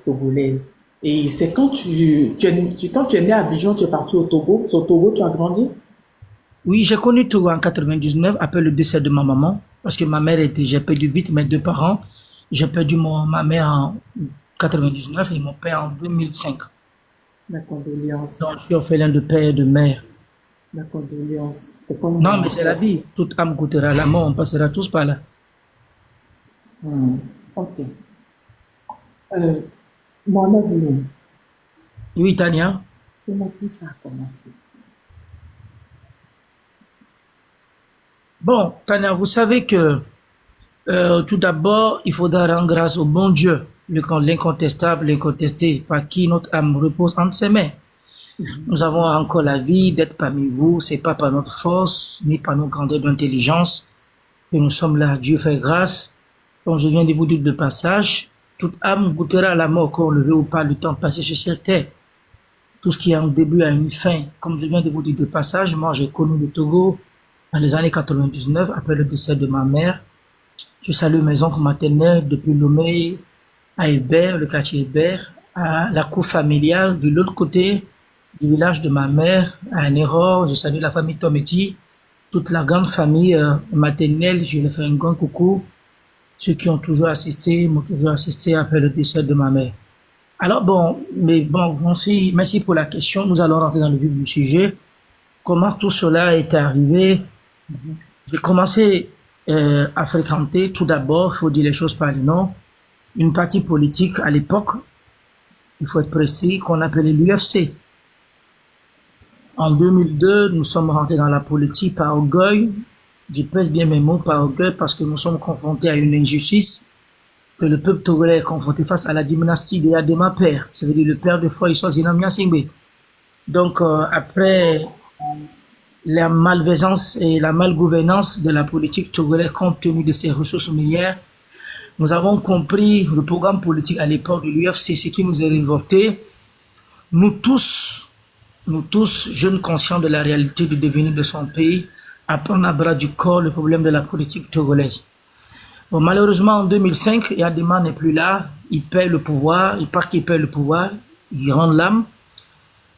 togolaise. Et c'est quand quand tu es né à Abidjan, tu es parti au Togo. C'est au Togo, tu as grandi? Oui, j'ai connu Togo en 99 après le décès de ma maman parce que ma mère était, j'ai perdu vite mes deux parents. J'ai perdu ma mère en 99 et mon père en 2005. Ma condoléance. Donc, je suis orphelin de père et de mère. Ma condoléance. C'est comme Non, mais moi. c'est la vie. Toute âme goûtera la mort. On passera tous par là. Hmm. Ok. Euh, Mohamed Loum, Oui, Tania. comment tout ça a commencé? Bon, Tania, vous savez que tout d'abord, il faudra rendre grâce au bon Dieu, l'incontestable, l'incontesté, par qui notre âme repose entre ses mains. Nous avons encore la vie d'être parmi vous. C'est pas par notre force, ni par nos grandeurs d'intelligence que nous sommes là. Dieu fait grâce. Comme je viens de vous dire de passage, toute âme goûtera à la mort, qu'on le veut ou pas, le temps passé sur cette terre. Tout ce qui a un début a une fin. Comme je viens de vous dire de passage, moi j'ai connu le Togo dans les années 99, après le décès de ma mère. Je salue mes oncles maternels depuis Lomé à Hébert, le quartier Hébert, à la cour familiale de l'autre côté du village de ma mère, à Néro. Je salue la famille Tometi, toute la grande famille maternelle. Je leur fais un grand coucou. Ceux qui ont toujours assisté, m'ont toujours assisté après le décès de ma mère. Alors bon, mais bon, merci pour la question. Nous allons rentrer dans le vif du sujet. Comment tout cela est arrivé? J'ai commencé à fréquenter tout d'abord, il faut dire les choses par le nom, une partie politique à l'époque, il faut être précis, qu'on appelait l'UFC. En 2002, nous sommes rentrés dans la politique par orgueil. Je pèse bien mes mots par orgueil parce que nous sommes confrontés à une injustice que le peuple togolais est confronté face à la dynastie de Adema Père, ça veut dire le père de foi Issa Zinam Niassingbe. Donc, après la malveillance et la malgouvernance de la politique togolaise compte tenu de ses ressources minières, nous avons compris le programme politique à l'époque de l'UFC, ce qui nous est révolté. Nous tous, nous tous, jeunes conscients de la réalité du devenir de son pays, à prendre à bras du corps le problème de la politique togolaise. Bon, malheureusement, en 2005, Yadema n'est plus là. Il perd le pouvoir. Il part qu'il perd le pouvoir. Il rend l'âme.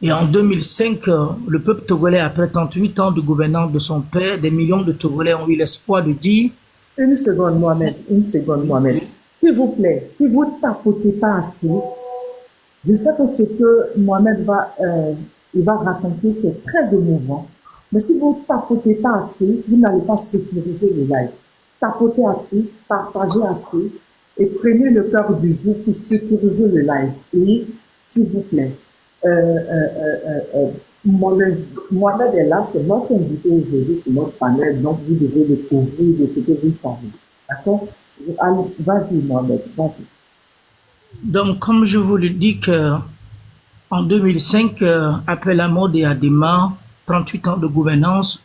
Et en 2005, le peuple togolais, après 38 ans de gouvernance de son père, des millions de Togolais ont eu l'espoir de dire... Une seconde, Mohamed. Une seconde, Mohamed. S'il vous plaît, si vous tapotez pas assez, je sais que ce que Mohamed il va raconter, c'est très émouvant. Mais si vous tapotez pas assez, vous n'allez pas sécuriser le live. Tapotez assez, partagez assez et prenez le cœur du jour pour sécuriser le live. Et s'il vous plaît, euh, euh, Mohamed est là, c'est notre invité aujourd'hui sur notre panel, donc vous devez le couvrir de ce que vous savez. D'accord? Allez, vas-y, Mohamed, vas-y. Donc, comme je vous le dis que en 2005, après la mort d'Adema, 38 ans de gouvernance,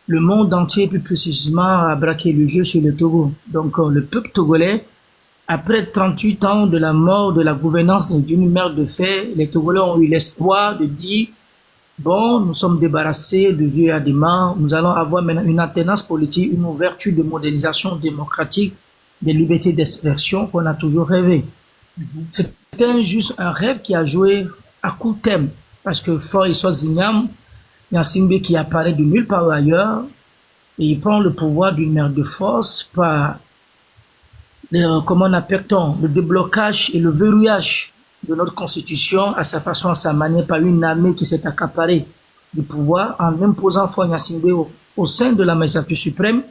le monde entier, plus précisément, a braqué le jeu sur le Togo. Donc, le peuple togolais, après 38 ans de la mort de la gouvernance d'une mère de fer, les Togolais ont eu l'espoir de dire, bon, nous sommes débarrassés de vieux Adema, nous allons avoir maintenant une alternance politique, une ouverture de modernisation démocratique, des libertés d'expression qu'on a toujours rêvé. C'était juste un rêve qui a joué à court terme, parce que Faure Issa Zinam Niassingbe qui apparaît de nulle part ailleurs, et il prend le pouvoir d'une mère de force par, comment on appelle-t-on, le déblocage et le verrouillage de notre constitution à sa façon, à sa manière, par une armée qui s'est accaparée du pouvoir en imposant Faure Niassingbe au sein de la magistrature suprême.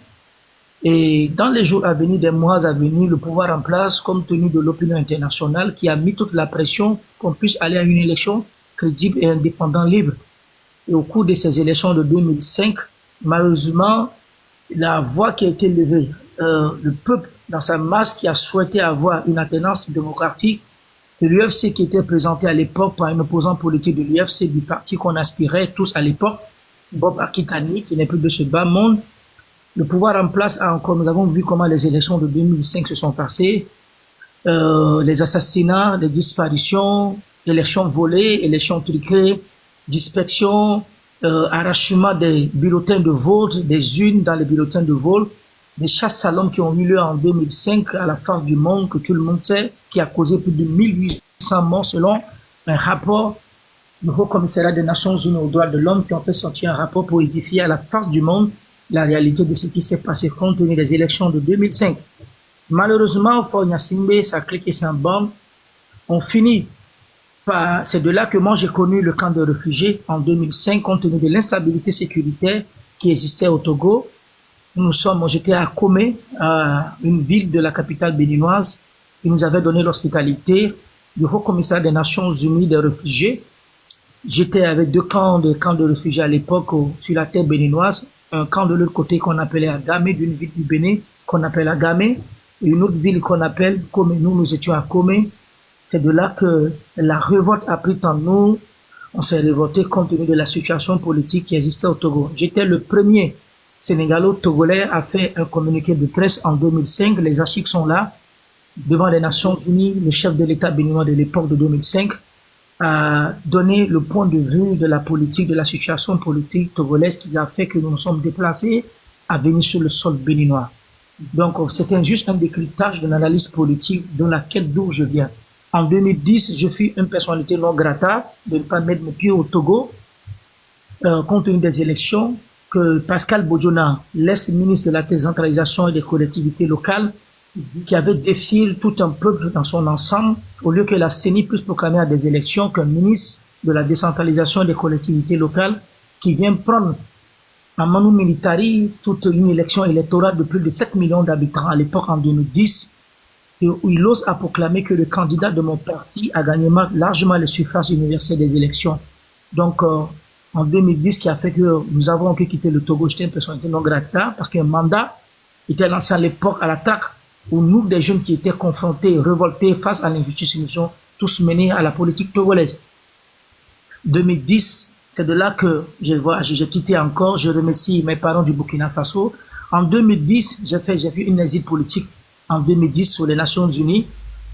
Et dans les jours à venir, des mois à venir, le pouvoir en place, compte tenu de l'opinion internationale qui a mis toute la pression qu'on puisse aller à une élection crédible et indépendante libre. Et au cours de ces élections de 2005, malheureusement, la voix qui a été levée, le peuple dans sa masse qui a souhaité avoir une alternance démocratique, que l'UFC qui était présenté à l'époque par un opposant politique de l'UFC, du parti qu'on aspirait tous à l'époque, Bob Akitani, qui n'est plus de ce bas monde, le pouvoir en place a encore, nous avons vu comment les élections de 2005 se sont passées, les assassinats, les disparitions, élections volées, élections truquées, dispersion, arrachement des bulletins de vote, des urnes dans les bulletins de vote, des chasses à l'homme qui ont eu lieu en 2005 à la face du monde, que tout le monde sait, qui a causé plus de 1800 morts selon un rapport du Haut Commissariat des Nations Unies aux droits de l'homme qui ont fait sortir un rapport pour édifier à la face du monde la réalité de ce qui s'est passé compte tenu des élections de 2005. Malheureusement, Fort Gnassingbé, ça clique et ça bombe. On finit par... C'est de là que moi j'ai connu le camp de réfugiés en 2005 compte tenu de l'instabilité sécuritaire qui existait au Togo. J'étais à Komé, une ville de la capitale béninoise, qui nous avait donné l'hospitalité du Haut Commissariat des Nations Unies des réfugiés. J'étais avec deux camps de réfugiés à l'époque sur la terre béninoise, un camp de l'autre côté qu'on appelait Agamé, d'une ville du Bénin qu'on appelle Agamé, et une autre ville qu'on appelle Komé. Nous étions à Komé. C'est de là que la révolte a pris en nous. On s'est révolté compte tenu de la situation politique qui existait au Togo. J'étais le premier Sénégalo-Togolais à faire un communiqué de presse en 2005. Les archives sont là. Devant les Nations Unies, le chef de l'État béninois de l'époque de 2005 a donné le point de vue de la politique, de la situation politique togolaise qui a fait que nous nous sommes déplacés à venir sur le sol béninois. Donc, c'était juste un décryptage d'une analyse politique de laquelle d'où je viens. En 2010, je fus une personnalité non grata de ne pas mettre mes pieds au Togo, compte tenu des élections, que Pascal Bodjona, l'ex-ministre de la décentralisation et des collectivités locales, qui avait défié tout un peuple dans son ensemble, au lieu que la CENI puisse proclamer à des élections qu'un ministre de la décentralisation et des collectivités locales qui vient prendre en manu militari toute une élection électorale de plus de 7 millions d'habitants à l'époque en 2010, et où il ose à proclamer que le candidat de mon parti a gagné largement le suffrage universel des élections. Donc, en 2010, qui a fait que nous avons pu quitter le Togo, j'étais une personnalité non grata, parce qu'un mandat était lancé à l'époque à la traque, où nous, des jeunes qui étaient confrontés, révoltés face à l'injustice, nous sommes tous menés à la politique togolaise. 2010, c'est de là que j'ai quitté encore. Je remercie mes parents du Burkina Faso. En 2010, j'ai fait une exil politique. En 2010, sur les Nations Unies,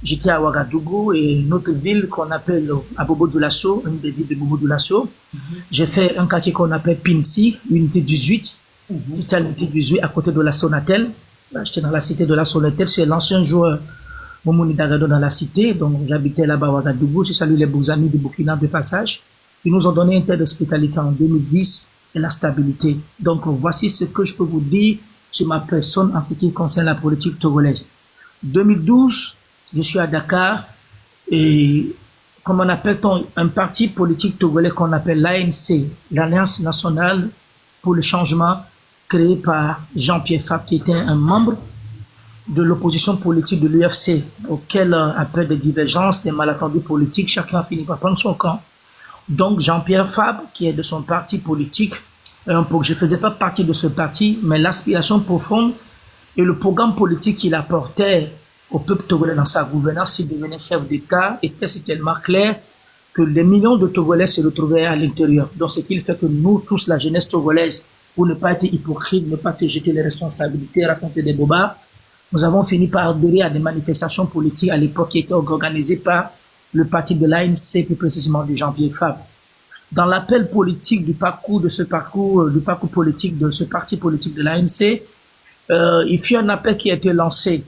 j'étais à Ouagadougou et une autre ville qu'on appelle à Bobo-Dioulasso, une des villes de Bobo-Dioulasso. J'ai fait un quartier qu'on appelle Pinsi, unité 18. J'étais à l'unité 18 à côté de la Sonatel. J'étais dans la cité de la Sonatel. C'est l'ancien joueur Momouni Dagado dans la cité. Donc, j'habitais là-bas à Ouagadougou. J'ai salué les beaux amis du Burkina de passage. Ils nous ont donné un tel d'hospitalité en 2010 et la stabilité. Donc, voici ce que je peux vous dire sur ma personne en ce qui concerne la politique togolaise. 2012, je suis à Dakar et comme on appelle un parti politique togolais qu'on appelle l'ANC, l'Alliance nationale pour le changement, créé par Jean-Pierre Fabre, qui était un membre de l'opposition politique de l'UFC, auquel, après des divergences, des malentendus politiques, chacun a fini par prendre son camp. Donc Jean-Pierre Fabre, qui est de son parti politique, je ne faisais pas partie de ce parti, mais l'aspiration profonde et le programme politique qu'il apportait au peuple togolais dans sa gouvernance, s'il devenait chef d'État, était tellement clair que les millions de Togolais se retrouvaient à l'intérieur. Donc ce qui fait que nous, tous, la jeunesse togolaise, pour ne pas être hypocrite, ne pas se jeter les responsabilités, raconter des bobards, nous avons fini par adhérer à des manifestations politiques à l'époque qui étaient organisées par le parti de l'ANC, plus précisément de Jean-Pierre Fabre. Dans l'appel politique du parcours politique de ce parti politique de l'ANC, il fut un appel qui a été lancé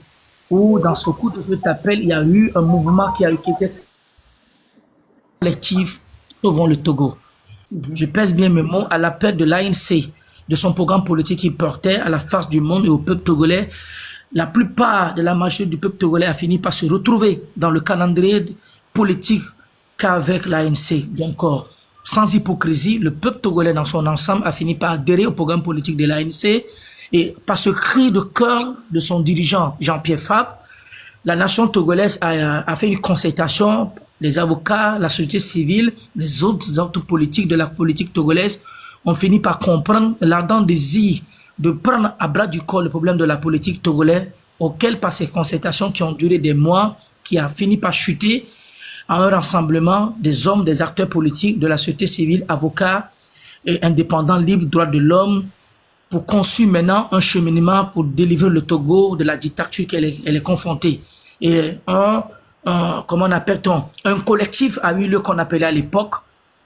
où, dans ce coup de cet appel, il y a eu un mouvement qui était collectif Sauvons le Togo. Je pèse bien mes mots à l'appel de l'ANC, de son programme politique qu'il portait à la face du monde et au peuple togolais. La plupart de la majorité du peuple togolais a fini par se retrouver dans le calendrier politique qu'avec l'ANC. Bien encore, sans hypocrisie, le peuple togolais dans son ensemble a fini par adhérer au programme politique de l'ANC et par ce cri de cœur de son dirigeant Jean-Pierre Fabre, la nation togolaise a fait une concertation, les avocats, la société civile, les autres acteurs politiques de la politique togolaise ont fini par comprendre l'ardent désir de prendre à bras du corps le problème de la politique togolaise, auquel par ces concertations qui ont duré des mois, qui a fini par chuter à un rassemblement des hommes, des acteurs politiques, de la société civile, avocats et indépendants, libres, droits de l'homme, pour construire maintenant un cheminement pour délivrer le Togo de la dictature qu'elle est confrontée. Et comment on appelle-t-on, un collectif a eu lieu qu'on appelait à l'époque,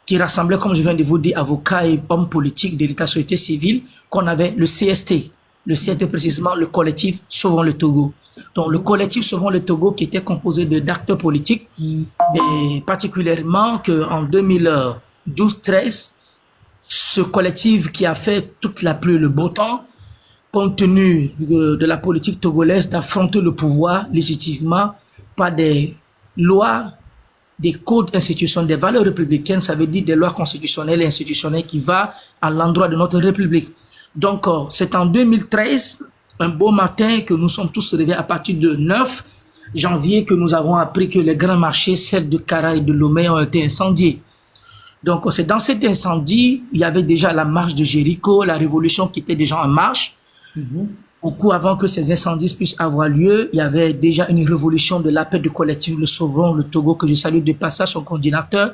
qui rassemblait, comme je viens de vous dire, avocats et hommes politiques de l'État société civile, qu'on avait le CST, Le CRT précisément, le collectif Sauvons le Togo. Donc le collectif Sauvons le Togo qui était composé d'acteurs politiques et particulièrement qu'en 2012-13, ce collectif qui a fait toute la pluie et le beau temps, compte tenu de la politique togolaise d'affronter le pouvoir légitimement par des lois, des codes institutionnels, des valeurs républicaines, ça veut dire des lois constitutionnelles et institutionnelles qui vont à l'endroit de notre République. Donc, c'est en 2013, un beau matin, que nous sommes tous réveillés à partir de 9 janvier, que nous avons appris que les grands marchés, celles de Kara et de Lomé, ont été incendiés. Donc, c'est dans cet incendie, il y avait déjà la marche de Jéricho, la révolution qui était déjà en marche. Beaucoup avant que ces incendies puissent avoir lieu, il y avait déjà une révolution de la paix du collectif Le Sauvons le Togo, que je salue de passage, son coordinateur,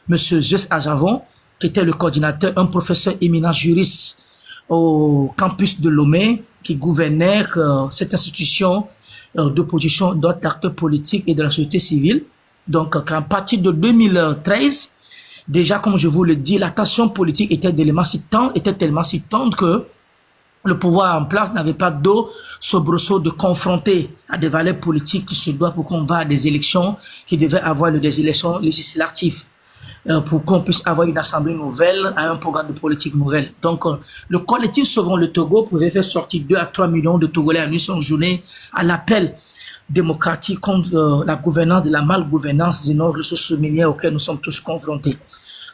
Monsieur Jus Ajavon, qui était le coordinateur, un professeur éminent juriste au campus de Lomé, qui gouvernait cette institution d'opposition d'autres acteurs politiques et de la société civile. Donc, à partir de 2013, déjà, comme je vous le dis, la tension politique était tellement si tendre que le pouvoir en place n'avait pas d'eau soubresaut de confronter à des valeurs politiques qui se doivent pour qu'on va à des élections, qui devaient avoir des élections législatives, pour qu'on puisse avoir une assemblée nouvelle, un programme de politique nouvelle. Donc, le collectif Sauvons le Togo pouvait faire sortir 2 à 3 millions de Togolais en une seule journée à l'appel démocratique contre la gouvernance de la malgouvernance de nos ressources minières auxquelles nous sommes tous confrontés.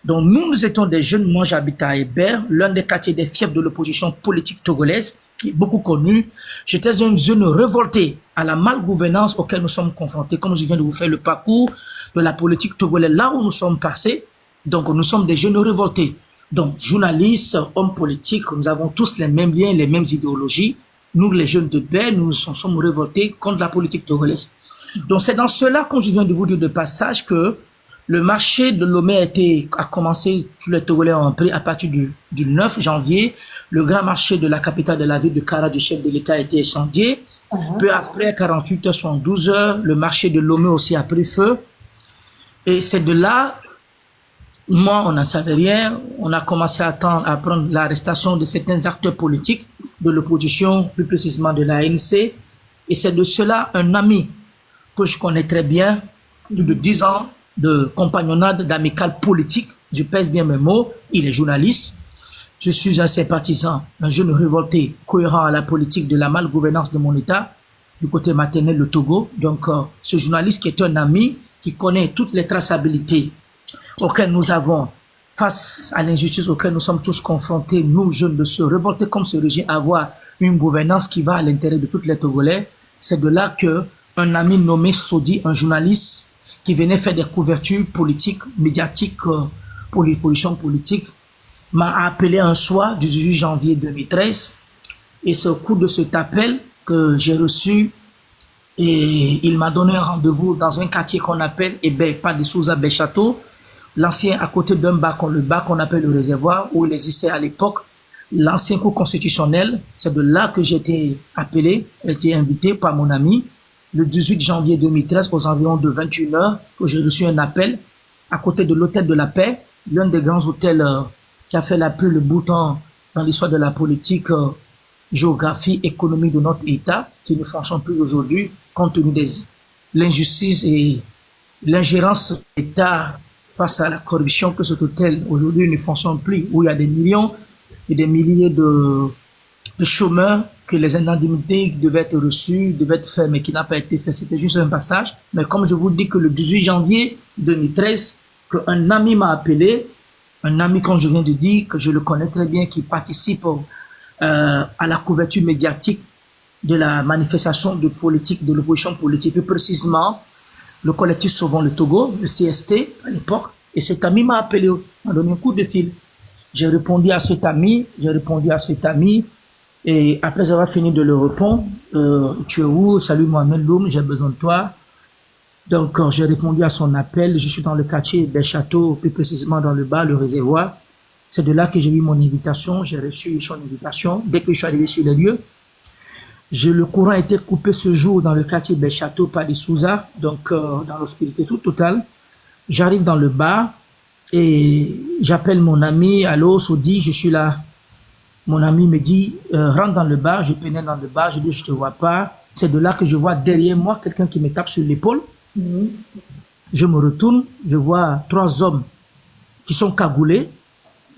Donc, nous étions des jeunes. Moi, j'habitais à Hébert, l'un des quartiers des fiefs de l'opposition politique togolaise, qui est beaucoup connu. J'étais un jeune révolté à la malgouvernance auquel nous sommes confrontés. Comme je viens de vous faire le parcours de la politique togolaise, là où nous sommes passés. Donc, nous sommes des jeunes révoltés. Donc, journalistes, hommes politiques, nous avons tous les mêmes liens, les mêmes idéologies. Nous, les jeunes de Hébert, nous sommes révoltés contre la politique togolaise. Donc, c'est dans cela, comme je viens de vous dire de passage, que le marché de Lomé a commencé, tous les Togolais ont pris à partir du 9 janvier. Le grand marché de la capitale de la ville de Kara, du chef de l'État, a été incendié. Peu après, 48 heures, 72 heures, le marché de Lomé aussi a pris feu. Et c'est de là, moi, on n'en savait rien. On a commencé à prendre l'arrestation de certains acteurs politiques de l'opposition, plus précisément de l'ANC. Et c'est de cela, un ami que je connais très bien, plus de 10 ans, de compagnonnade, d'amicale politique, je pèse bien mes mots, il est journaliste, je suis un sympathisant, un jeune révolté, cohérent à la politique de la malgouvernance de mon État, du côté maternel, le Togo. Donc, ce journaliste qui est un ami, qui connaît toutes les traçabilités auxquelles nous avons, face à l'injustice auxquelles nous sommes tous confrontés, nous, jeunes, de se révolter comme ce régime, avoir une gouvernance qui va à l'intérêt de tous les Togolais. C'est de là que un ami nommé Sodi, un journaliste, qui venait faire des couvertures politiques, médiatiques, pour les positions politiques, m'a appelé un soir du 18 janvier 2013. Et c'est au cours de cet appel que j'ai reçu, et il m'a donné un rendez-vous dans un quartier qu'on appelle, pas de Souza Béchâteau, l'ancien, à côté d'un le bar qu'on appelle le réservoir, où il existait à l'époque l'ancien cours constitutionnel. C'est de là que j'ai été appelé, j'ai été invité par mon ami, le 18 janvier 2013, aux environs de 21 heures, que j'ai reçu un appel à côté de l'hôtel de la Paix, l'un des grands hôtels qui a fait la pluie le bout temps dans l'histoire de la politique, géographie, économie de notre État, qui ne fonctionne plus aujourd'hui, compte tenu de l'injustice et l'ingérence de l'État face à la corruption, que cet hôtel aujourd'hui ne fonctionne plus, où il y a des millions et des milliers de chômeurs, que les indemnités devaient être reçues, devaient être faites, mais qui n'a pas été fait. C'était juste un passage. Mais comme je vous dis que le 18 janvier 2013, qu'un ami m'a appelé, un ami, comme je viens de dire, que je le connais très bien, qui participe à la couverture médiatique de la manifestation de politique, de l'opposition politique, plus précisément le collectif Sauvons le Togo, le CST à l'époque. Et cet ami m'a appelé, m'a donné un coup de fil. J'ai répondu à cet ami, et après avoir fini de le répondre, tu es où? Salut Mohamed Loum, j'ai besoin de toi. Donc, j'ai répondu à son appel. Je suis dans le quartier des Châteaux, plus précisément dans le bar, le réservoir. C'est de là que j'ai eu mon invitation. J'ai reçu son invitation. Dès que je suis arrivé sur les lieux, le courant a été coupé ce jour dans le quartier des Châteaux par des Souza, donc dans l'obscurité toute totale. J'arrive dans le bar et j'appelle mon ami. Allô, Sodi, je suis là. Mon ami me dit, rentre dans le bar. Je pénètre dans le bar. Je dis, je te vois pas. C'est de là que je vois derrière moi quelqu'un qui me tape sur l'épaule. Je me retourne. Je vois 3 hommes qui sont cagoulés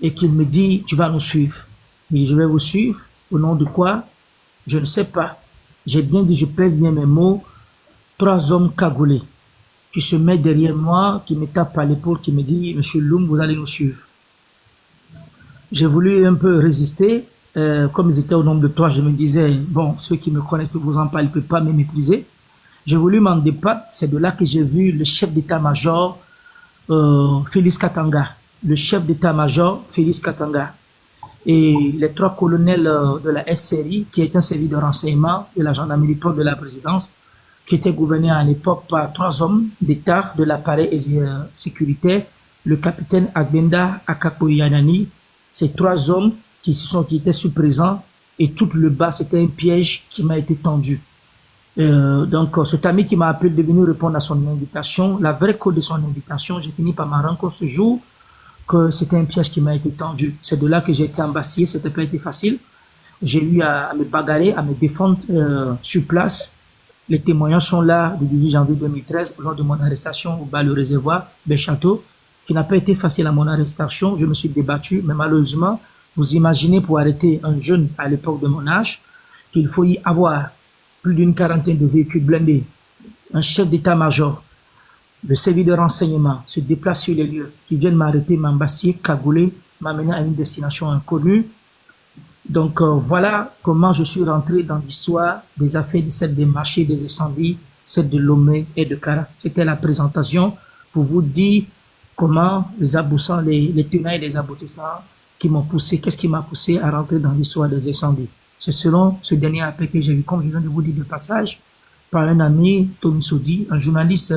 et qui me dit, tu vas nous suivre. Mais je vais vous suivre. Au nom de quoi? Je ne sais pas. J'ai bien dit, je pèse bien mes mots. 3 hommes cagoulés qui se mettent derrière moi, qui me tapent à l'épaule, qui me dit, Monsieur Loum, vous allez nous suivre. J'ai voulu un peu résister. Comme ils étaient au nombre de 3, je me disais, bon, ceux qui me connaissent, que vous en parlez, ne peuvent pas me maîtriser. J'ai voulu m'en débattre. C'est de là que j'ai vu le chef d'état-major, Félix Katanga. Le chef d'état-major, Félix Katanga. Et les 3 colonels de la SRI, qui est un service de renseignement de la gendarmerie de la présidence, qui était gouverné à l'époque par 3 hommes d'État de l'appareil sécuritaire, le capitaine Agbenda Akakoyanani. Ces 3 hommes qui étaient sous présents, et tout le bas, c'était un piège qui m'a été tendu. Donc, cet ami qui m'a appelé de venir répondre à son invitation, la vraie cause de son invitation, j'ai fini par me rendre compte ce jour que c'était un piège qui m'a été tendu. C'est de là que j'ai été embastillé, c'était pas été facile. J'ai eu à me bagarrer, à me défendre sur place. Les témoignages sont là du 18 janvier 2013, lors de mon arrestation au bas le réservoir, Béchâteau, qui n'a pas été facile à mon arrestation. Je me suis débattu, mais malheureusement, vous imaginez pour arrêter un jeune à l'époque de mon âge, qu'il faut y avoir plus d'une quarantaine de véhicules blindés, un chef d'état-major, le service de renseignement se déplace sur les lieux, qui viennent m'arrêter, m'embastiller, cagouler, m'amener à une destination inconnue. Donc voilà comment je suis rentré dans l'histoire des affaires de celle des marchés, des incendies, celle de Lomé et de Kara. C'était la présentation pour vous dire comment les aboutissants, les tenants et les aboutissants qui m'ont poussé, qu'est-ce qui m'a poussé à rentrer dans l'histoire des incendies. C'est selon ce dernier appel que j'ai eu, comme je viens de vous dire de passage, par un ami, Tommy Sodi, un journaliste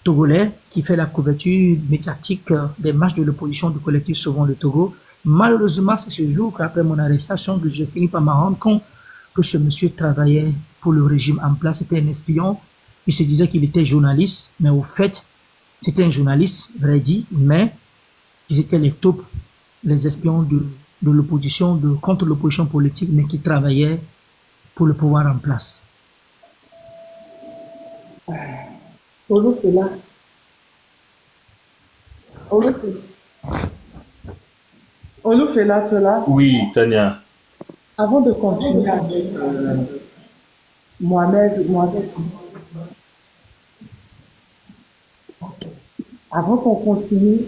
togolais qui fait la couverture médiatique des marches de l'opposition du collectif Sauvons le Togo. Malheureusement, c'est ce jour qu'après mon arrestation que j'ai fini par me rendre compte que ce monsieur travaillait pour le régime en place. C'était un espion. Il se disait qu'il était journaliste, mais au fait, c'était un journaliste, vrai dit, mais ils étaient les taupes, les espions de l'opposition, contre l'opposition politique, mais qui travaillaient pour le pouvoir en place. Olufela, Olufela, Olufela, tu es là? Oui, Tania. Avant de continuer avec Mohamed, avant qu'on continue,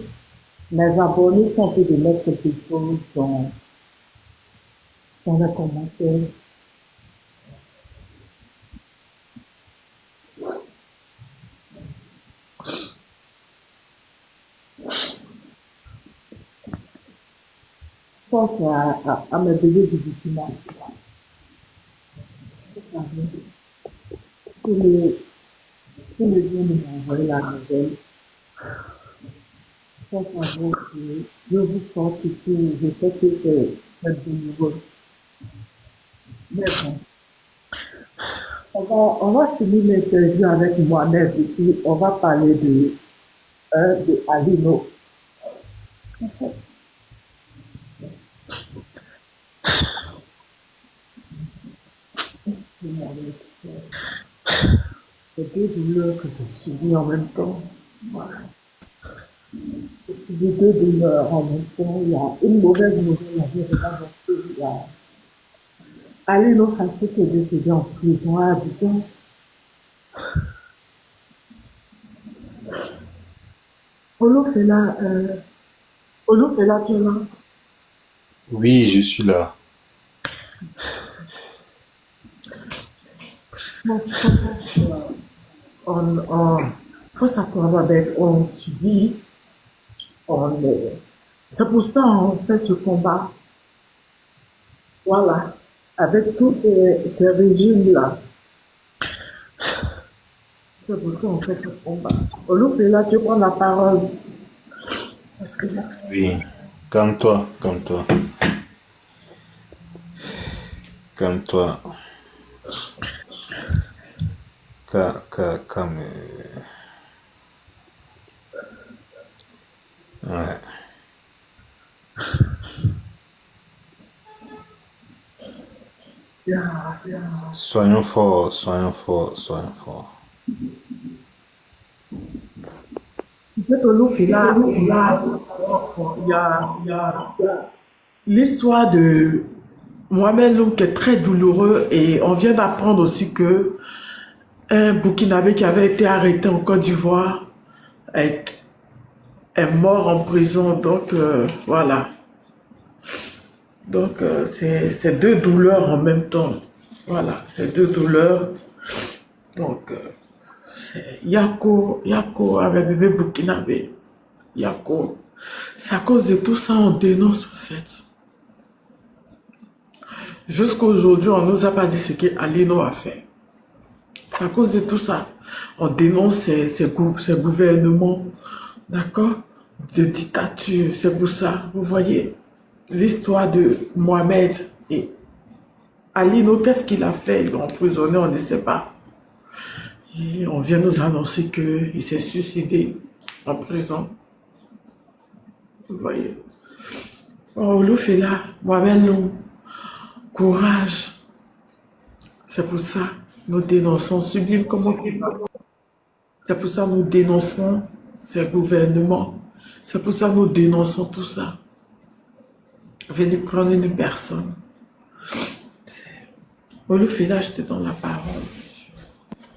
mes abonnés sont en train de mettre quelque chose dans les commentaires. Je pense à mes bébés du Burkina. Si le vieux nous a envoyé la nouvelle, je pense à vous que je vous fortifie. Je sais que c'est douloureux. Mais bon, on va finir l'interview avec Mohamed et puis on va parler de Alino. En fait, c'est deux douleurs que j'ai subies en même temps. Voilà. J'ai subi deux douleurs en même temps. Il y a une mauvaise nouvelle à dire parce qu'il y a Alino Fassi qui est décédé en prison à Abidjan. Olufela, Olufela, tu es là? Oui, je suis là. Non, faut s'attendre avec, on subit, c'est pour ça qu'on fait ce combat. Voilà. Avec tous ces régimes-là. C'est pour ça qu'on fait ce combat. Olufela, tu prends la parole. Parce que là, Oui. Calme-toi, calme-toi. Calme-toi. Calme. Ouais. Soyons forts, soyons forts, soyons forts. Peut-être Olufila, il y a l'histoire de Mohamed Loum qui est très douloureux et on vient d'apprendre aussi que un Burkinabé qui avait été arrêté en Côte d'Ivoire est, est mort en prison. Donc voilà. Donc c'est deux douleurs en même temps. Voilà, c'est deux douleurs. Donc c'est Yako avec bébé Burkinabé. Yako. C'est à cause de tout ça on dénonce en fait. Jusqu'à aujourd'hui, on ne nous a pas dit ce qu'Alino a fait. C'est à cause de tout ça. On dénonce ces gouvernements, d'accord, de dictature. C'est pour ça, vous voyez, l'histoire de Mohamed et Alino, qu'est-ce qu'il a fait? Il l'a emprisonné, on ne sait pas. Et on vient nous annoncer qu'il s'est suicidé en prison. Vous voyez. Oh, Olouf est là, Mohamed Loum. Courage. C'est pour ça nous dénonçons Sublime comment c'est pour ça nous dénonçons ces gouvernements. C'est pour ça nous dénonçons tout ça. Venez prendre une personne. Olufela, je te donne la parole.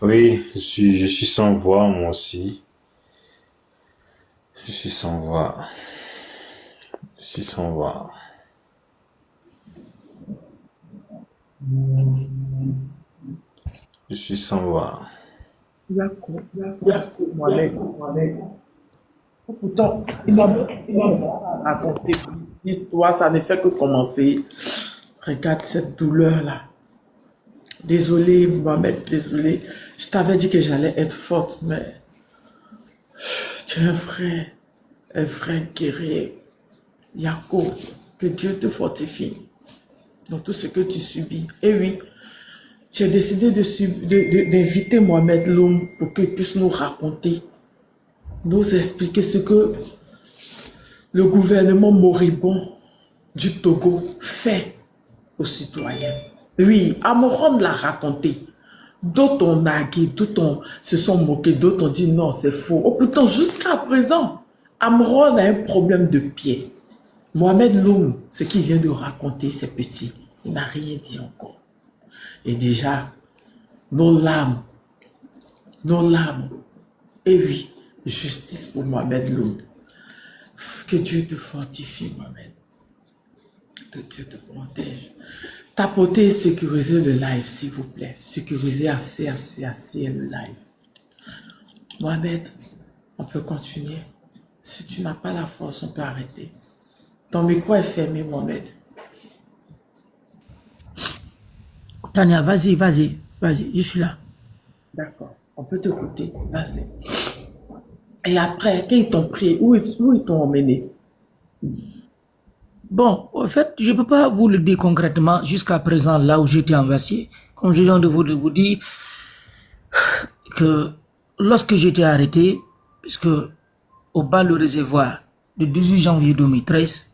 Oui, je suis sans voix, moi aussi. Je suis sans voix. Je suis sans voix. Je suis sans voix. Yako, Mohamed. Pourtant, il m'a raconté l'histoire, ça ne fait que commencer. Regarde cette douleur-là. Désolé, Mohamed, désolé. Je t'avais dit que j'allais être forte, mais tu es un frère guerrier. Yako, que Dieu te fortifie dans tout ce que tu subis. Et oui, j'ai décidé d'inviter Mohamed Loum pour qu'il puisse nous raconter, nous expliquer ce que le gouvernement moribond du Togo fait aux citoyens. Oui, Amron l'a raconté. D'autres ont nagué, d'autres se sont moqués, d'autres ont dit non, c'est faux. Oh, pourtant, jusqu'à présent, Amron a un problème de pied. Mohamed Loum, ce qu'il vient de raconter, c'est petit. Il n'a rien dit encore. Et déjà, nos larmes. Et oui, justice pour Mohamed Loum. Que Dieu te fortifie, Mohamed. Que Dieu te protège. Tapotez et sécurisez le live, s'il vous plaît. Sécurisez assez le live. Mohamed, on peut continuer. Si tu n'as pas la force, on peut arrêter. Ton micro est fermé, Mohamed. Tania, vas-y, je suis là. D'accord, on peut t'écouter. Vas-y. Et après, quand ils t'ont pris, où ils t'ont emmené? Bon, en fait, je ne peux pas vous le dire concrètement jusqu'à présent, là où j'étais envacié. Comme je viens de vous dire, que lorsque j'étais arrêté, puisque au bas le réservoir, le 18 janvier 2013,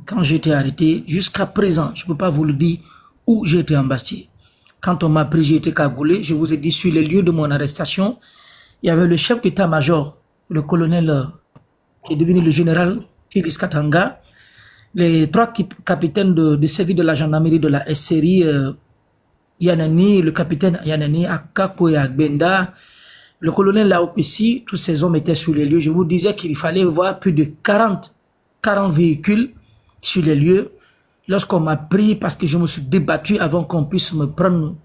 quand j'étais arrêté, jusqu'à présent, je ne peux pas vous le dire où j'étais embasté. Quand on m'a pris, j'ai été cagoulé. Je vous ai dit, sur les lieux de mon arrestation, il y avait le chef d'état-major, le colonel qui est devenu le général Félix Katanga, les trois capitaines de service de la gendarmerie de la SRI, Yanani, le capitaine Yanani, Akako et Agbenda, le colonel Laopessi, tous ces hommes étaient sur les lieux. Je vous disais qu'il fallait voir plus de 40 véhicules sur les lieux. Lorsqu'on m'a pris, parce que je me suis débattu avant qu'on puisse me prendre,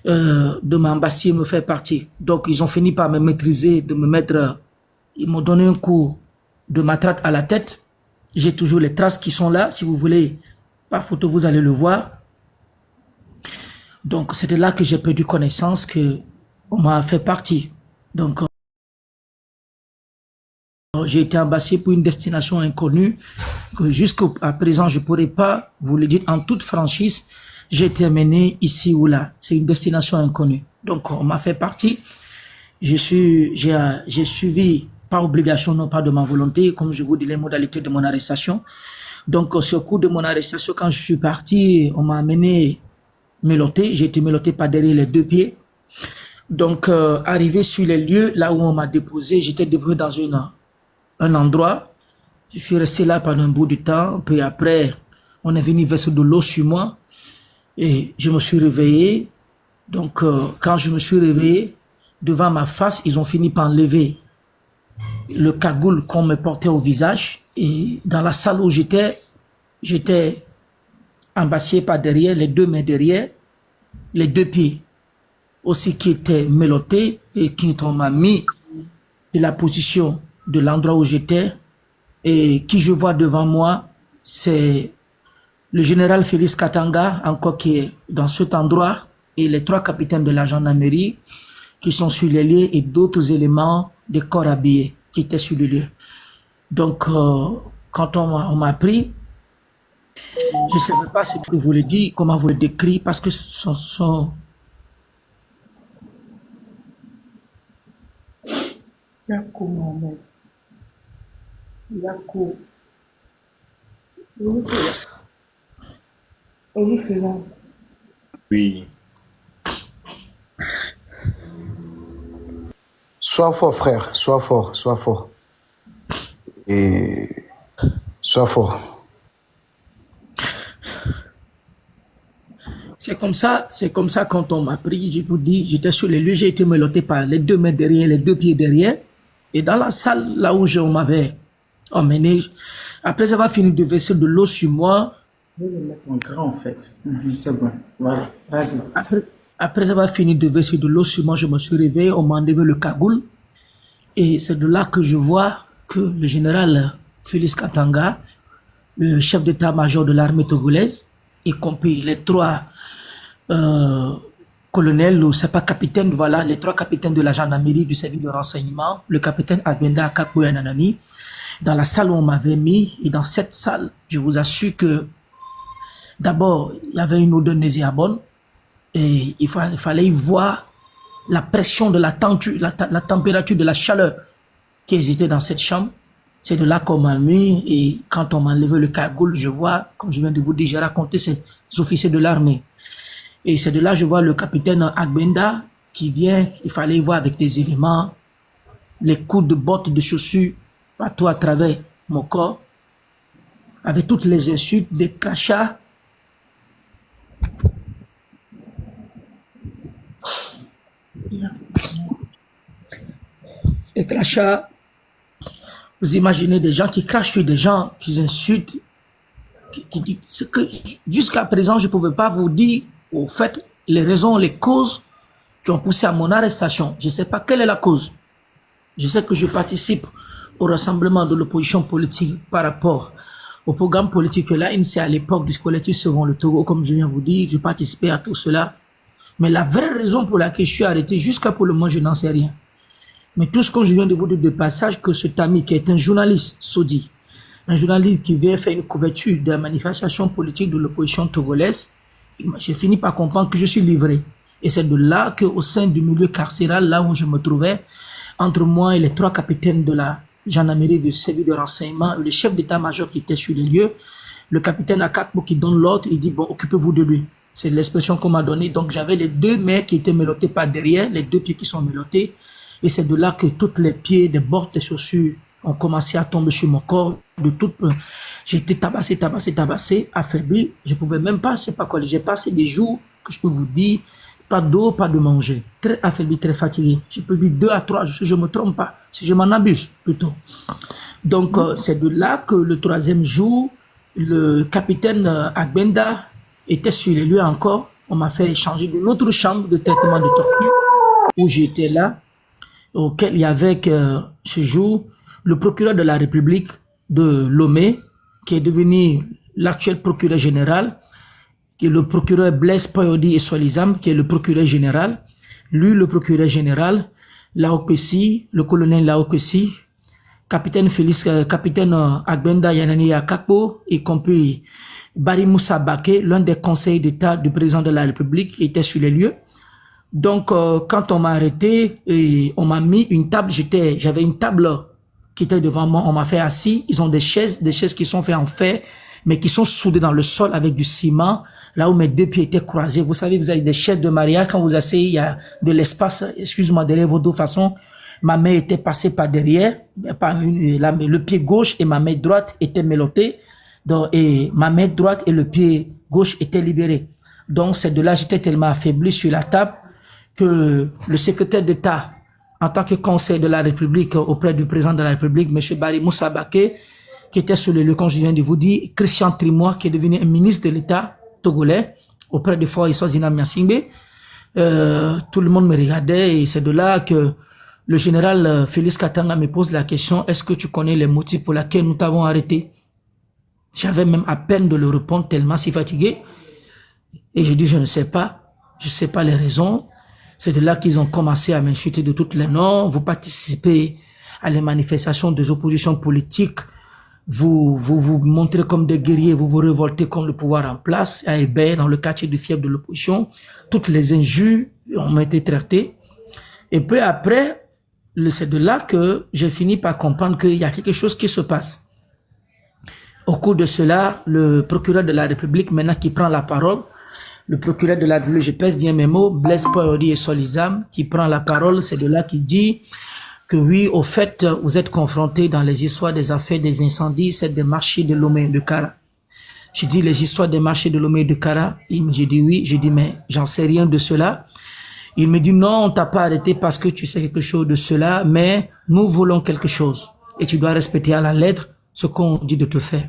de m'embasser, me faire partir. Donc, ils ont fini par me maîtriser, de me mettre, ils m'ont donné un coup de matraque à la tête. J'ai toujours les traces qui sont là. Si vous voulez, par photo, vous allez le voir. Donc, c'était là que j'ai perdu connaissance, que on m'a fait partir. Donc, j'ai été embassé pour une destination inconnue que jusqu'à présent, je ne pourrais pas vous le dire en toute franchise. J'ai été amené ici ou là. C'est une destination inconnue. Donc, on m'a fait partir. J'ai suivi, par obligation, non pas de ma volonté, comme je vous dis, les modalités de mon arrestation. Donc, au cours de mon arrestation, quand je suis parti, on m'a amené menotté. J'ai été menotté par derrière les deux pieds. Donc, arrivé sur les lieux, là où on m'a déposé, j'étais déposé dans un endroit. Je suis resté là pendant un bout de temps. Puis après, on est venu verser de l'eau sur moi. Et je me suis réveillé. Donc, quand je me suis réveillé, devant ma face, ils ont fini par enlever le cagoule qu'on me portait au visage. Et dans la salle où j'étais embassé par derrière, les deux mains derrière, les deux pieds aussi qui étaient menottés et qui m'a mis de la position de l'endroit où j'étais. Et qui je vois devant moi, c'est le général Félix Katanga, encore qui est dans cet endroit, et les trois capitaines de la gendarmerie qui sont sur les lieux et d'autres éléments des corps habillés qui étaient sur les lieux. Donc, quand on m'a pris, je ne savais pas ce que vous le dites, comment vous le décrire, parce que ce sont... Yako Mohamed. Yako. Olufela. Oui. Sois fort, frère. Sois fort. Sois fort. Et sois fort. C'est comme ça quand on m'a pris, je vous dis, j'étais sur les lieux, j'ai été menotté par les deux mains derrière, les deux pieds derrière. Et dans la salle, là où on m'avait emmené, après avoir fini de verser de l'eau sur moi, Je vais le mettre en grand en fait. C'est bon. Voilà. Vas-y. après avoir fini de verser de l'eau sur moi, je me suis réveillé, on m'a enlevé le cagoule. Et c'est de là que je vois que le général Félix Katanga, le chef d'état-major de l'armée togolaise, y compris les trois colonels, ou c'est pas capitaine, voilà, les trois capitaines de la gendarmerie du service de renseignement, le capitaine Agbenda Akakbo Nanani, dans la salle où on m'avait mis, et dans cette salle, je vous assure que d'abord, il y avait une odeur nauséabonde, et il fallait y voir la pression de la température de la chaleur qui existait dans cette chambre. C'est de là qu'on m'a mis, et quand on m'a enlevé le cagoule, je vois, comme je viens de vous dire, j'ai raconté ces officiers de l'armée. Et c'est de là que je vois le capitaine Agbenda qui vient, il fallait y voir avec des éléments, les coups de bottes, de chaussures, partout à travers mon corps, avec toutes les insultes, des crachats. Les crachats, vous imaginez des gens qui crachent sur des gens, qui insultent, qui disent ce que jusqu'à présent je ne pouvais pas vous dire au fait les raisons, les causes qui ont poussé à mon arrestation. Je ne sais pas quelle est la cause. Je sais que je participe au rassemblement de l'opposition politique par rapport au programme politique que l'ANC à l'époque du collectif Sauvons le Togo, comme je viens de vous dire, je participais à tout cela. Mais la vraie raison pour laquelle je suis arrêté, jusqu'à pour le moment, je n'en sais rien. Mais tout ce que je viens de vous dire de passage, que cet ami qui est un journaliste saudi, un journaliste qui vient faire une couverture de la manifestation politique de l'opposition togolaise, j'ai fini par comprendre que je suis livré. Et c'est de là qu'au sein du milieu carcéral, là où je me trouvais, entre moi et les trois capitaines de la gendarmerie du service de renseignement, le chef d'état-major qui était sur les lieux, le capitaine Akakbo qui donne l'ordre, il dit, bon, occupez-vous de lui. C'est l'expression qu'on m'a donnée. Donc j'avais les deux mains qui étaient menottés par derrière, les deux pieds qui sont menottés. Et c'est de là que tous les pieds, des bords, des chaussures ont commencé à tomber sur mon corps. J'ai été tabassé, affaibli. Je pouvais même pas, c'est pas quoi. J'ai passé des jours que je peux vous dire, pas d'eau, pas de manger. Très affaibli, très fatigué. Je peux dire 2 à 3 jours, si je me trompe pas, si je m'en abuse plutôt. Donc c'est de là que le 3e jour, le capitaine Agbenda était sur les lieux encore. On m'a fait échanger d'une autre chambre de traitement de torture où j'étais là, auquel il y avait ce jour le procureur de la République de Lomé, qui est devenu l'actuel procureur général, qui est le procureur Blaise Poyodi et Soalizam, qui est le procureur général. Lui, le procureur général, Laokessi, le colonel Laokessi, capitaine Félix, capitaine Agbenda Yanani Akakbo, y compris Bari Moussa Baké, l'un des conseillers d'État du président de la République, qui était sur les lieux. Donc, quand on m'a arrêté, on m'a mis une table, j'avais une table qui était devant moi, on m'a fait assis, ils ont des chaises qui sont faites en fer, mais qui sont soudés dans le sol avec du ciment, là où mes 2 pieds étaient croisés. Vous savez, vous avez des chaises de mariage, quand vous asseyez, il y a de l'espace, excuse-moi, derrière vos deux façons. Ma main était passée par derrière, le pied gauche et ma main droite étaient mélotées. Donc, et ma main droite et le pied gauche étaient libérés. Donc, c'est de là, j'étais tellement affaibli sur la table que le secrétaire d'État, en tant que conseiller de la République auprès du président de la République, M. Barry Moussa Baké, qui était sur le lieu, comme je viens de vous dire, Christian Trimois, qui est devenu un ministre de l'État togolais, auprès de Faure Eswazina Nyasingbe, tout le monde me regardait et c'est de là que le général Félix Katanga me pose la question, est-ce que tu connais les motifs pour lesquels nous t'avons arrêté? J'avais même à peine de le répondre tellement si fatigué. Et je dis, je ne sais pas les raisons. C'est de là qu'ils ont commencé à m'insulter de toutes les noms. Vous participez à les manifestations des oppositions politiques. Vous montrez comme des guerriers, vous vous révoltez contre le pouvoir en place. À Hébert, dans le quartier du fief de l'opposition, toutes les injures ont été traitées. Et peu après, c'est de là que j'ai fini par comprendre qu'il y a quelque chose qui se passe. Au cours de cela, le procureur de la République, maintenant qui prend la parole, le procureur de la République, je pèse bien mes mots, Blaise Paori et Solizam, qui prend la parole, c'est de là qu'il dit que oui, au fait, vous êtes confrontés dans les histoires des affaires des incendies, c'est des marchés de Lomé et de Kara. Je dis les histoires des marchés de Lomé et de Kara. Je dis oui, je dis mais j'en sais rien de cela. Il me dit non, on t'a pas arrêté parce que tu sais quelque chose de cela, mais nous voulons quelque chose. Et tu dois respecter à la lettre ce qu'on dit de te faire.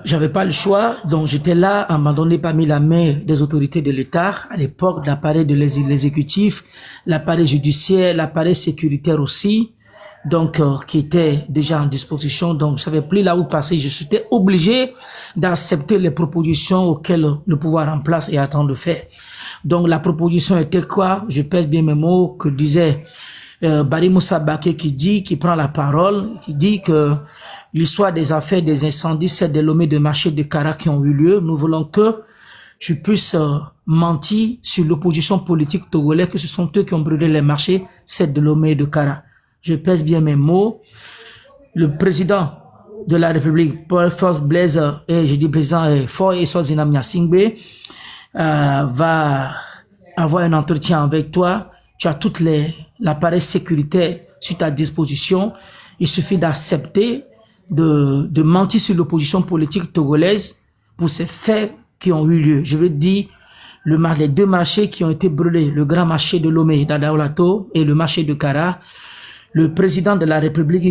J'avais pas le choix, donc j'étais là, abandonné parmi la main des autorités de l'État, à l'époque, l'appareil de l'exécutif, l'appareil judiciaire, l'appareil sécuritaire aussi, donc qui était déjà en disposition, donc je savais plus là où passer, je suis obligé d'accepter les propositions auxquelles le pouvoir en place est en train de faire. Donc la proposition était quoi? Je pèse bien mes mots, que disait Barry Moussa Baké qui prend la parole, qui dit que l'histoire des affaires des incendies, c'est des lomés de marché de Kara qui ont eu lieu. Nous voulons que tu puisses mentir sur l'opposition politique togolaise, que ce sont eux qui ont brûlé les marchés, c'est de Lomé de Kara. Je pèse bien mes mots. Le président de la République, Paul Force Blaise, et je dis président Faure Eswazina Nyasingbe, va avoir un entretien avec toi. Tu as toute l'appareil sécuritaire sur ta disposition. Il suffit d'accepter de mentir sur l'opposition politique togolaise pour ces faits qui ont eu lieu. Je veux dire, les 2 marchés qui ont été brûlés, le grand marché de Lomé d'Adaolato et le marché de Kara. Le président de la République,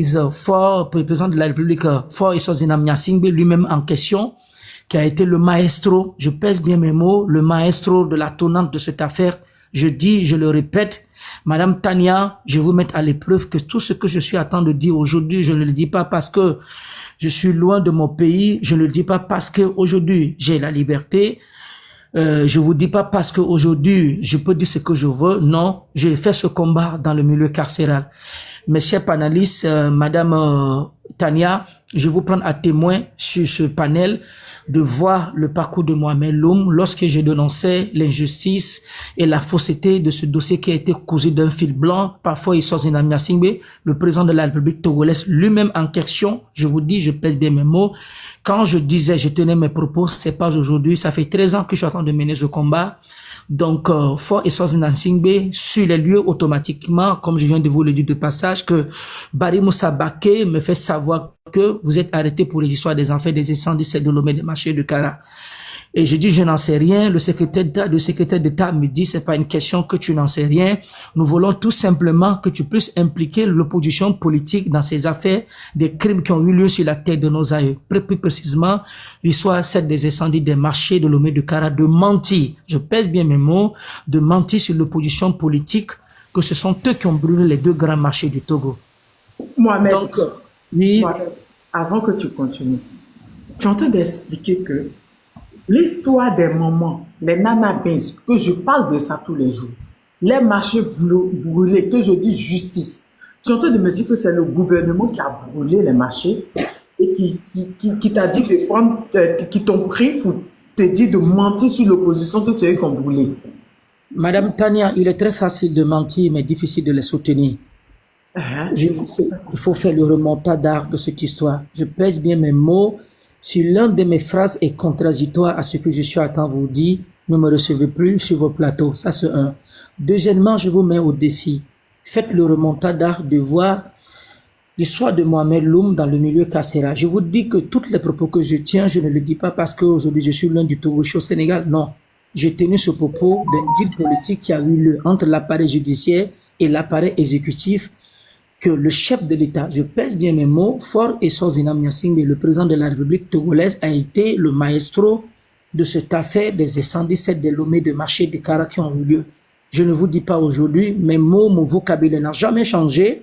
Faure Eswazina Nyasingbe, lui-même en question, qui a été le maestro, je pèse bien mes mots, le maestro de la tenante de cette affaire. Je dis, je le répète, Madame Tania, je vous mets à l'épreuve que tout ce que je suis en train de dire aujourd'hui, je ne le dis pas parce que je suis loin de mon pays, je ne le dis pas parce que aujourd'hui j'ai la liberté, je vous dis pas parce que aujourd'hui je peux dire ce que je veux, non, j'ai fait ce combat dans le milieu carcéral. Mes chers panélistes, Madame Tania, je vous prends à témoin sur ce panel de voir le parcours de Mohamed Loum lorsque j'ai dénoncé l'injustice et la fausseté de ce dossier qui a été causé d'un fil blanc, parfois Eswazina Nyasingbe, le président de la République togolaise, lui-même en question. Je vous dis, je pèse bien mes mots. Quand je disais, je tenais mes propos, c'est pas aujourd'hui, ça fait 13 ans que je suis en train de mener ce combat. Donc, Faure Eswazina Nyasingbe, sur les lieux automatiquement, comme je viens de vous le dire de passage, que Barry Moussa Baké me fait savoir que vous êtes arrêté pour les histoires des affaires des incendies, c'est de Lomé des marchés de Kara. Et je dis, je n'en sais rien. Le secrétaire d'État me dit, c'est pas une question que tu n'en sais rien. Nous voulons tout simplement que tu puisses impliquer l'opposition politique dans ces affaires, des crimes qui ont eu lieu sur la terre de nos aïeux. Plus précisément, l'histoire, celle des incendies des marchés de Lomé de Kara, de mentir. Je pèse bien mes mots, de mentir sur l'opposition politique, que ce sont eux qui ont brûlé les 2 grands marchés du Togo. Mohamed, Donc, oui. Mohamed, avant que tu continues, tu es en train d'expliquer que l'histoire des mamans, les nanabins, que je parle de ça tous les jours, les marchés brûlés, que je dis justice, tu es en train de me dire que c'est le gouvernement qui a brûlé les marchés et qui t'a dit de prendre, qui t'ont pris pour te dire de mentir sur l'opposition, que c'est eux qui ont brûlé. Madame Tania, il est très facile de mentir, mais difficile de les soutenir. Il faut faire le remontada de cette histoire. Je pèse bien mes mots. Si l'un de mes phrases est contradictoire à ce que je suis en train de vous dire, ne me recevez plus sur vos plateaux. Ça, c'est un. Deuxièmement, je vous mets au défi. Faites le remontada de voir l'histoire de Mohamed Loum dans le milieu carcéral. Je vous dis que tous les propos que je tiens, je ne le dis pas parce qu'aujourd'hui je suis l'un du Togo au Sénégal. Non. J'ai tenu ce propos d'un deal politique qui a eu lieu entre l'appareil judiciaire et l'appareil exécutif, que le chef de l'État, je pèse bien mes mots, Faure Essozinam Gnassingbé, le président de la République togolaise, a été le maestro de cette affaire des 117 de Lomé de marché de Kara qui ont eu lieu. Je ne vous dis pas aujourd'hui, mes mots, mon vocabulaire n'a jamais changé,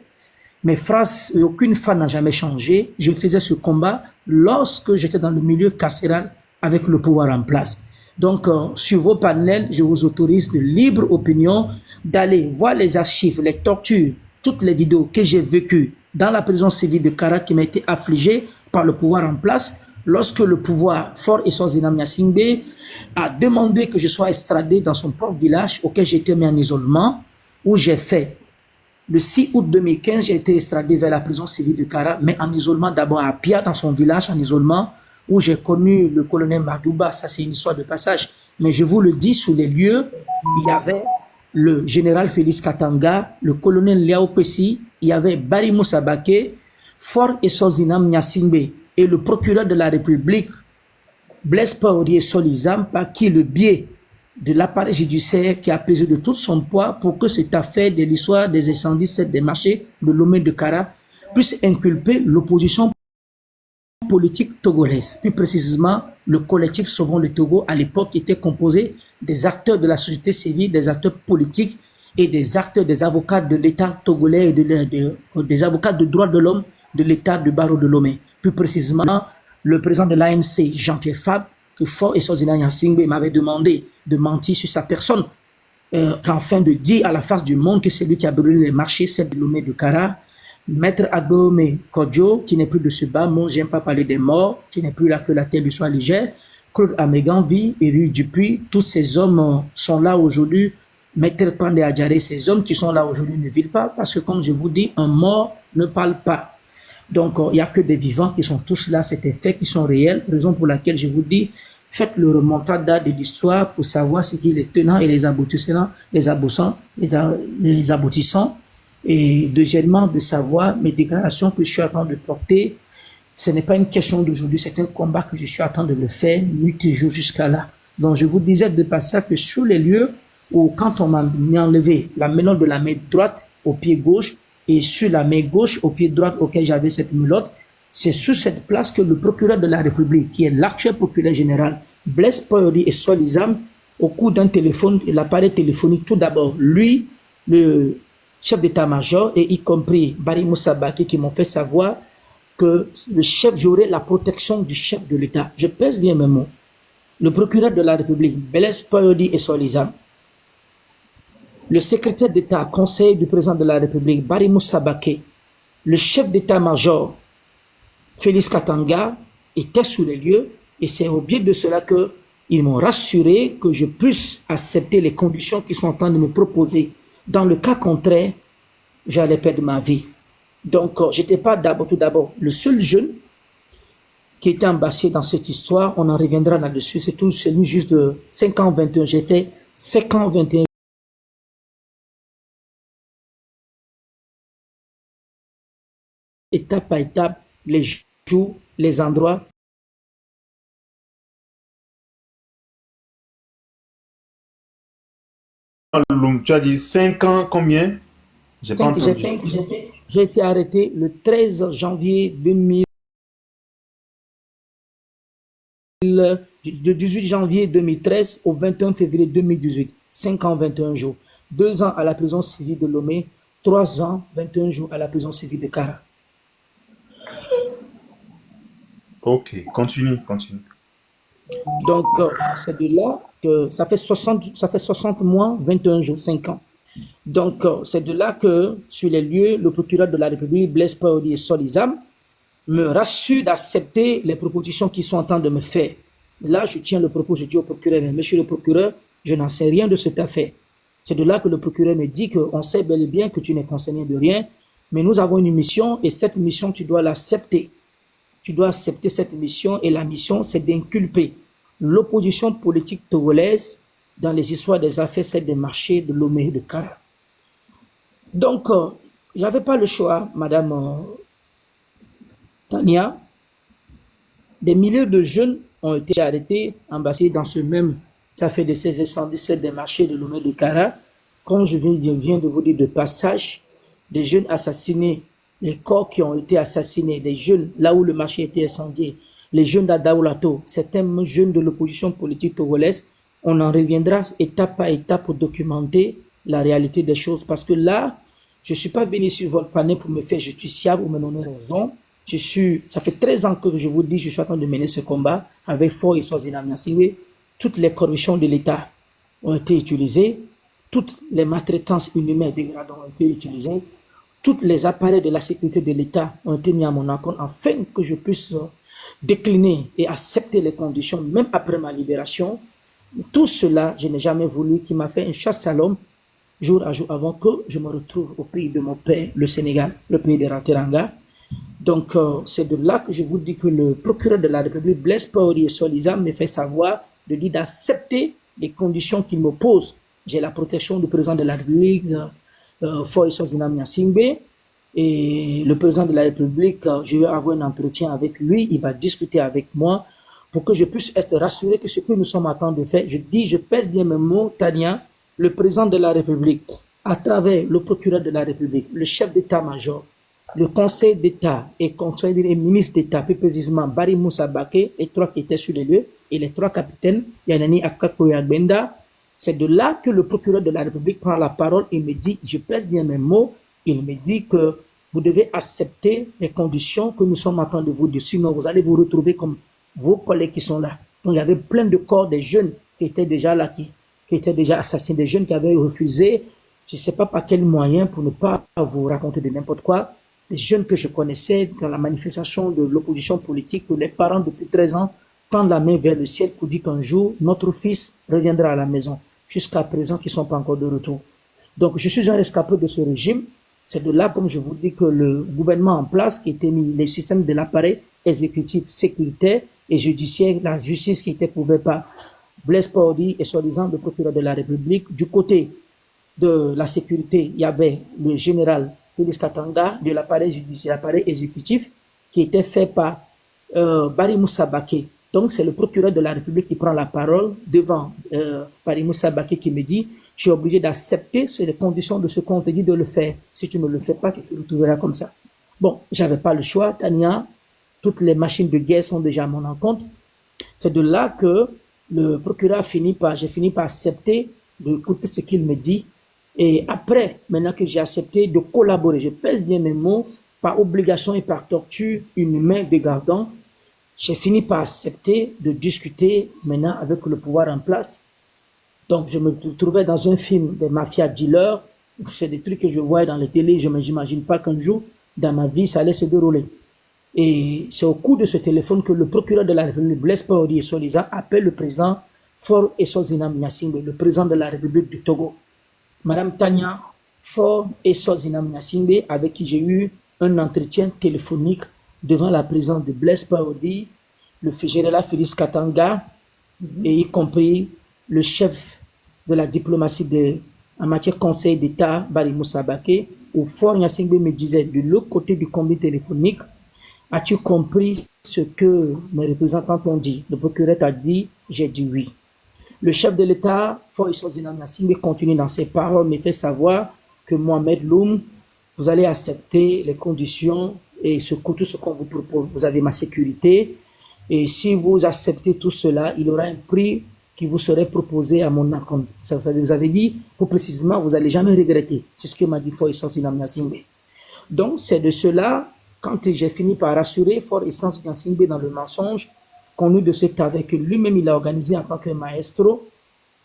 mes phrases, aucune phrase n'a jamais changé. Je faisais ce combat lorsque j'étais dans le milieu carcéral avec le pouvoir en place. Donc, sur vos panels, je vous autorise de libre opinion d'aller voir les archives, les tortures, toutes les vidéos que j'ai vécues dans la prison civile de Kara qui m'a été affligée par le pouvoir en place lorsque le pouvoir Faure Essozinam Gnassingbé a demandé que je sois extradé dans son propre village auquel j'ai été mis en isolement, où j'ai fait le 6 août 2015, j'ai été extradé vers la prison civile de Kara, mais en isolement d'abord à Pia, dans son village, en isolement, où j'ai connu le colonel Madouba. Ça, c'est une histoire de passage. Mais je vous le dis, sous les lieux, il y avait le général Félix Katanga, le colonel Liao Pessi, il y avait Barry Moussa Baké, Faure Essozinam Gnassingbé et le procureur de la République, Blaise Paorier Solizam, par qui le biais de l'appareil judiciaire qui a pesé de tout son poids pour que cette affaire de l'histoire des incendies des marchés de Lomé de Kara puisse inculper l'opposition politique togolaise. Plus précisément, le collectif Sauvons le Togo, à l'époque, était composé des acteurs de la société civile, des acteurs politiques et des acteurs, des avocats de l'État togolais et des avocats de droits de l'homme de l'État de Barreau de Lomé. Plus précisément, le président de l'ANC, Jean-Pierre Fabre, que Faure Essozinam Gnassingbé m'avait demandé de mentir sur sa personne, afin de dire à la face du monde que c'est lui qui a brûlé les marchés, celle de Lomé de Kara. Maître Agome Kodjo, qui n'est plus de ce bas monde, j'aime pas parler des morts, qui n'est plus là que la terre lui soit légère. Claude Améganvi, Éric Dupuis, tous ces hommes sont là aujourd'hui. Maître Pandé Adjaré, ces hommes qui sont là aujourd'hui ne vivent pas, parce que comme je vous dis, un mort ne parle pas. Donc, il n'y a que des vivants qui sont tous là, c'est des faits qui sont réels, raison pour laquelle je vous dis, faites le remontada de l'histoire pour savoir ce qui est les tenants et les aboutissants, les aboutissants. Et deuxièmement, de savoir mes déclarations que je suis en train de porter, ce n'est pas une question d'aujourd'hui, c'est un combat que je suis en train de le faire, nuit et jour jusqu'à là. Donc je vous disais de passer que sur les lieux où quand on m'a enlevé la menotte de la main droite au pied gauche et sur la main gauche au pied droit auquel j'avais cette menotte, c'est sur cette place que le procureur de la République, qui est l'actuel procureur général, Blaise Paorier Solizam, au cours d'un téléphone, l'appareil téléphonique, tout d'abord, lui, le chef d'état-major, et y compris Barry Moussa Baké, qui m'ont fait savoir que le chef, j'aurais la protection du chef de l'État. Je pèse bien mes mots. Le procureur de la République, Blaise Paorier Solizam, le secrétaire d'État, conseiller du président de la République, Barry Moussa Baké, le chef d'état-major, Félix Katanga, étaient sous les lieux, et c'est au biais de cela qu'ils m'ont rassuré que je puisse accepter les conditions qu'ils sont en train de me proposer. Dans le cas contraire, j'allais perdre ma vie. Donc, j'étais pas tout d'abord le seul jeune qui était embarqué dans cette histoire. On en reviendra là-dessus. C'est tout, c'est lui juste de 5 ans 21. J'ai fait 5 ans 21. Étape par étape, les jours, les endroits. Tu as dit 5 ans, combien? J'ai pas entendu. J'ai été arrêté le 13 janvier 2000, du 18 janvier 2013 au 21 février 2018. 5 ans, 21 jours. 2 ans à la prison civile de Lomé, 3 ans, 21 jours à la prison civile de Kara. Ok, continue. Donc, c'est de là que ça fait 60 mois, 21 jours, 5 ans. Donc, c'est de là que, sur les lieux, le procureur de la République, Blaise Paorier Solizam, me rassure d'accepter les propositions qu'ils sont en train de me faire. Là, je tiens le propos, je dis au procureur, mais monsieur le procureur, je n'en sais rien de cette affaire. C'est de là que le procureur me dit qu'on sait bel et bien que tu n'es concerné de rien, mais nous avons une mission et cette mission, tu dois l'accepter. tu dois accepter cette mission et la mission, c'est d'inculper l'opposition politique togolaise dans les histoires des affaires, celles des marchés de Lomé et de Kara. Donc, j'avais pas le choix, Madame Tania. Des milliers de jeunes ont été arrêtés, embassés dans ce même, ça fait de 1617 des marchés de Lomé et de Kara. Comme je viens de vous dire de passage, des jeunes assassinés, les corps qui ont été assassinés, des jeunes là où le marché était incendié, les jeunes d'Adaoulato, certains jeunes de l'opposition politique togolaise, on en reviendra étape par étape pour documenter la réalité des choses. Parce que là, je ne suis pas venu sur votre panel pour me faire justiciable ou me donner raison. Ça fait 13 ans que je vous dis, je suis en train de mener ce combat avec Faure et Sozina Nyasimbe. Toutes les corruptions de l'État ont été utilisées. Toutes les maltraitances inhumaines et dégradantes ont été utilisées. Tous les appareils de la sécurité de l'État ont été mis à mon encontre afin que je puisse décliner et accepter les conditions, même après ma libération. Tout cela, je n'ai jamais voulu, qui m'a fait une chasse à l'homme, jour à jour, avant que je me retrouve au pays de mon père, le Sénégal, le pays des Ranteranga. Donc, c'est de là que je vous dis que le procureur de la République, Blaise Paori et Soliza, me fait savoir de dire d'accepter les conditions qu'il me pose. J'ai la protection du président de la République, Faure Sozina Nyasimbe, et le président de la République, je vais avoir un entretien avec lui, il va discuter avec moi pour que je puisse être rassuré que ce que nous sommes en train de faire, je pèse bien mes mots, Tania, le président de la République, à travers le procureur de la République, le chef d'état-major, le conseil d'État et le ministre d'État, plus précisément Barry Moussa Baké, les trois qui étaient sur les lieux, et les trois capitaines, Yanani Akakoya Benda. C'est de là que le procureur de la République prend la parole et me dit, je pèse bien mes mots, il me dit que vous devez accepter les conditions que nous sommes en train de vous dire, sinon vous allez vous retrouver comme vos collègues qui sont là. Donc il y avait plein de corps des jeunes qui étaient déjà là, qui étaient déjà assassinés, des jeunes qui avaient refusé, je ne sais pas par quel moyen, pour ne pas vous raconter de n'importe quoi, des jeunes que je connaissais dans la manifestation de l'opposition politique, où les parents depuis 13 ans tendent la main vers le ciel pour dire qu'un jour, notre fils reviendra à la maison. Jusqu'à présent, qui ne sont pas encore de retour. Donc, je suis un rescapé de ce régime. C'est de là, comme je vous dis, que le gouvernement en place, qui était mis, les systèmes de l'appareil exécutif, sécuritaire et judiciaire, la justice qui était prouvée par Blaise Paori et soi-disant le procureur de la République. Du côté de la sécurité, il y avait le général Félix Katanga de l'appareil judiciaire, l'appareil exécutif, qui était fait par Barry Moussa Baké. Donc, c'est le procureur de la République qui prend la parole devant Barry Moussa Baké qui me dit « Tu es obligé d'accepter sur les conditions de ce qu'on te dit de le faire. Si tu ne le fais pas, tu te retrouveras comme ça. » Bon, j'avais pas le choix, Tania. Toutes les machines de guerre sont déjà à mon encontre. C'est de là que le procureur j'ai fini par accepter d'écouter ce qu'il me dit. Et après, maintenant que j'ai accepté de collaborer, je pèse bien mes mots, par obligation et par torture inhumaine dégradant, j'ai fini par accepter de discuter maintenant avec le pouvoir en place. Donc, je me trouvais dans un film des mafias dealers. C'est des trucs que je vois dans les télés. Je n'imagine pas qu'un jour, dans ma vie, ça allait se dérouler. Et c'est au coup de ce téléphone que le procureur de la République, Blaise Paori et Soliza, appelle le président Faure et Sozina Nyasimbe, le président de la République du Togo. Madame Tania, Faure et Sozina Nyasimbe, avec qui j'ai eu un entretien téléphonique devant la présidence de Blaise Paori, le général Félix Katanga, et y compris le chef de la diplomatie en matière conseil d'État, Barry Moussa Baké, où Faure Nyasimbe me disait, de l'autre côté du combi téléphonique, as-tu compris ce que mes représentants ont dit? Le procureur a dit, j'ai dit oui. Le chef de l'État, Faure Sozina Nyasimbe, continue dans ses paroles, me fait savoir que Mohamed Loum, vous allez accepter les conditions et tout ce qu'on vous propose. Vous avez ma sécurité. Et si vous acceptez tout cela, il y aura un prix qui vous serait proposé à mon encontre. Vous avez dit, pour précisément, vous n'allez jamais regretter. C'est ce que m'a dit Faure Sozina Nyasimbe. Donc, c'est de cela, quand j'ai fini par rassurer Faure Sozina Nyasimbe dans le mensonge, connu de cet avec lui-même, il a organisé en tant que maestro.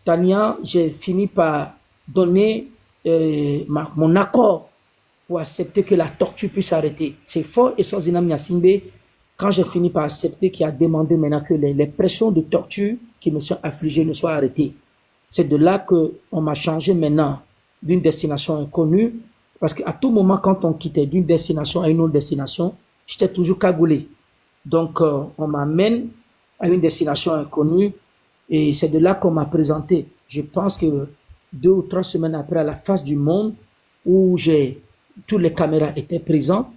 Tania, j'ai fini par donner mon accord pour accepter que la torture puisse arrêter. C'est Faure Sozina Nyasimbe, quand j'ai fini par accepter, qui a demandé maintenant que les pressions de torture qui me sont affligées ne soient arrêtées. C'est de là qu'on m'a changé maintenant d'une destination inconnue, parce qu'à tout moment, quand on quittait d'une destination à une autre destination, j'étais toujours cagoulé. Donc, on m'amène à une destination inconnue et c'est de là qu'on m'a présenté. Je pense que 2 ou 3 semaines après, à la face du monde, où toutes les caméras étaient présentes,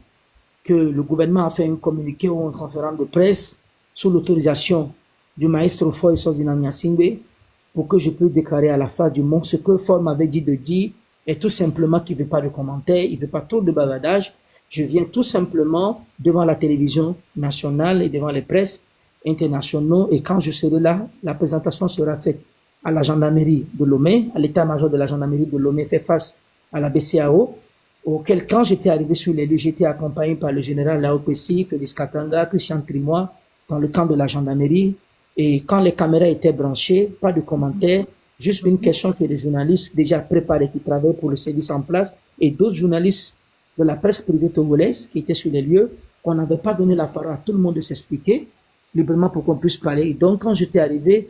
que le gouvernement a fait un communiqué ou une conférence de presse sous l'autorisation du maestro Foy Sozina Nyasingbe pour que je puisse déclarer à la face du monde ce que Foy m'avait dit de dire et tout simplement qu'il ne veut pas de commentaires, il ne veut pas trop de bavardage. Je viens tout simplement devant la télévision nationale et devant les presses internationaux et quand je serai là, la présentation sera faite à la gendarmerie de Lomé, à l'état-major de la gendarmerie de Lomé fait face à la BCAO, auquel quand j'étais arrivé sur les lieux, j'étais accompagné par le général Laopessi, Félix Katanga, Christian Trimois, dans le camp de la gendarmerie. Et quand les caméras étaient branchées, pas de commentaires, juste une question que les journalistes déjà préparés qui travaillent pour le service en place et d'autres journalistes de la presse privée togolaise qui étaient sur les lieux, qu'on n'avait pas donné la parole à tout le monde de s'expliquer librement pour qu'on puisse parler. Et donc, quand j'étais arrivé,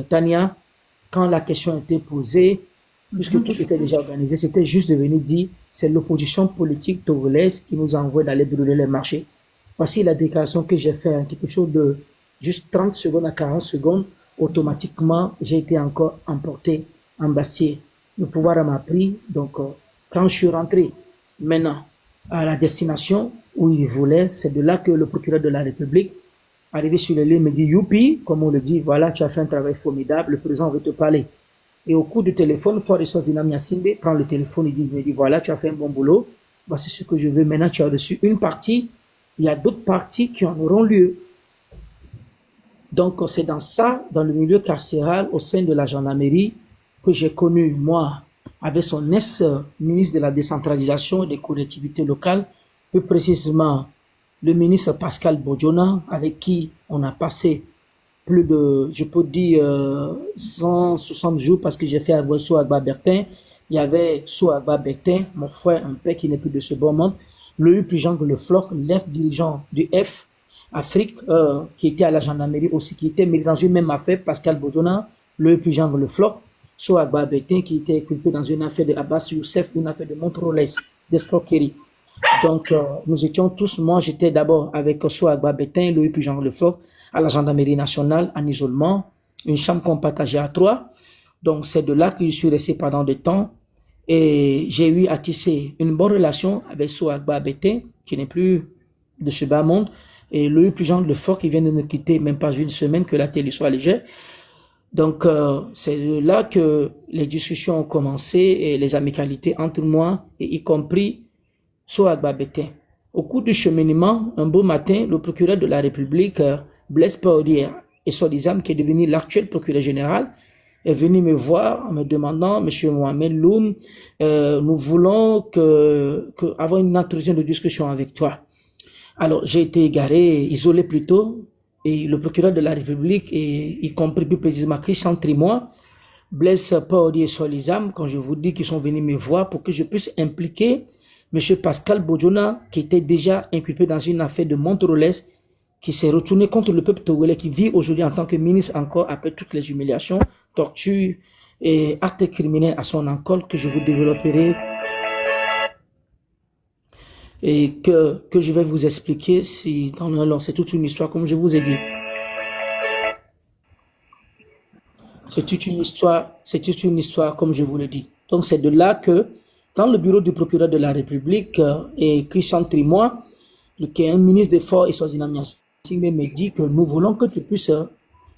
Tania, quand la question était posée, puisque tout était déjà organisé, c'était juste de venir dire c'est l'opposition politique togolaise qui nous envoie d'aller brûler les marchés. Voici la déclaration que j'ai faite, quelque chose de juste 30 secondes à 40 secondes. Automatiquement, j'ai été encore emporté en Bastier. Le pouvoir m'a pris. Donc, quand je suis rentré maintenant à la destination où il voulait, c'est de là que le procureur de la République, arrivé sur le lieu, me dit youpi, comme on le dit, voilà, tu as fait un travail formidable, le président veut te parler. Et au coup du téléphone, Ford Sozina Nyasingbe prend le téléphone et me dit voilà, tu as fait un bon boulot, voici ce que je veux. Maintenant, tu as reçu une partie, il y a d'autres parties qui en auront lieu. Donc, c'est dans ça, dans le milieu carcéral, au sein de la gendarmerie, que j'ai connu, moi, avec son ex-ministre de la décentralisation et des collectivités locales, plus précisément le ministre Pascal Bodjona, avec qui on a passé plus de, je peux dire, 160 jours parce que j'ai fait avec Souagba Bertin. Il y avait Souagba Bertin, mon frère, un père qui n'est plus de ce bon monde, le Pujan Le Floch, l'ex-dirigeant du F Afrique, qui était à la gendarmerie aussi, qui était mêlé dans une même affaire, Pascal Bodjona, le Pujan Le Floch, Souagba Bertin, qui était inculpé dans une affaire de Abbas Youssef, une affaire de Montrolles, d'escroquerie. Donc, nous étions tous, moi j'étais d'abord avec Souagba Bertin, Louis Pujan Le Floch, à la gendarmerie nationale, en isolement, une chambre qu'on partageait à 3. Donc, c'est de là que je suis resté pendant des temps. Et j'ai eu à tisser une bonne relation avec Souagba Bertin, qui n'est plus de ce bas monde, et Louis Pujan Le Floch, qui vient de nous quitter, même pas une semaine, que la télé soit légère. Donc, c'est de là que les discussions ont commencé et les amicalités entre moi, et y compris Souagba Bertin. Au cours du cheminement, un beau matin, le procureur de la République, Blaise Paolier et Solizam, qui est devenu l'actuel procureur général, est venu me voir en me demandant, Monsieur Mohamed Loum, nous voulons avoir une introduction de discussion avec toi. Alors, j'ai été égaré, isolé plutôt, et le procureur de la République, et y compris plus précisément Christian Trimois, Blaise Paolier et Solizam, quand je vous dis qu'ils sont venus me voir pour que je puisse impliquer Monsieur Pascal Bodjona, qui était déjà inculpé dans une affaire de Montrolles, qui s'est retourné contre le peuple togolais, qui vit aujourd'hui en tant que ministre encore après toutes les humiliations, tortures et actes criminels à son encontre que je vous développerai et que je vais vous expliquer si dans le long. C'est toute une histoire, comme je vous ai dit. C'est toute une histoire, comme je vous l'ai dit. Donc, c'est de là que, dans le bureau du procureur de la République, et Christian Trimois, qui est un ministre des Forces et Sozina Nyasingbe, me dit que nous voulons que tu puisses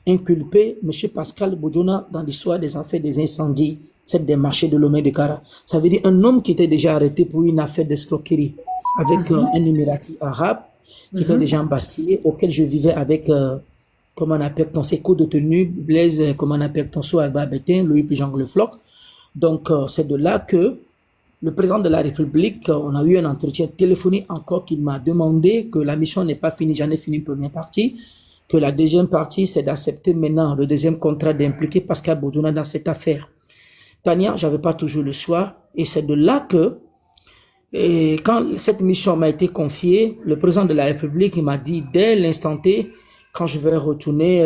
inculper M. Pascal Bodjona dans l'histoire des affaires des incendies, celle des marchés de Lomé de Kara. Ça veut dire un homme qui était déjà arrêté pour une affaire d'escroquerie avec un Émirati arabe, qui était déjà embassé, auquel je vivais avec, comment on appelle ton ses co-détenu, Blaise, comment on appelle ton Souagba Bertin, Louis Pujan Le Floch. Donc, c'est de là que le président de la République, on a eu un entretien téléphonique encore qu'il m'a demandé que la mission n'est pas finie, j'en ai fini une première partie, que la deuxième partie, c'est d'accepter maintenant le deuxième contrat d'impliquer Pascal Bodjona dans cette affaire. Tania, j'avais pas toujours le choix, et c'est de là que, et quand cette mission m'a été confiée, le président de la République m'a dit dès l'instant T, quand je vais retourner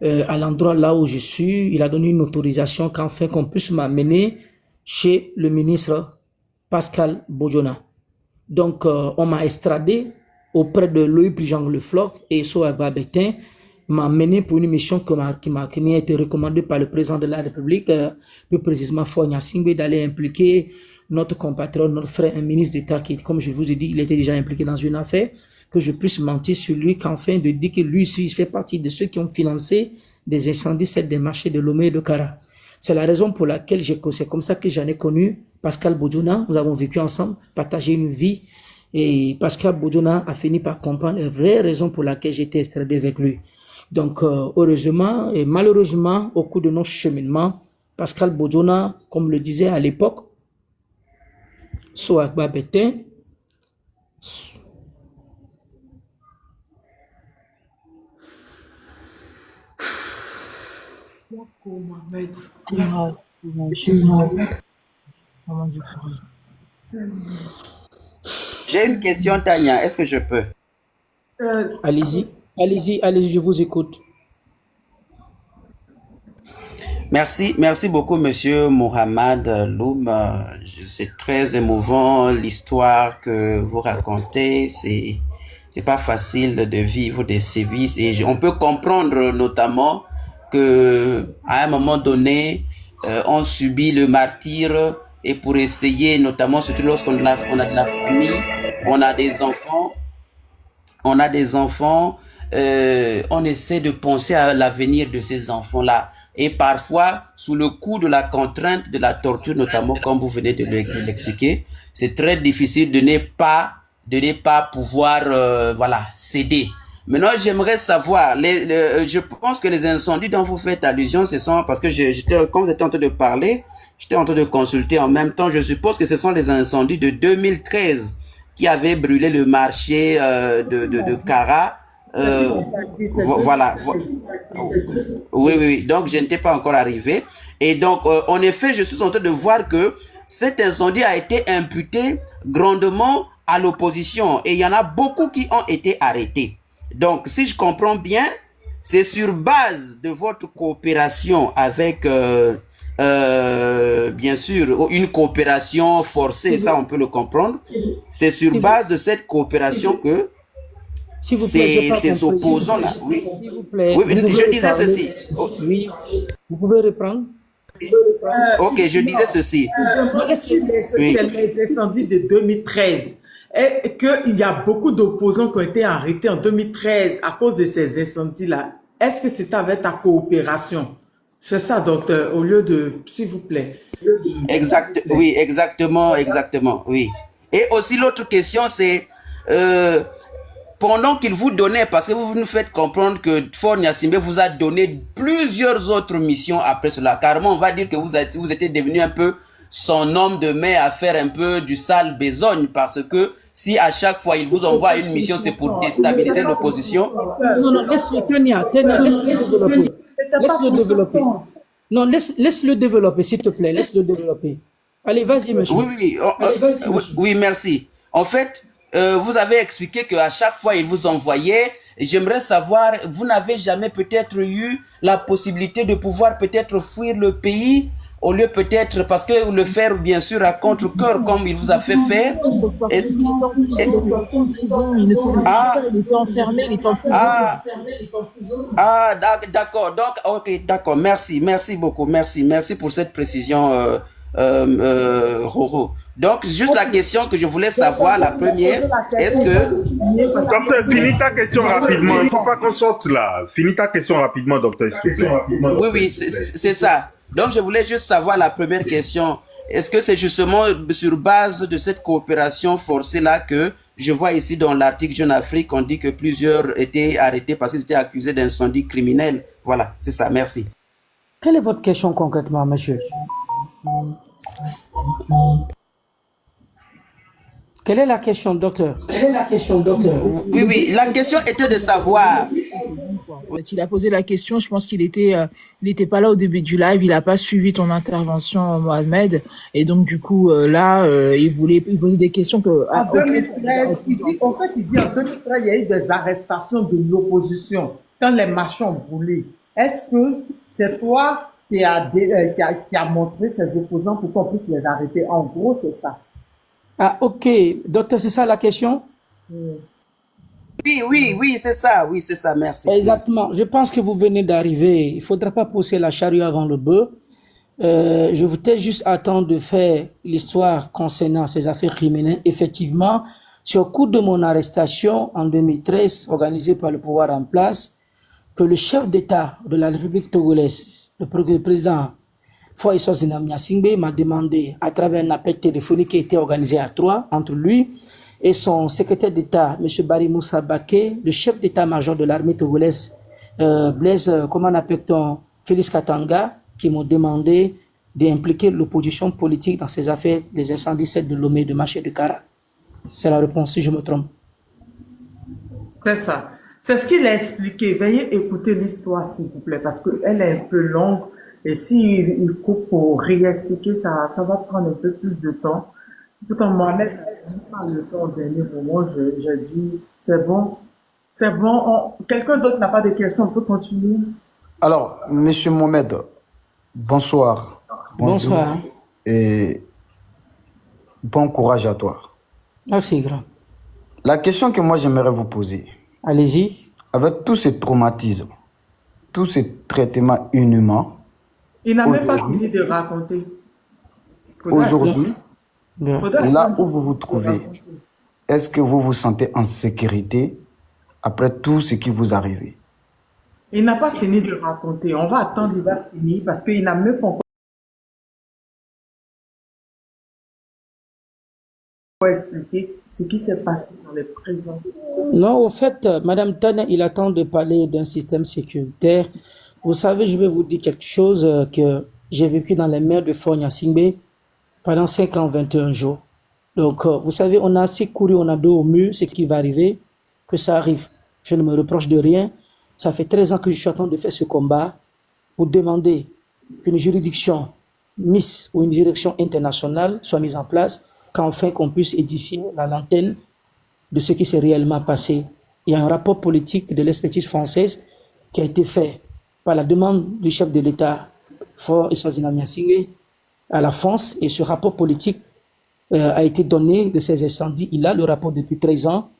à l'endroit là où je suis, il a donné une autorisation qu'enfin qu'on puisse m'amener chez le ministre Pascal Bodjona. Donc, on m'a extradé auprès de Louis Prigent Le Floch et Soagba Betin m'a mené pour une mission qui m'a été recommandée par le président de la République, plus précisément Fogna Singbe, d'aller impliquer notre compatriote, notre frère, un ministre d'État qui, comme je vous ai dit, il était déjà impliqué dans une affaire, que je puisse mentir sur lui, qu'enfin de dire que lui aussi fait partie de ceux qui ont financé des incendies, celles des marchés de Lomé et de Kara. C'est la raison pour laquelle c'est comme ça que j'en ai connu Pascal Bodjona. Nous avons vécu ensemble, partagé une vie. Et Pascal Bodjona a fini par comprendre les vraies raisons pour lesquelles j'étais extradé avec lui. Donc, heureusement et malheureusement, au cours de nos cheminements, Pascal Bodjona, comme le disait à l'époque, Soagba Betin, J'ai une question, Tania. Est-ce que je peux? allez-y, je vous écoute. Merci beaucoup, Monsieur Mohamed Loum. C'est très émouvant l'histoire que vous racontez. C'est pas facile de vivre des sévices et on peut comprendre notamment que à un moment donné, on subit le martyre et pour essayer, notamment surtout lorsqu'on on a de la famille, on a des enfants, on essaie de penser à l'avenir de ces enfants-là. Et parfois, sous le coup de la contrainte, de la torture, notamment comme vous venez de l'expliquer, c'est très difficile de ne pas pouvoir céder. Maintenant, j'aimerais savoir, je pense que les incendies dont vous faites allusion, ce sont, parce que quand vous étiez en train de parler, j'étais en train de consulter en même temps, je suppose que ce sont les incendies de 2013 qui avaient brûlé le marché de Kara. Voilà. Oui. Donc, je n'étais pas encore arrivé. Et donc, en effet, je suis en train de voir que cet incendie a été imputé grandement à l'opposition. Et il y en a beaucoup qui ont été arrêtés. Donc, si je comprends bien, c'est sur base de votre coopération avec, bien sûr, une coopération forcée, ça on peut le comprendre. C'est sur base de cette coopération que ces opposants-là, oui. S'il vous plaît, Oui, je disais ceci. Oui, vous pouvez reprendre. Ok, je disais ceci. C'est les incendies de 2013. Et qu'il y a beaucoup d'opposants qui ont été arrêtés en 2013 à cause de ces incendies-là. Est-ce que c'est avec ta coopération? C'est ça, docteur, au lieu de, s'il vous plaît. Oui, exactement, oui. Et aussi l'autre question, c'est pendant qu'il vous donnait, parce que vous nous faites comprendre que Faure Gnassingbé vous a donné plusieurs autres missions après cela. Carrément, on va dire que vous étiez devenu un peu son homme de main à faire un peu du sale besogne, parce que si à chaque fois il vous envoie une mission, c'est pour déstabiliser l'opposition. Non, laisse-le, Tania, laisse-le développer. Non, laisse-le développer, s'il te plaît, laisse-le développer. Allez, vas-y, monsieur. Oui, merci. En fait, vous avez expliqué qu'à chaque fois il vous envoyait, j'aimerais savoir, vous n'avez jamais peut-être eu la possibilité de pouvoir peut-être fuir le pays, au lieu peut-être, parce que le faire bien sûr à contre-cœur comme il vous a fait faire. Il était en prison, il ne pouvait pas, il était enfermé, il était en prison. D'accord, donc, ok, d'accord, merci beaucoup, merci pour cette précision, Roro. Donc, juste la question que je voulais savoir, la première, est-ce que... Docteur, finis ta question rapidement. Il ne faut pas qu'on sorte là. Finis ta question rapidement, docteur, s'il te plaît. Oui, c'est ça. Donc, je voulais juste savoir la première question. Est-ce que c'est justement sur base de cette coopération forcée-là que je vois ici dans l'article Jeune Afrique, on dit que plusieurs étaient arrêtés parce qu'ils étaient accusés d'incendie criminel. Voilà, c'est ça. Merci. Quelle est votre question concrètement, monsieur? Quelle est la question, docteur? Oui, la question était de savoir... Il a posé la question, je pense qu'il était pas là au début du live, il n'a pas suivi ton intervention, Mohamed, et donc du coup, il posait des questions que... En 2013, il dit en 2013, il y a eu des arrestations de l'opposition quand les marchands ont brûlé. Est-ce que c'est toi qui a montré ces opposants pour qu'on puisse les arrêter? En gros, c'est ça. Ah, ok. Docteur, c'est ça la question? Oui, c'est ça, merci. Exactement. Je pense que vous venez d'arriver. Il ne faudra pas pousser la charrue avant le bœuf. Je voulais juste attendre de faire l'histoire concernant ces affaires criminelles. Effectivement, sur le coup de mon arrestation en 2013, organisée par le pouvoir en place, que le chef d'État de la République togolaise, le président Faure Gnassingbé Gnassingbé, m'a demandé, à travers un appel téléphonique qui a été organisé à 3 entre lui et son secrétaire d'État, M. Barry Moussa Baké, le chef d'état-major de l'armée togolaise, Blaise, comment appelle-t-on, Félix Katanga, qui m'ont demandé d'impliquer l'opposition politique dans ces affaires des incendies de Lomé, de Maché, de Kara. C'est la réponse, si je me trompe. C'est ça. C'est ce qu'il a expliqué. Veuillez écouter l'histoire, s'il vous plaît, parce qu'elle est un peu longue. Et s'il coupe pour réexpliquer, ça va prendre un peu plus de temps. Tout comme moi-même, par le temps au dernier moment, j'ai dit, c'est bon. Quelqu'un d'autre n'a pas de questions, on peut continuer. Alors, Monsieur Mohamed, bonsoir. Bonsoir. Et bon courage à toi. Merci, grand. La question que moi j'aimerais vous poser, Allez-y. avec tous ces traumatismes, tous ces traitements inhumains, Il n'a même pas fini de raconter. aujourd'hui, Faudrait là où vous vous trouvez, est-ce que vous vous sentez en sécurité après tout ce qui vous arrive? Il n'a pas fini de raconter. On va attendre, il va finir parce qu'il n'a même pas encore expliqué ce qui s'est passé dans les prisons. Non, au fait, Madame Tane, il attend de parler d'un système sécuritaire. Vous savez, je vais vous dire quelque chose que j'ai vécu dans les mers de Faure Gnassingbé pendant 5 ans, 21 jours. Donc, vous savez, on a assez couru, on a dos au mur, c'est ce qui va arriver, que ça arrive. Je ne me reproche de rien. Ça fait 13 ans que je suis en train de faire ce combat pour demander qu'une juridiction Miss ou une direction internationale soit mise en place, qu'enfin qu'on puisse édifier la lanterne de ce qui s'est réellement passé. Il y a un rapport politique de l'expertise française qui a été fait par la demande du chef de l'État, Faure Gnassingbé, à la France, et ce rapport politique a été donné de ces incendies. Il a le rapport depuis 13 ans,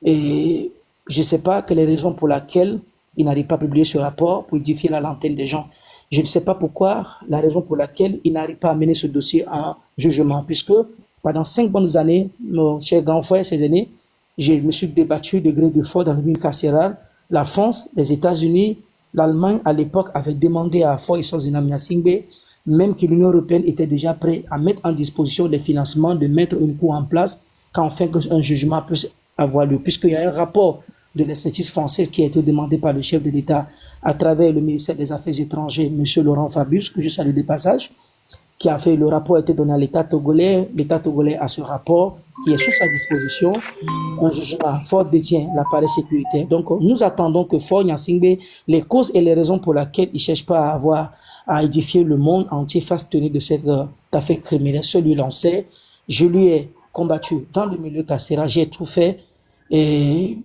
et je ne sais pas quelle est la raison pour laquelle il n'arrive pas à publier ce rapport pour édifier la lanterne des gens. Je ne sais pas pourquoi, la raison pour laquelle il n'arrive pas à mener ce dossier en jugement, puisque pendant 5 bonnes années, mon cher grand frère, ces années, je me suis débattu de gré de force dans le milieu carcéral. La France, les États-Unis, l'Allemagne, à l'époque, avaient demandé à Faure Gnassingbé, même que l'Union européenne était déjà prête à mettre en disposition les financements, de mettre une cour en place, qu'enfin un jugement puisse avoir lieu. Puisqu'il y a un rapport de l'expertise française qui a été demandé par le chef de l'État à travers le ministère des Affaires étrangères, M. Laurent Fabius, que je salue de passage, qui a fait le rapport, a été donné à l'État togolais. L'État togolais a ce rapport qui est sous sa disposition. Un jugement fort détient l'appareil sécuritaire. Donc, nous attendons que Faure Gnassingbé, les causes et les raisons pour lesquelles il ne cherche pas à édifier le monde entier face tenue de cette affaire criminelle. Celui-là, on sait. Je lui ai combattu dans le milieu carcéral. J'ai tout fait. Et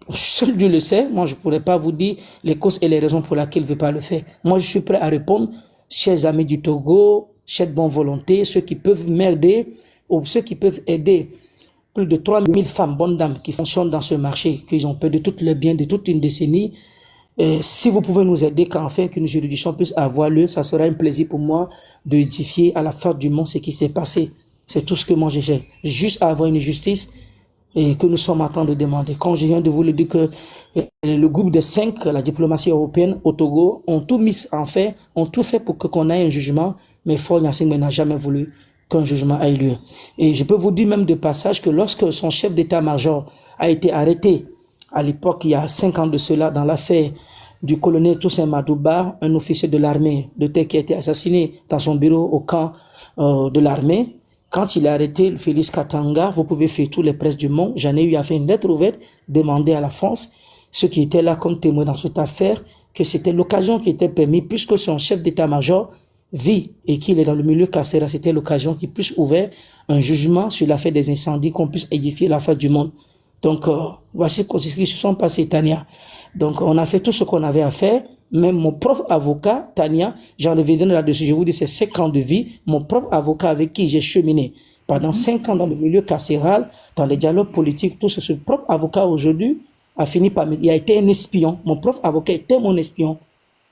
seul Dieu le sait. Moi, je ne pourrais pas vous dire les causes et les raisons pour lesquelles il ne veut pas le faire. Moi, je suis prêt à répondre. Chers amis du Togo, chers de bonne volonté, ceux qui peuvent m'aider ou ceux qui peuvent aider plus de 3000 femmes, bonnes dames qui fonctionnent dans ce marché, qui ont perdu tous leurs biens de toute une décennie. Si vous pouvez nous aider, qu'enfin qu'une juridiction puisse avoir lieu, ça sera un plaisir pour moi de édifier à la fin du monde ce qui s'est passé. C'est tout ce que moi j'ai. Juste à avoir une justice et que nous sommes en train de demander. Quand je viens de vous le dire que le groupe des 5, la diplomatie européenne au Togo, ont tout mis en fait, ont tout fait pour qu'on ait un jugement, mais Faure Gnassingbé n'a jamais voulu qu'un jugement ait lieu. Et je peux vous dire même de passage que lorsque son chef d'état-major a été arrêté, à l'époque, il y a 5 ans de cela, dans l'affaire du colonel Toussaint Madouba, un officier de l'armée de terre qui a été assassiné dans son bureau au camp de l'armée, quand il a arrêté Félix Katanga, vous pouvez faire tous les presses du monde, j'en ai eu à faire une lettre ouverte, demander à la France, ceux qui étaient là comme témoins dans cette affaire, que c'était l'occasion qui était permise, puisque son chef d'état-major vit et qu'il est dans le milieu carcéral, c'était l'occasion qu'il puisse ouvrir un jugement sur l'affaire des incendies, qu'on puisse édifier la face du monde. Donc, voici ce qui se sont passés, Tania. Donc, on a fait tout ce qu'on avait à faire. Même mon propre avocat, Tania, j'en reviendrai là-dessus, je vous dis, c'est 5 ans de vie. Mon propre avocat avec qui j'ai cheminé pendant 5 ans dans le milieu carcéral, dans les dialogues politiques, tout ce propre avocat aujourd'hui il a été un espion. Mon propre avocat était mon espion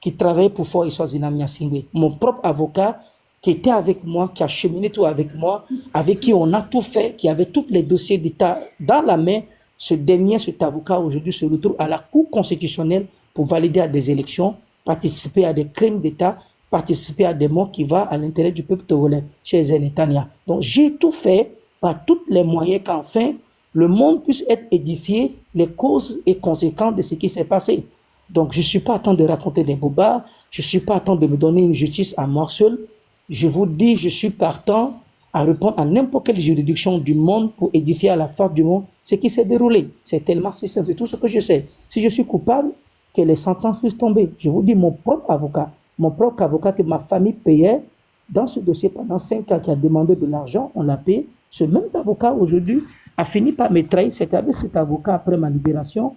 qui travaillait pour Fort Eswazina Nyasingbe. Mon propre avocat qui était avec moi, qui a cheminé tout avec moi, avec qui on a tout fait, qui avait tous les dossiers d'État dans la main. Cet avocat aujourd'hui se retrouve à la Cour constitutionnelle pour valider à des élections, participer à des crimes d'État, participer à des morts qui vont à l'intérêt du peuple togolais, chez Zenetania. Donc j'ai tout fait par tous les moyens qu'enfin le monde puisse être édifié, les causes et conséquences de ce qui s'est passé. Donc je ne suis pas à temps de raconter des bobards, je ne suis pas à temps de me donner une justice à moi seul. Je vous dis, je suis partant à répondre à n'importe quelle juridiction du monde pour édifier à la face du monde ce qui s'est déroulé. C'est tellement simple, c'est tout ce que je sais. Si je suis coupable, que les sentences puissent tomber. Je vous dis, mon propre avocat que ma famille payait dans ce dossier pendant 5 ans, qui a demandé de l'argent, on l'a payé. Ce même avocat aujourd'hui a fini par me trahir. C'est avec cet avocat, après ma libération,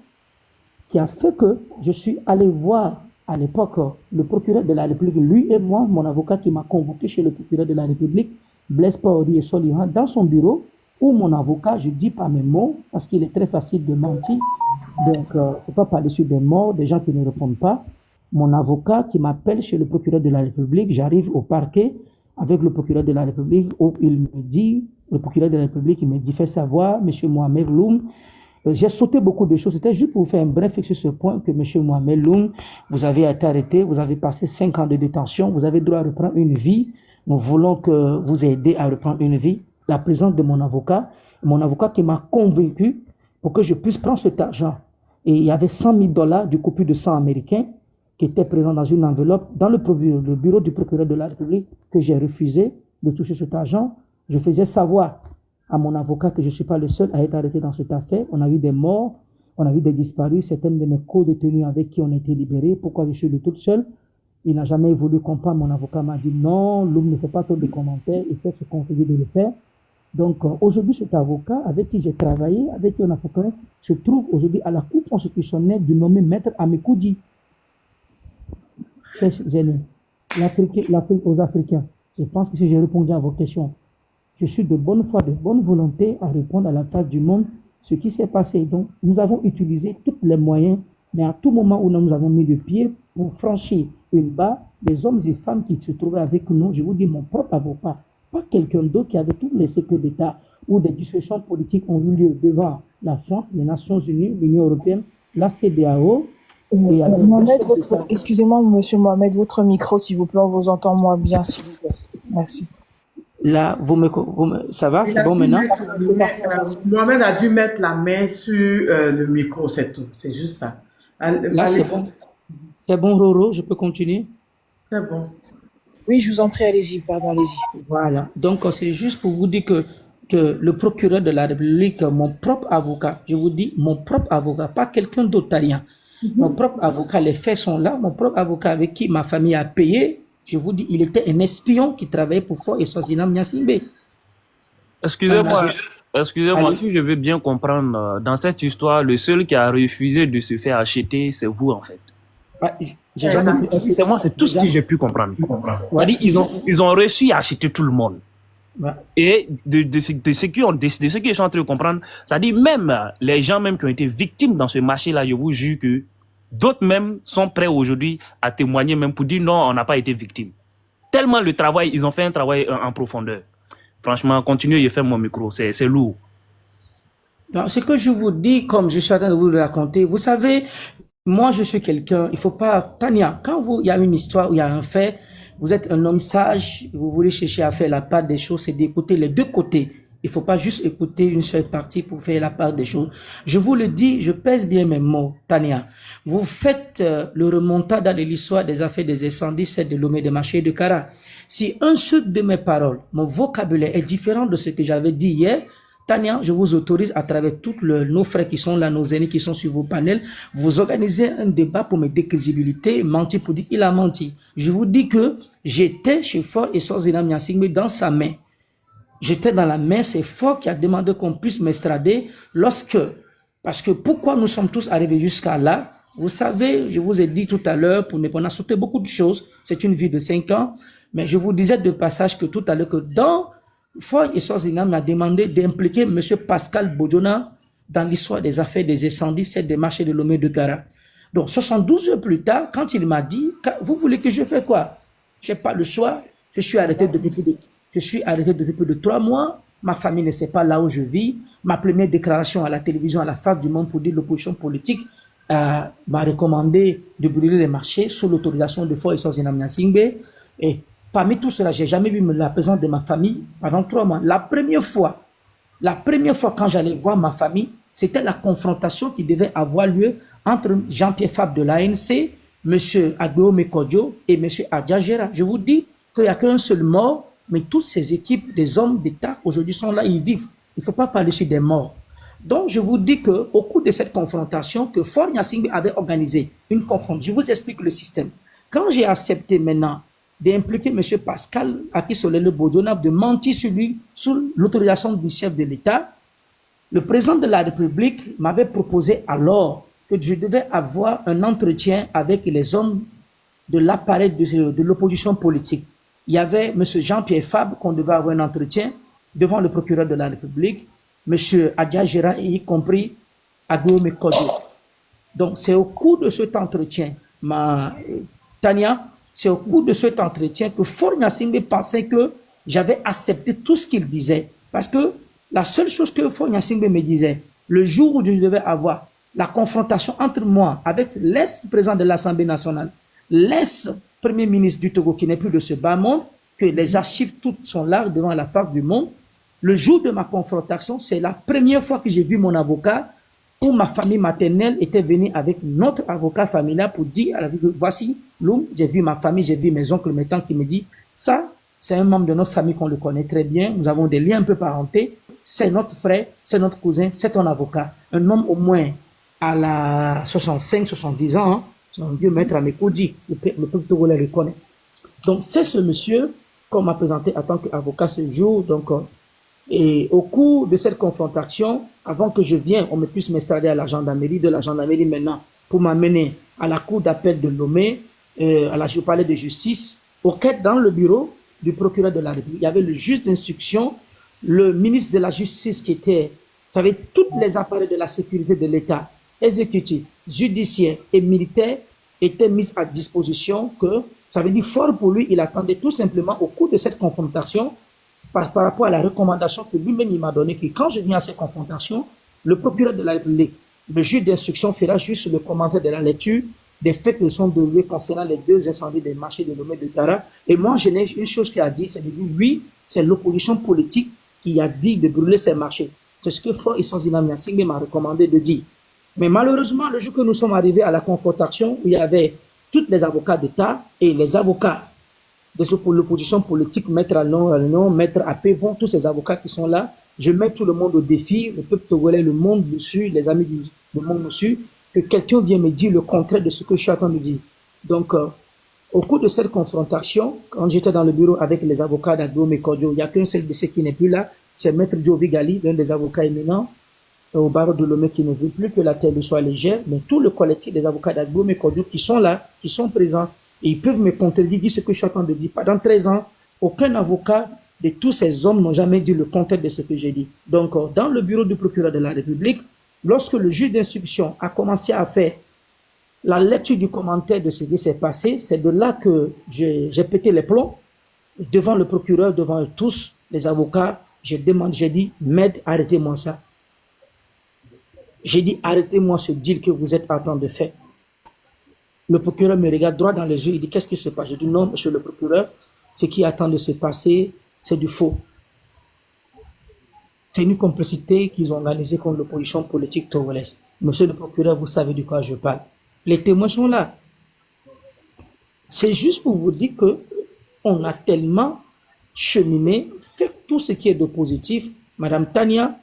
qui a fait que je suis allé voir à l'époque le procureur de la République, lui et moi, mon avocat qui m'a convoqué chez le procureur de la République, Blaise Paori et Solihan, dans son bureau, où mon avocat, je dis pas mes mots, parce qu'il est très facile de mentir, donc il ne faut pas parler sur des morts, des gens qui ne répondent pas. Mon avocat qui m'appelle chez le procureur de la République, j'arrive au parquet avec le procureur de la République, où il me dit, le procureur de la République, il me dit, fais savoir, M. Mohamed Loum, j'ai sauté beaucoup de choses. C'était juste pour vous faire un bref sur ce point que M. Mohamed Loum, vous avez été arrêté, vous avez passé 5 ans de détention, vous avez droit à reprendre une vie. Nous voulons que vous aider à reprendre une vie. La présence de mon avocat qui m'a convaincu pour que je puisse prendre cet argent. Et il y avait $100,000 du coupure de sang américain qui était présent dans une enveloppe dans le bureau du procureur de la République que j'ai refusé de toucher cet argent. Je faisais savoir à mon avocat que je ne suis pas le seul à être arrêté dans cette affaire. On a eu des morts, on a eu des disparus, certaines de mes co-détenus avec qui on a été libérés. Pourquoi je suis le tout seul? Il n'a jamais voulu comprendre. Mon avocat m'a dit non, Loum ne fait pas trop de commentaires, et c'est ce qu'on faisait de le faire. Donc aujourd'hui, cet avocat avec qui j'ai travaillé, avec qui on a fait connaître, se trouve aujourd'hui à la Cour constitutionnelle du nommé Maître Amekoudi. L'Afrique aux Africains. Je pense que si j'ai répondu à vos questions, je suis de bonne foi, de bonne volonté à répondre à la face du monde ce qui s'est passé. Donc nous avons utilisé tous les moyens, mais à tout moment où nous avons mis le pied pour franchir une barre, les hommes et femmes qui se trouvaient avec nous, je vous dis mon propre avocat, pas quelqu'un d'autre qui avait tous les secrets d'État où des discussions politiques ont eu lieu devant la France, les Nations Unies, l'Union Européenne, la CEDEAO. Mohamed, excusez-moi, monsieur Mohamed, votre micro, s'il vous plaît, on vous entend moins bien, s'il vous plaît. Merci. Là, ça va, c'est bon maintenant? Mohamed a dû mettre la main sur le micro, c'est tout. C'est juste ça. Là, c'est bon. C'est bon, Roro, je peux continuer? C'est bon. Oui, je vous en prie, allez-y, pardon, allez-y. Voilà. Donc, c'est juste pour vous dire que le procureur de la République, mon propre avocat, je vous dis, mon propre avocat, pas quelqu'un d'autre, Tania. Mon propre avocat, les faits sont là. Mon propre avocat avec qui ma famille a payé, je vous dis, il était un espion qui travaillait pour Fort Eswazina Nyasingbe. Excusez-moi, si je veux bien comprendre, dans cette histoire, le seul qui a refusé de se faire acheter, c'est vous, en fait. J'ai jamais pu. Excusez-moi, c'est tout ce que j'ai pu comprendre. Ouais. Ils ont réussi à acheter tout le monde. Ouais. Et de ceux qui sont en train de comprendre, ça dit même les gens même qui ont été victimes dans ce marché-là, je vous jure que d'autres même sont prêts aujourd'hui à témoigner même pour dire non, on n'a pas été victime. Tellement le travail, ils ont fait un travail en profondeur. Franchement, continuez, je fais mon micro, c'est lourd. Donc, ce que je vous dis, comme je suis en train de vous le raconter, vous savez, moi je suis quelqu'un, il faut pas, Tania, quand il y a une histoire où il y a un fait, vous êtes un homme sage, vous voulez chercher à faire la part des choses, c'est d'écouter les deux côtés. Il faut pas juste écouter une seule partie pour faire la part des choses. Je vous le dis, je pèse bien mes mots, Tania. Vous faites le remontada de l'histoire des affaires des incendies, celle de Lomé, de Marché et de Kara. Si un seul de mes paroles, mon vocabulaire est différent de ce que j'avais dit hier, Tania, je vous autorise à travers tous nos frères qui sont là, nos aînés qui sont sur vos panels, vous organisez un débat pour me décrédibilité, mentir pour dire qu'il a menti. Je vous dis que j'étais chez Fort Eswazina Nyasingbe dans sa main. J'étais dans la main, c'est Fort qui a demandé qu'on puisse m'extrader parce que pourquoi nous sommes tous arrivés jusqu'à là? Vous savez, je vous ai dit tout à l'heure, on a sauté beaucoup de choses, c'est une vie de 5 ans, mais je vous disais de passage que tout à l'heure que dans Fort Eswazina m'a demandé d'impliquer M. Pascal Bodjona dans l'histoire des affaires des incendies, celle des marchés de Lomé de Gara. Donc, 72 heures plus tard, quand il m'a dit, vous voulez que je fasse quoi? Je n'ai pas le choix. Je suis arrêté depuis plus de 3 mois. Ma famille ne sait pas là où je vis. Ma première déclaration à la télévision, à la face du monde pour dire l'opposition politique m'a recommandé de brûler les marchés sous l'autorisation de Fort Essence Zinamnia Singbe. Et parmi tout cela, j'ai jamais vu la présence de ma famille pendant 3 mois. La première fois quand j'allais voir ma famille, c'était la confrontation qui devait avoir lieu entre Jean-Pierre Fabre de l'ANC, M. Agbeo Mekodjo et M. Adjagera. Je vous dis qu'il n'y a qu'un seul mort, mais toutes ces équipes, des hommes d'État, aujourd'hui sont là, ils vivent. Il ne faut pas parler sur des morts. Donc, je vous dis qu'au cours de cette confrontation, que Faure Gnassingbé avait organisé une confrontation. Je vous explique le système. Quand j'ai accepté maintenant d'impliquer M. Pascal Akisolele Bodjonab, de mentir sur lui, sous l'autorisation du chef de l'État, le président de la République m'avait proposé alors que je devais avoir un entretien avec les hommes de l'appareil de l'opposition politique. Il y avait M. Jean-Pierre Fabre qu'on devait avoir un entretien devant le procureur de la République, M. Adjagera, y compris Agbeo Mekodjo. Donc, c'est au cours de cet entretien, Tania, c'est au cours de cet entretien que Faure Gnassingbé pensait que j'avais accepté tout ce qu'il disait. Parce que la seule chose que Faure Gnassingbé me disait, le jour où je devais avoir la confrontation entre moi avec l'ex-président de l'Assemblée nationale, l'ex-premier ministre du Togo qui n'est plus de ce bas monde, que les archives toutes sont là devant la face du monde, le jour de ma confrontation, c'est la première fois que j'ai vu mon avocat où ma famille maternelle était venue avec notre avocat familial pour dire à la vie que voici, Loum, j'ai vu ma famille, j'ai vu mes oncles, mes tantes qui me disent, ça, c'est un membre de notre famille qu'on le connaît très bien, nous avons des liens un peu parentés, c'est notre frère, c'est notre cousin, c'est ton avocat. Un homme au moins à la 65, 70 ans, hein, son vieux maître Amekoudi, le peuple togolais le connaît. Donc c'est ce monsieur qu'on m'a présenté en tant qu'avocat ce jour, donc et au cours de cette confrontation, avant que je vienne, on me puisse m'installer à la gendarmerie, de la gendarmerie maintenant, pour m'amener à la cour d'appel de Lomé, à la palais de justice, auquel dans le bureau du procureur de la République, il y avait le juge d'instruction, le ministre de la Justice qui était, vous savez, tous les appareils de la sécurité de l'État, exécutif, judiciaire et militaire, étaient mis à disposition que, ça veut dire fort pour lui, il attendait tout simplement au cours de cette confrontation, par rapport à la recommandation que lui-même il m'a donnée, que quand je viens à cette confrontation, le procureur de la République, le juge d'instruction fera juste le commentaire de la lecture des faits qui sont déroulés concernant les 2 incendies des marchés de Lomé de Gara. Et moi, je n'ai une chose qui a dit, c'est de dire oui, c'est l'opposition politique qui a dit de brûler ces marchés. C'est ce que Fort Essence Zinamnia Singbe m'a recommandé de dire. Mais malheureusement, le jour que nous sommes arrivés à la confrontation, où il y avait tous les avocats d'État et les avocats de l'opposition politique, Maître Alon, Maître Apévon, tous ces avocats qui sont là, je mets tout le monde au défi, le peuple togolais, le monde me suit, les amis du monde me suivent, que quelqu'un vienne me dire le contraire de ce que je suis en train de dire. Donc, au cours de cette confrontation, quand j'étais dans le bureau avec les avocats d'Agbeo Mekodjo, il n'y a qu'un seul de ceux qui n'est plus là, c'est Maître Jovi Gali, l'un des avocats éminents, au barreau de Lomé qui ne veut plus que la terre lui soit légère, mais tout le collectif des avocats d'Agbeo Mekodjo qui sont là, qui sont présents, et ils peuvent me contredire, dire ce que je suis en train de dire. Pendant 13 ans, aucun avocat de tous ces hommes n'ont jamais dit le contraire de ce que j'ai dit. Donc, dans le bureau du procureur de la République, lorsque le juge d'instruction a commencé à faire la lecture du commentaire de ce qui s'est passé, c'est de là que j'ai pété les plombs. Devant le procureur, devant tous les avocats, j'ai dit, maître, arrêtez-moi ça. J'ai dit, arrêtez-moi ce deal que vous êtes en train de faire. Le procureur me regarde droit dans les yeux, il dit, qu'est-ce qui se passe? Je dis, non, monsieur le procureur, ce qui attend de se passer, c'est du faux. C'est une complicité qu'ils ont organisée contre l'opposition politique togolaise. Monsieur le procureur, vous savez de quoi je parle. Les témoins sont là. C'est juste pour vous dire que on a tellement cheminé, fait tout ce qui est de positif. Madame Tania,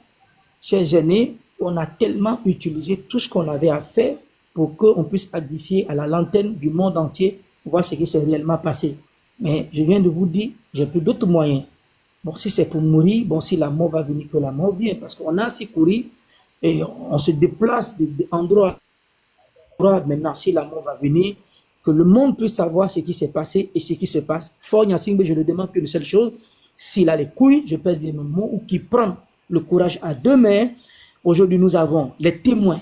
chers aînés, on a tellement utilisé tout ce qu'on avait à faire pour qu'on puisse édifier à la lanterne du monde entier, voir ce qui s'est réellement passé. Mais je viens de vous dire, j'ai plus d'autres moyens. Bon, si c'est pour mourir, bon, si la mort va venir, que la mort vienne, parce qu'on a assez couru et on se déplace d'endroit à endroit. Maintenant, si la mort va venir, que le monde puisse savoir ce qui s'est passé et ce qui se passe. Faure Gnassingbé, je ne demande qu'une seule chose, s'il a les couilles, je pèse bien mes mots, ou qu'il prenne le courage à 2 mains Aujourd'hui, nous avons les témoins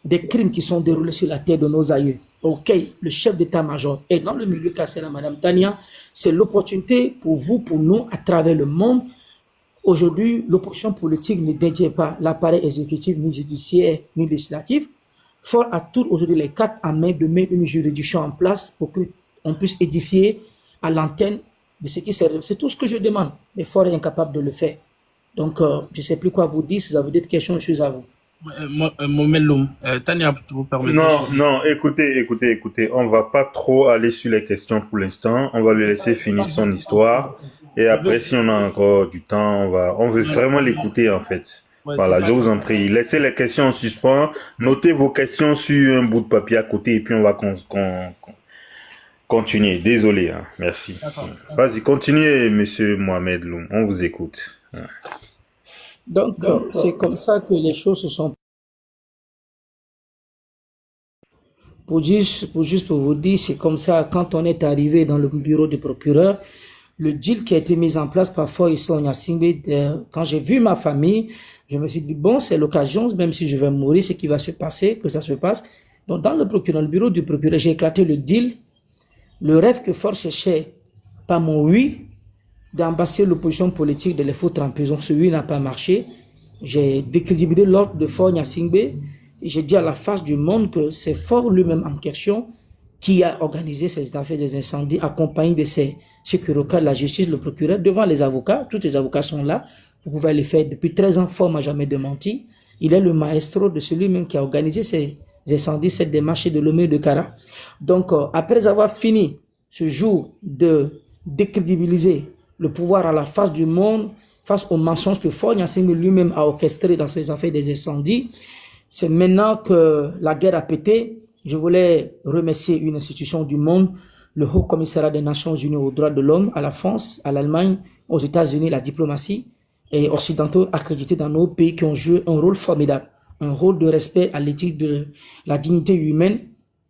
des crimes qui sont déroulés sur la terre de nos aïeux. Ok, le chef d'état-major est dans le milieu cassé, Madame Tania. C'est l'opportunité pour vous, pour nous, à travers le monde. Aujourd'hui, l'opposition politique ne détient pas l'appareil exécutif, ni judiciaire, ni législatif. Fort à tout aujourd'hui les quatre à main de mettre une juridiction en place pour qu'on puisse édifier à l'antenne de ce qui s'est. C'est tout ce que je demande. Mais Fort est incapable de le faire. Donc, je ne sais plus quoi vous dire. Si vous avez des questions, je suis à vous. Mohamed Loum, Tania, tu vous permettez? Non, écoutez. On va pas trop aller sur les questions pour l'instant. On va le laisser finir son histoire. Et après, si on a encore du temps, on veut vraiment l'écouter, en fait. Ouais, Voilà, je vous en prie. Laissez les questions en suspens. Notez vos questions sur un bout de papier à côté et puis on va continuer. Désolé, hein. Merci. Vas-y, continuez, monsieur Mohamed Loum. On vous écoute. Donc, c'est comme ça que les choses se sont. Pour vous dire, c'est comme ça, quand on est arrivé dans le bureau du procureur, le deal qui a été mis en place par Foy Issou-Niassingbe, quand j'ai vu ma famille, je me suis dit, bon, c'est l'occasion, même si je vais mourir, ce qui va se passer, que ça se passe. Donc, dans le bureau du procureur, j'ai éclaté le deal. Le rêve que Fort cherchait, par mon oui, d'embasser l'opposition politique, de les foutre en prison. Ce oui n'a pas marché. J'ai décrédibilisé l'ordre de Foy Gnassingbé et j'ai dit à la face du monde que c'est Fort lui-même en question qui a organisé ces affaires des incendies, accompagné de ses sécurités, la justice, le procureur, devant les avocats. Tous les avocats sont là. Vous pouvez les faire. Depuis 13 ans, Fort m'a jamais démenti. Il est le maestro de celui-même qui a organisé ces incendies, cette démarche de Lomé de Kara. Donc, après avoir fini ce jour de décrédibiliser le pouvoir à la face du monde, face aux mensonges que Foy Gnassingbé lui-même a orchestré dans ses affaires des incendies, c'est maintenant que la guerre a pété. Je voulais remercier une institution du monde, le Haut Commissariat des Nations Unies aux droits de l'homme, à la France, à l'Allemagne, aux États-Unis, la diplomatie et occidentaux accrédités dans nos pays qui ont joué un rôle formidable, un rôle de respect à l'éthique de la dignité humaine,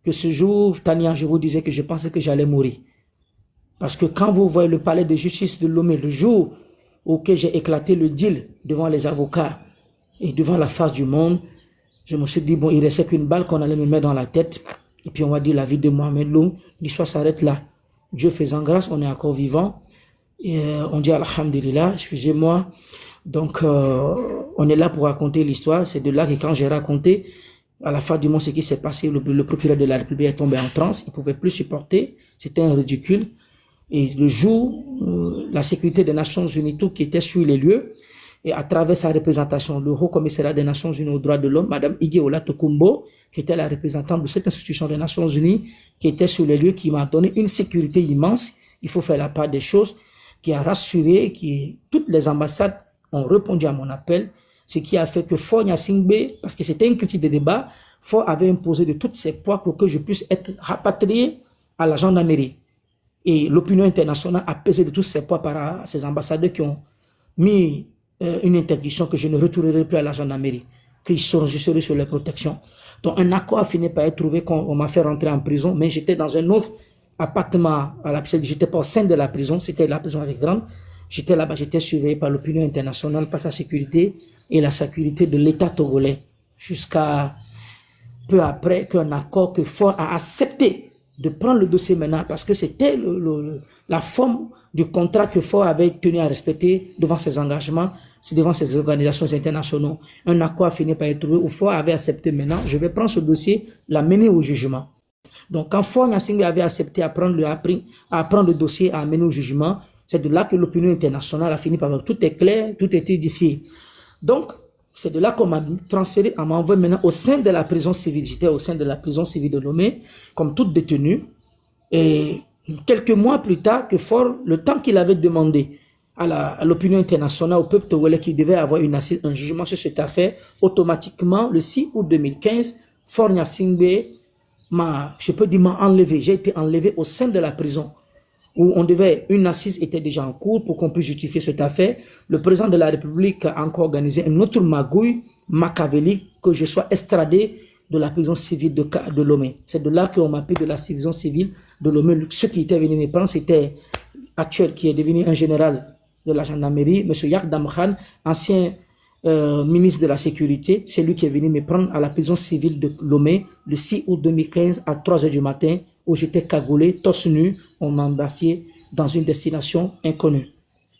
que ce jour, Tania, je vous disais que je pensais que j'allais mourir. Parce que quand vous voyez le palais de justice de Lomé, le jour où j'ai éclaté le deal devant les avocats et devant la face du monde, je me suis dit, bon, il restait qu'une balle qu'on allait me mettre dans la tête. Et puis on va dire la vie de Mohamed Loum, l'histoire s'arrête là. Dieu faisant grâce, on est encore vivant. Et on dit Alhamdulillah, excusez-moi. Donc, on est là pour raconter l'histoire. C'est de là que quand j'ai raconté, à la fin du mois, ce qui s'est passé, le procureur de la République est tombé en transe. Il ne pouvait plus supporter. C'était un ridicule. Et le jour, la sécurité des Nations Unies, tout qui était sur les lieux, et à travers sa représentation, le Haut Commissariat des Nations Unies aux droits de l'homme, Madame Igueola Tokumbo, qui était la représentante de cette institution des Nations Unies, qui était sur les lieux, qui m'a donné une sécurité immense. Il faut faire la part des choses, qui a rassuré, toutes les ambassades ont répondu à mon appel, ce qui a fait que Foy Gnassingbé, parce que c'était une critique de débat, Foy avait imposé de toutes ses poids pour que je puisse être rapatrié à la gendarmerie. Et l'opinion internationale a pesé de tous ses poids par ces ambassadeurs qui ont mis une interdiction que je ne retournerai plus à la gendarmerie, que je serai sur les protections. Donc un accord a fini par être trouvé quand on m'a fait rentrer en prison, mais j'étais dans un autre appartement, j'étais pas au sein de la prison, c'était la prison avec grande. J'étais là-bas, j'étais surveillé par l'opinion internationale, par sa sécurité et la sécurité de l'État togolais, jusqu'à peu après qu'un accord que Fort a accepté de prendre le dossier maintenant, parce que c'était la forme du contrat que Fort avait tenu à respecter devant ses engagements, c'est devant ses organisations internationales. Un accord a fini par être trouvé où Fort avait accepté maintenant, je vais prendre ce dossier, l'amener au jugement. Donc quand Foy Gnassingbé avait accepté à prendre le dossier, à amener au jugement, c'est de là que l'opinion internationale a fini par voir tout est clair, tout est édifié. Donc, c'est de là qu'on m'a transféré, on m'a envoyé maintenant au sein de la prison civile. J'étais au sein de la prison civile de Lomé, comme toute détenue. Et quelques mois plus tard, que Fort, le temps qu'il avait demandé à l'opinion internationale, au peuple togolais qui devait avoir un jugement sur cette affaire, automatiquement, le 6 août 2015, Foy Gnassingbé m'a enlevé. J'ai été enlevé au sein de la prison, où une assise était déjà en cours pour qu'on puisse justifier cette affaire. Le président de la République a encore organisé une autre magouille machiavélique que je sois extradé de la prison civile de Lomé. C'est de là qu'on m'a appelé de la prison civile de Lomé. Ceux qui étaient venus me prendre, c'était actuel, qui est devenu un général de la gendarmerie, M. Yak Damkhan, ancien ministre de la Sécurité. C'est lui qui est venu me prendre à la prison civile de Lomé le 6 août 2015 à 3 heures du matin, où j'étais cagoulé, torse nu, on m'a embrassé dans une destination inconnue.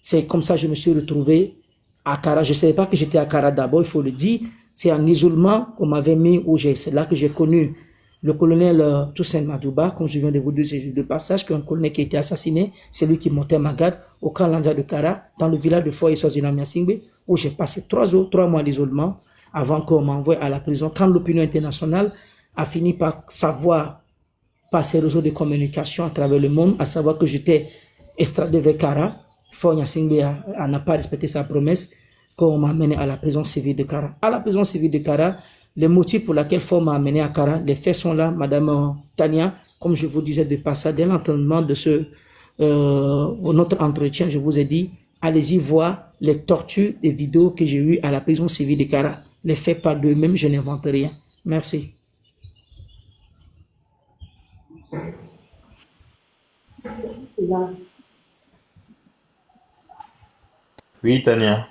C'est comme ça que je me suis retrouvé à Kara. Je ne savais pas que j'étais à Kara d'abord, il faut le dire. C'est en isolement qu'on m'avait mis, c'est là que j'ai connu le colonel Toussaint Madouba, comme je viens de vous dire de passage, qu'un colonel qui a été assassiné, c'est lui qui montait ma garde au camp Lanja de Kara, dans le village de Foye Sozinamia Singbe, où j'ai passé 3 mois d'isolement avant qu'on m'envoie à la prison. Quand l'opinion internationale a fini par savoir, par ses réseaux de communication à travers le monde, à savoir que j'étais extradé vers Kara, Foye Singbe n'a pas respecté sa promesse, qu'on m'a amené à la prison civile de Kara. À la prison civile de Kara, les motifs pour lesquels Ford m'a amené à Kara, les faits sont là, Madame Tania, comme je vous disais de passage, dès l'entendement de notre entretien, je vous ai dit, allez-y voir les tortures des vidéos que j'ai eues à la prison civile de Kara. Les faits parlent d'eux-mêmes, je n'invente rien. Merci. Oui, Tania.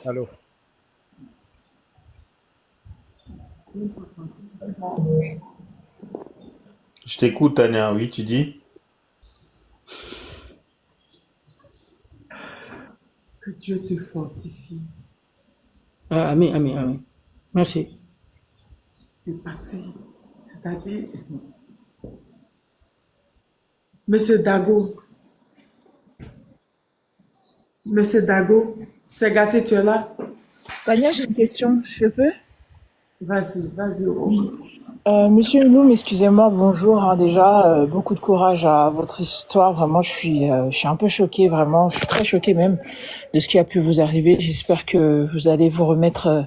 Allô. Je t'écoute, Tania. Oui, tu dis? Que Dieu te fortifie. Ah, amen, amen, amen. Merci. C'est passé. C'est-à-dire, Monsieur Dago, c'est gâté, tu es là? Tania, j'ai une question, je peux? Vas-y. Monsieur Loum, excusez-moi, bonjour, hein, déjà, beaucoup de courage à votre histoire. Vraiment, je suis un peu choquée, vraiment, je suis très choquée même de ce qui a pu vous arriver. J'espère que vous allez vous remettre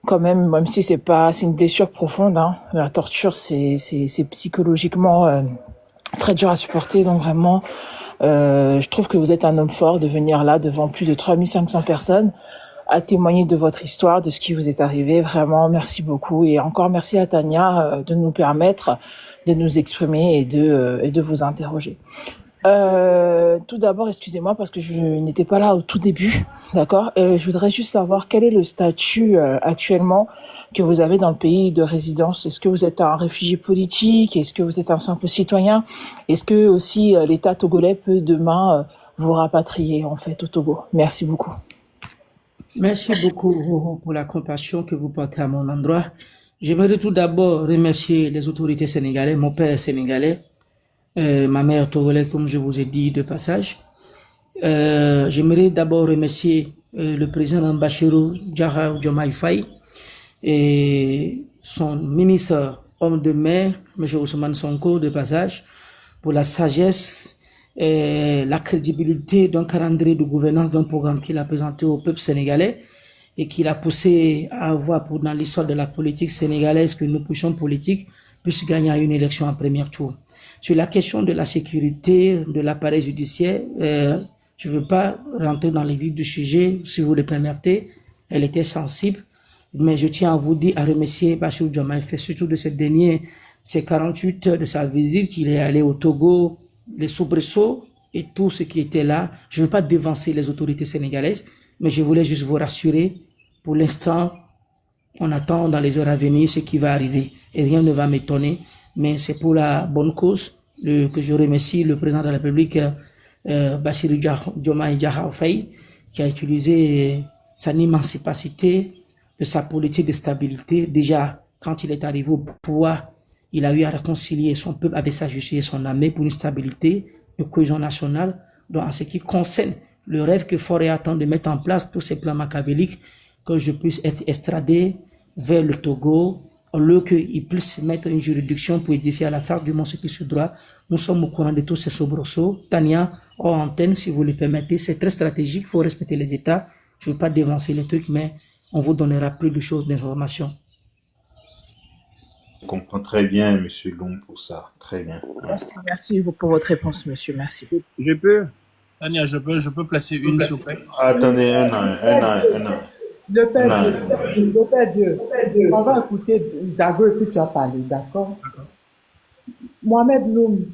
quand même si c'est une blessure profonde. Hein. La torture, c'est psychologiquement très dur à supporter, donc vraiment, je trouve que vous êtes un homme fort de venir là devant plus de 3500 personnes à témoigner de votre histoire, de ce qui vous est arrivé. Vraiment, merci beaucoup. Et encore merci à Tania de nous permettre de nous exprimer et de vous interroger. Tout d'abord, excusez-moi parce que je n'étais pas là au tout début, d'accord. Je voudrais juste savoir quel est le statut actuellement que vous avez dans le pays de résidence. Est-ce que vous êtes un réfugié politique? Est-ce que vous êtes un simple citoyen? Est-ce que aussi l'État togolais peut demain vous rapatrier en fait au Togo? Merci beaucoup. Merci beaucoup pour la compassion que vous portez à mon endroit. J'aimerais tout d'abord remercier les autorités sénégalaises. Mon père est sénégalais, ma mère togolaise, comme je vous ai dit de passage. J'aimerais d'abord remercier le président Bassirou Diomaye Faye et son ministre homme de mer, M. Ousmane Sonko, de passage, pour la sagesse et la crédibilité d'un calendrier de gouvernance d'un programme qu'il a présenté au peuple sénégalais et qu'il a poussé à avoir dans l'histoire de la politique sénégalaise que nos puissions politiques puissent gagner à une élection en premier tour. Sur la question de la sécurité de l'appareil judiciaire, je ne veux pas rentrer dans les vifs du sujet, si vous le permettez, elle était sensible, mais je tiens à vous dire, à remercier Bassirou Diomaye Faye, surtout de ces 48 heures de sa visite, qu'il est allé au Togo, les soubresauts et tout ce qui était là. Je ne veux pas devancer les autorités sénégalaises, mais je voulais juste vous rassurer. Pour l'instant, on attend dans les heures à venir ce qui va arriver et rien ne va m'étonner, mais c'est pour la bonne cause que je remercie le président de la République, Bassirou Diomaye Faye, qui a utilisé son immense capacité de sa politique de stabilité. Déjà, quand il est arrivé au pouvoir, il a eu à réconcilier son peuple avec sa justice et son armée pour une stabilité, une cohésion nationale. Donc, en ce qui concerne le rêve que Faure attend de mettre en place, tous ces plans machiavéliques, que je puisse être extradé vers le Togo, au lieu qu'il puisse mettre une juridiction pour édifier à la face du monde ce qui se doit. Nous sommes au courant de tous ces soubresauts. Tania, hors antenne, si vous le permettez, c'est très stratégique, il faut respecter les États. Je ne veux pas dévancer les trucs, mais on vous donnera plus de choses, d'informations. Je comprends très bien, Monsieur Loum, pour ça. Très bien. Merci pour votre réponse, monsieur. Merci. Je peux? Tania, je peux placer une, s'il vous plaît. Attendez, un an. Le Père Dieu, on va écouter Dago et puis tu vas parler, d'accord? Mohamed Loum,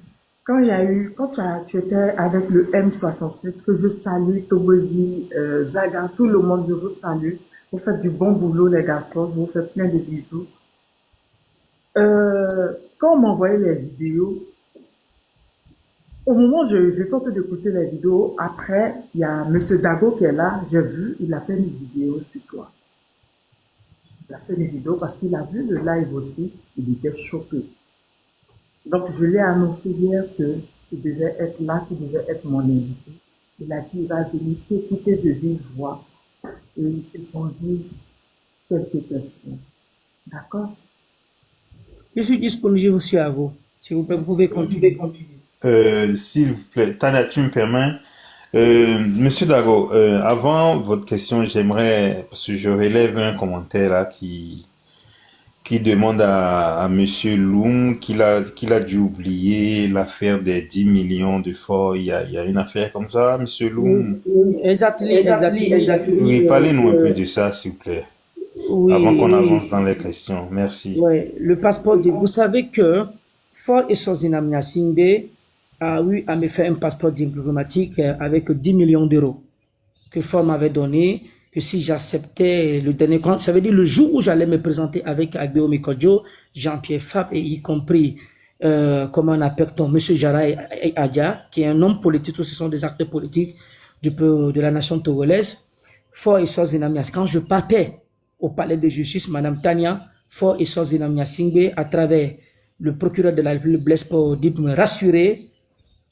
Quand il y a eu, quand tu étais avec le M66, que je salue, Togovi, Zaga, tout le monde, je vous salue. Vous faites du bon boulot, les garçons, je vous fais plein de bisous. Quand on m'envoyait les vidéos, au moment où je tente d'écouter les vidéos, après, il y a Monsieur Dago qui est là, j'ai vu, il a fait une vidéo sur toi. Il a fait une vidéo parce qu'il a vu le live aussi, il était choqué. Donc, je l'ai annoncé hier que tu devais être là, tu devais être mon invité. Il a dit, il va venir t'écouter de vive voix et il te poser quelques questions. D'accord? Je suis disponible aussi à vous. Si vous pouvez continuer. S'il vous plaît, Tania, tu me permets? Monsieur Dago, avant votre question, j'aimerais, parce que je relève un commentaire là qui demande à Monsieur Loum qu'il a dû oublier l'affaire des 10 millions de francs. Il y a une affaire comme ça, Monsieur Loum? Exactement. Oui, parlez-nous un peu de ça, s'il vous plaît, avant qu'on avance dans les questions. Merci. Oui, le passeport, vous savez que Fort et Sozinam Singbe a eu à me faire un passeport diplomatique avec 10 millions d'euros que Fort m'avait donné, que si j'acceptais le dernier compte, ça veut dire le jour où j'allais me présenter avec Agbo Mikodjo, Jean-Pierre Fab et y compris, comment on appelle ton Monsieur Jara et Adja, qui est un homme politique, tous ce sont des acteurs politiques de la nation togolaise. Fort et Sozinam, quand je partais au palais de justice, Madame Tania, Fort et Sozinam Singbe, à travers le procureur de la République Blaise Paul-Dib, me rassurer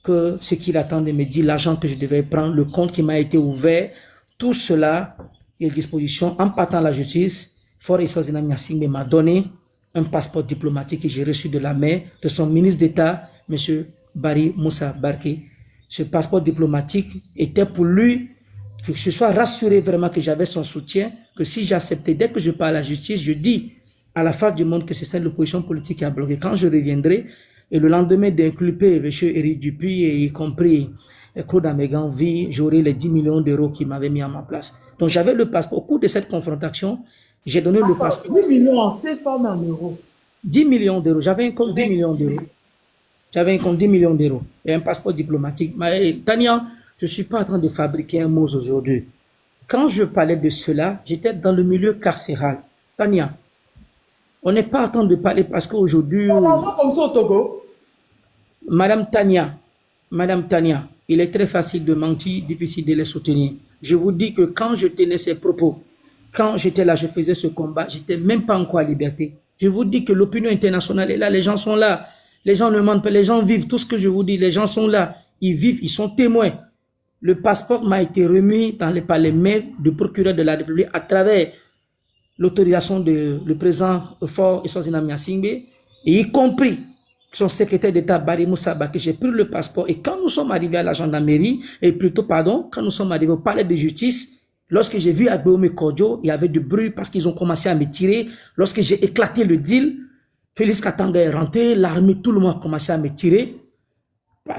que ce qu'il attendait me dit, l'argent que je devais prendre, le compte qui m'a été ouvert, tout cela est à disposition. En partant à la justice, Fort et Sozinam Singbe m'a donné un passeport diplomatique que j'ai reçu de la main de son ministre d'État, M. Barry Moussa Barké. Ce passeport diplomatique était pour lui que je sois rassuré vraiment que j'avais son soutien, que si j'acceptais, dès que je pars à la justice, je dis à la face du monde que c'est celle de l'opposition politique qui a bloqué. Quand je reviendrai, et le lendemain d'inculper M. Éric Dupuis, et y compris Claude Améganvi, j'aurai les 10 millions d'euros qu'il m'avait mis à ma place. Donc j'avais le passeport. Au cours de cette confrontation, j'ai donné le passeport. 10 millions en CFA en euros. 10 millions d'euros. J'avais un compte 10 millions d'euros. J'avais un compte 10 millions d'euros et un passeport diplomatique. Mais, Tania, je ne suis pas en train de fabriquer un mot aujourd'hui. Quand je parlais de cela, j'étais dans le milieu carcéral. Tania, on n'est pas en train de parler parce qu'aujourd'hui... On va comme ça au Togo. Madame Tania, il est très facile de mentir, difficile de les soutenir. Je vous dis que quand je tenais ces propos, quand j'étais là, je faisais ce combat, j'étais même pas encore à liberté. Je vous dis que l'opinion internationale est là, les gens sont là. Les gens ne mentent pas, les gens vivent. Tout ce que je vous dis, les gens sont là. Ils vivent, ils sont témoins. Le passeport m'a été remis par les mains du procureur de la République à travers l'autorisation de le président Fort et Sozinam Singbe, et y compris son secrétaire d'État Barry Moussa Barké. J'ai pris le passeport et quand nous sommes arrivés à la gendarmerie, quand nous sommes arrivés au palais de justice, lorsque j'ai vu Agbo Mikodjo, il y avait du bruit parce qu'ils ont commencé à me tirer. Lorsque j'ai éclaté le deal, Félix Katanga est rentré, l'armée, tout le monde a commencé à me tirer.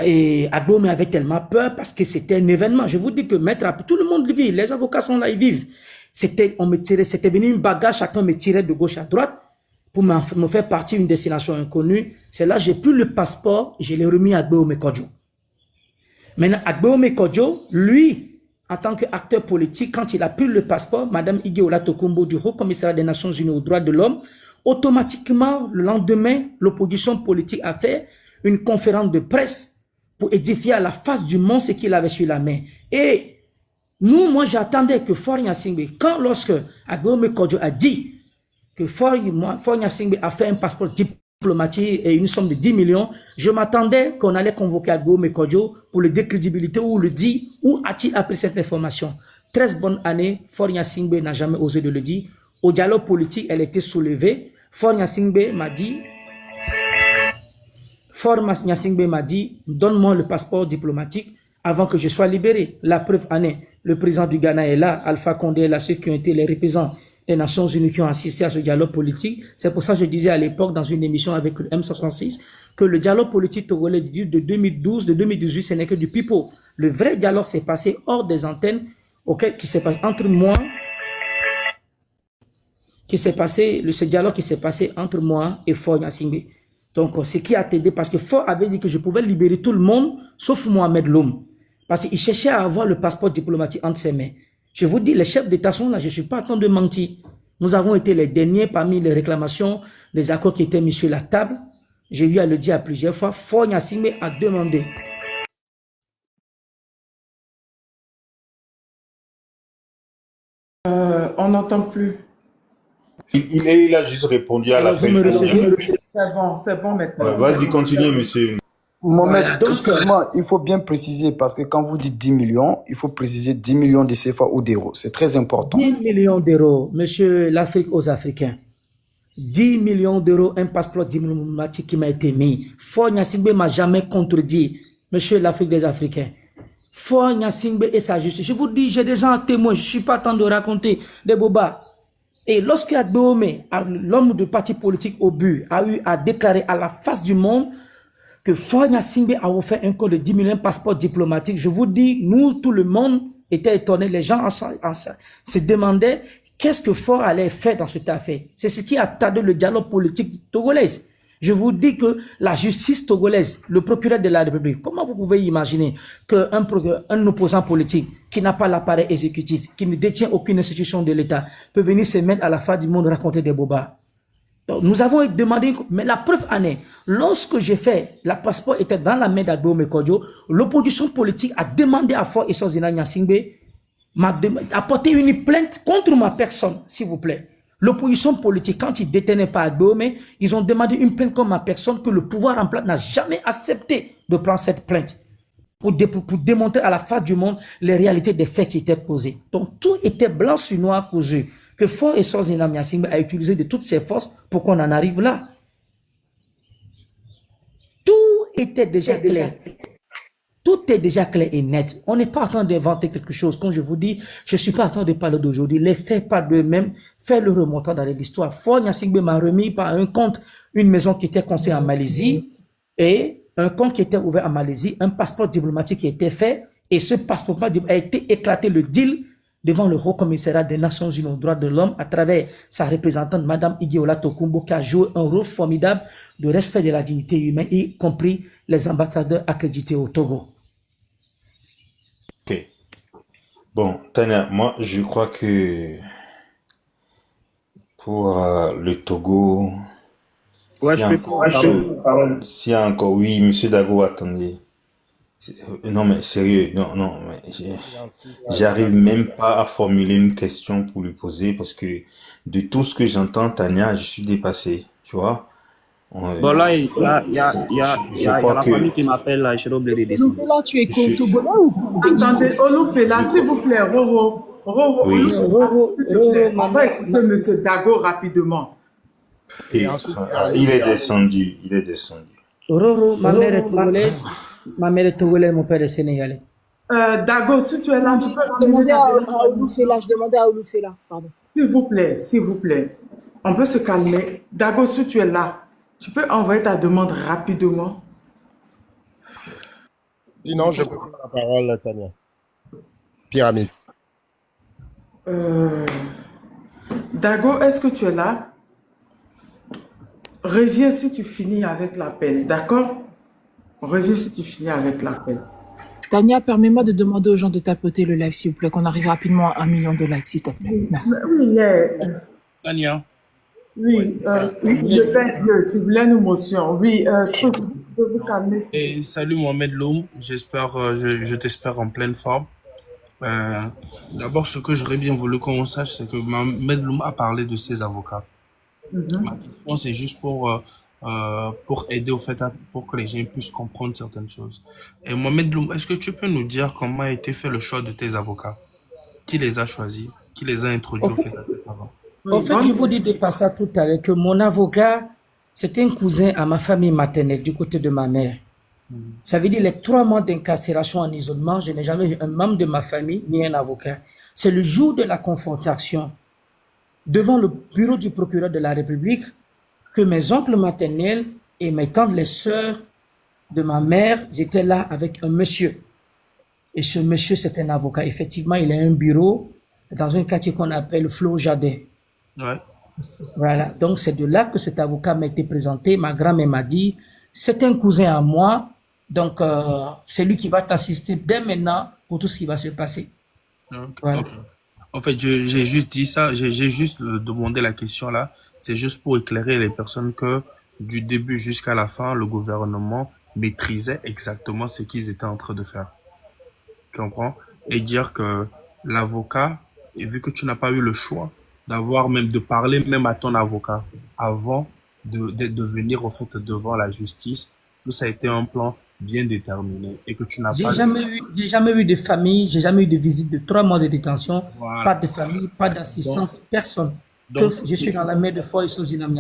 Et Agbo avait tellement peur parce que c'était un événement. Je vous dis que tout le monde vit, les avocats sont là, ils vivent. On me tirait, c'était venu une bagarre, chacun me tirait de gauche à droite pour me faire partir d'une destination inconnue. C'est là que j'ai pris le passeport et je l'ai remis à Agbo Mikodjo. Maintenant, Agbo Mikodjo, lui, en tant qu'acteur politique, quand il a pris le passeport, Madame Igueola Tokumbo du Haut Commissariat des Nations Unies aux droits de l'homme, automatiquement, le lendemain, l'opposition politique a fait une conférence de presse pour édifier à la face du monde ce qu'il avait sur la main. Et moi, j'attendais que Fort Singbe, lorsque Agbo Mikodjo a dit que Fort Singbe a fait un passeport diplomatique et une somme de 10 millions, je m'attendais qu'on allait convoquer Agbo Mikodjo pour le décrédibilité ou le dire, où a-t-il appris cette information? 13 bonnes années, Fort Singbe n'a jamais osé de le dire. Au dialogue politique, elle était soulevée. Fort Singbe m'a dit, donne-moi le passeport diplomatique avant que je sois libéré. La preuve en est, le président du Ghana est là, Alpha Condé est là, ceux qui ont été les représentants des Nations Unies qui ont assisté à ce dialogue politique. C'est pour ça que je disais à l'époque dans une émission avec le M66 que le dialogue politique togolais de 2012, de 2018, ce n'est que du pipeau. Le vrai dialogue s'est passé hors des antennes, qui s'est passé entre moi, ce dialogue qui s'est passé entre moi et Fort Singbe. Donc, ce qui a aidé, parce que Faure avait dit que je pouvais libérer tout le monde, sauf Mohamed Loum. Parce qu'il cherchait à avoir le passeport diplomatique entre ses mains. Je vous dis, les chefs d'État sont là, je ne suis pas en train de mentir. Nous avons été les derniers parmi les réclamations, les accords qui étaient mis sur la table. J'ai eu à le dire à plusieurs fois, Faure Gnassingbé a demandé. On n'entend plus. Il a juste répondu à Alors, vous me l'appel. recevez? C'est bon maintenant. Ouais, vas-y, continue, monsieur. Mohamed, Voilà, donc, excuse-moi, il faut bien préciser parce que quand vous dites 10 millions, il faut préciser 10 millions de CFA ou d'euros. C'est très important. 10 millions d'euros, monsieur, l'Afrique aux Africains. 10 millions d'euros, un passeport diplomatique qui m'a été mis. Faure Gnassingbé m'a jamais contredit, monsieur l'Afrique des Africains. Faure Gnassingbé et sa justice. Je vous dis, j'ai des gens à témoin, je ne suis pas en train de raconter des bobas. Et lorsque Agbéomé, l'homme de parti politique au but, a eu à déclarer à la face du monde que Faure Gnassingbé a offert un code de 10 millions de passeports diplomatiques, je vous dis, nous, tout le monde était étonné. Les gens se demandaient qu'est-ce que Faure allait faire dans cette affaire. C'est ce qui a tardé le dialogue politique togolais. Je vous dis que la justice togolaise, le procureur de la République, comment vous pouvez imaginer qu'un opposant politique qui n'a pas l'appareil exécutif, qui ne détient aucune institution de l'État, peut venir se mettre à la face du monde raconter des bobas? Donc, nous avons demandé, mais la preuve en est, lorsque j'ai fait, le passeport était dans la main d'Agbéomé Kodjo, l'opposition politique a demandé à Faure Eswazina Gnassingbé apporter une plainte contre ma personne, s'il vous plaît. L'opposition politique, quand ils ne détenaient pas Agbéomé, ils ont demandé une plainte contre ma personne que le pouvoir en place n'a jamais accepté de prendre cette plainte pour démontrer à la face du monde les réalités des faits qui étaient posés. Donc, tout était blanc sur noir cousu. Que Faure Eswazina Gnassingbé a utilisé de toutes ses forces pour qu'on en arrive là. Tout était déjà clair. Tout est déjà clair et net. On n'est pas en train d'inventer quelque chose. Comme je vous dis, je ne suis pas en train de parler d'aujourd'hui. Les faits parlent d'eux-mêmes. Fais-le remontant dans l'histoire. Faure Gnassingbé m'a remis par un compte, une maison qui était construite en Malaisie et un compte qui était ouvert en Malaisie, un passeport diplomatique qui a été fait et ce passeport a été éclaté le deal devant le Haut Commissariat des Nations Unies aux droits de l'homme à travers sa représentante, Madame Igiola Tokumbo, qui a joué un rôle formidable de respect de la dignité humaine, y compris les ambassadeurs accrédités au Togo. Ok. Bon, Tania, moi, je crois que pour le Togo, Ouais, s'il y je a peux encore chose, s'il y a encore, oui, monsieur Dago, attendez. Non, mais sérieux, non, mais j'arrive même pas à formuler une question pour lui poser parce que de tout ce que j'entends, Tania, je suis dépassé, tu vois. Bon, là, il y a Je crois la que famille qui m'appelle, là, je vais oublier de descendre. Là, tu es je, Togolais ou Attendez, Olufela, s'il vous plaît, Roro, oui, Olufela, s'il te plaît, on va écouter M. Dago rapidement. et, il est descendu, Roro, ma mère est togolaise, mon père est sénégalais. Dago, si tu es là, tu peux Je demandais ramener à Olufela, pardon. S'il vous plaît, on peut se calmer. Dago, si tu es là, tu peux envoyer ta demande rapidement. Sinon, je peux prendre la parole, Tania. Pyramide. Dago, est-ce que tu es là? Reviens si tu finis avec l'appel, d'accord? Reviens si tu finis avec l'appel. Tania, permets-moi de demander aux gens de tapoter le live, s'il vous plaît, qu'on arrive rapidement à 1 million de likes, s'il te plaît. Merci. Oui, Tania, oui, tu voulais une motion. Oui, tu peux vous calmer. et salut Mohamed Loum, j'espère, je t'espère en pleine forme. D'abord, ce que j'aurais bien voulu qu'on sache, c'est que Mohamed Loum a parlé de ses avocats. Ma question, c'est juste pour aider au fait, pour que les gens puissent comprendre certaines choses. Et Mohamed Loum, est-ce que tu peux nous dire comment a été fait le choix de tes avocats? Qui les a choisis? Qui les a introduits au fait avant? En fait, je vous dis de passer tout à l'heure que mon avocat, c'était un cousin à ma famille maternelle du côté de ma mère. Ça veut dire les 3 mois d'incarcération en isolement, je n'ai jamais vu un membre de ma famille ni un avocat. C'est le jour de la confrontation devant le bureau du procureur de la République que mes oncles maternels et mes tantes, les sœurs de ma mère, étaient là avec un monsieur. Et ce monsieur, c'est un avocat. Effectivement, il a un bureau dans un quartier qu'on appelle Flo Jardin. Ouais. Voilà, donc c'est de là que cet avocat m'a été présenté. Ma grand-mère m'a dit, c'est un cousin à moi, donc c'est lui qui va t'assister dès maintenant pour tout ce qui va se passer. Voilà. Ok. En fait, j'ai juste dit ça, j'ai juste demandé la question là. C'est juste pour éclairer les personnes que du début jusqu'à la fin, le gouvernement maîtrisait exactement ce qu'ils étaient en train de faire. Tu comprends? Et dire que l'avocat, et vu que tu n'as pas eu le choix d'avoir même de parler même à ton avocat avant de venir au fait devant la justice, tout ça a été un plan bien déterminé et que tu n'as pas. J'ai jamais eu de famille, j'ai jamais eu de visite de 3 mois de détention, Voilà. pas de famille, pas d'assistance, personne. Que Donc, je suis dans la mer de foi et sous Zinam.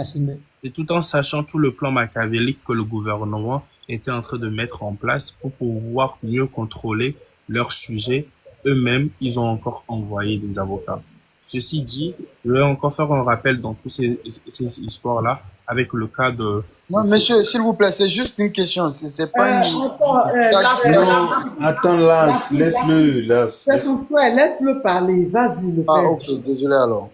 et tout en sachant tout le plan machiavélique que le gouvernement était en train de mettre en place pour pouvoir mieux contrôler leur sujet, eux-mêmes, ils ont encore envoyé des avocats. Ceci dit, je vais encore faire un rappel dans toutes ces histoires-là avec le cas de... Non, monsieur, s'il vous plaît, c'est juste une question. C'est pas une. Non, attends, là, laisse-le, là. C'est son frère, laisse-le parler. Vas-y, le Ah, père. ok, désolé alors.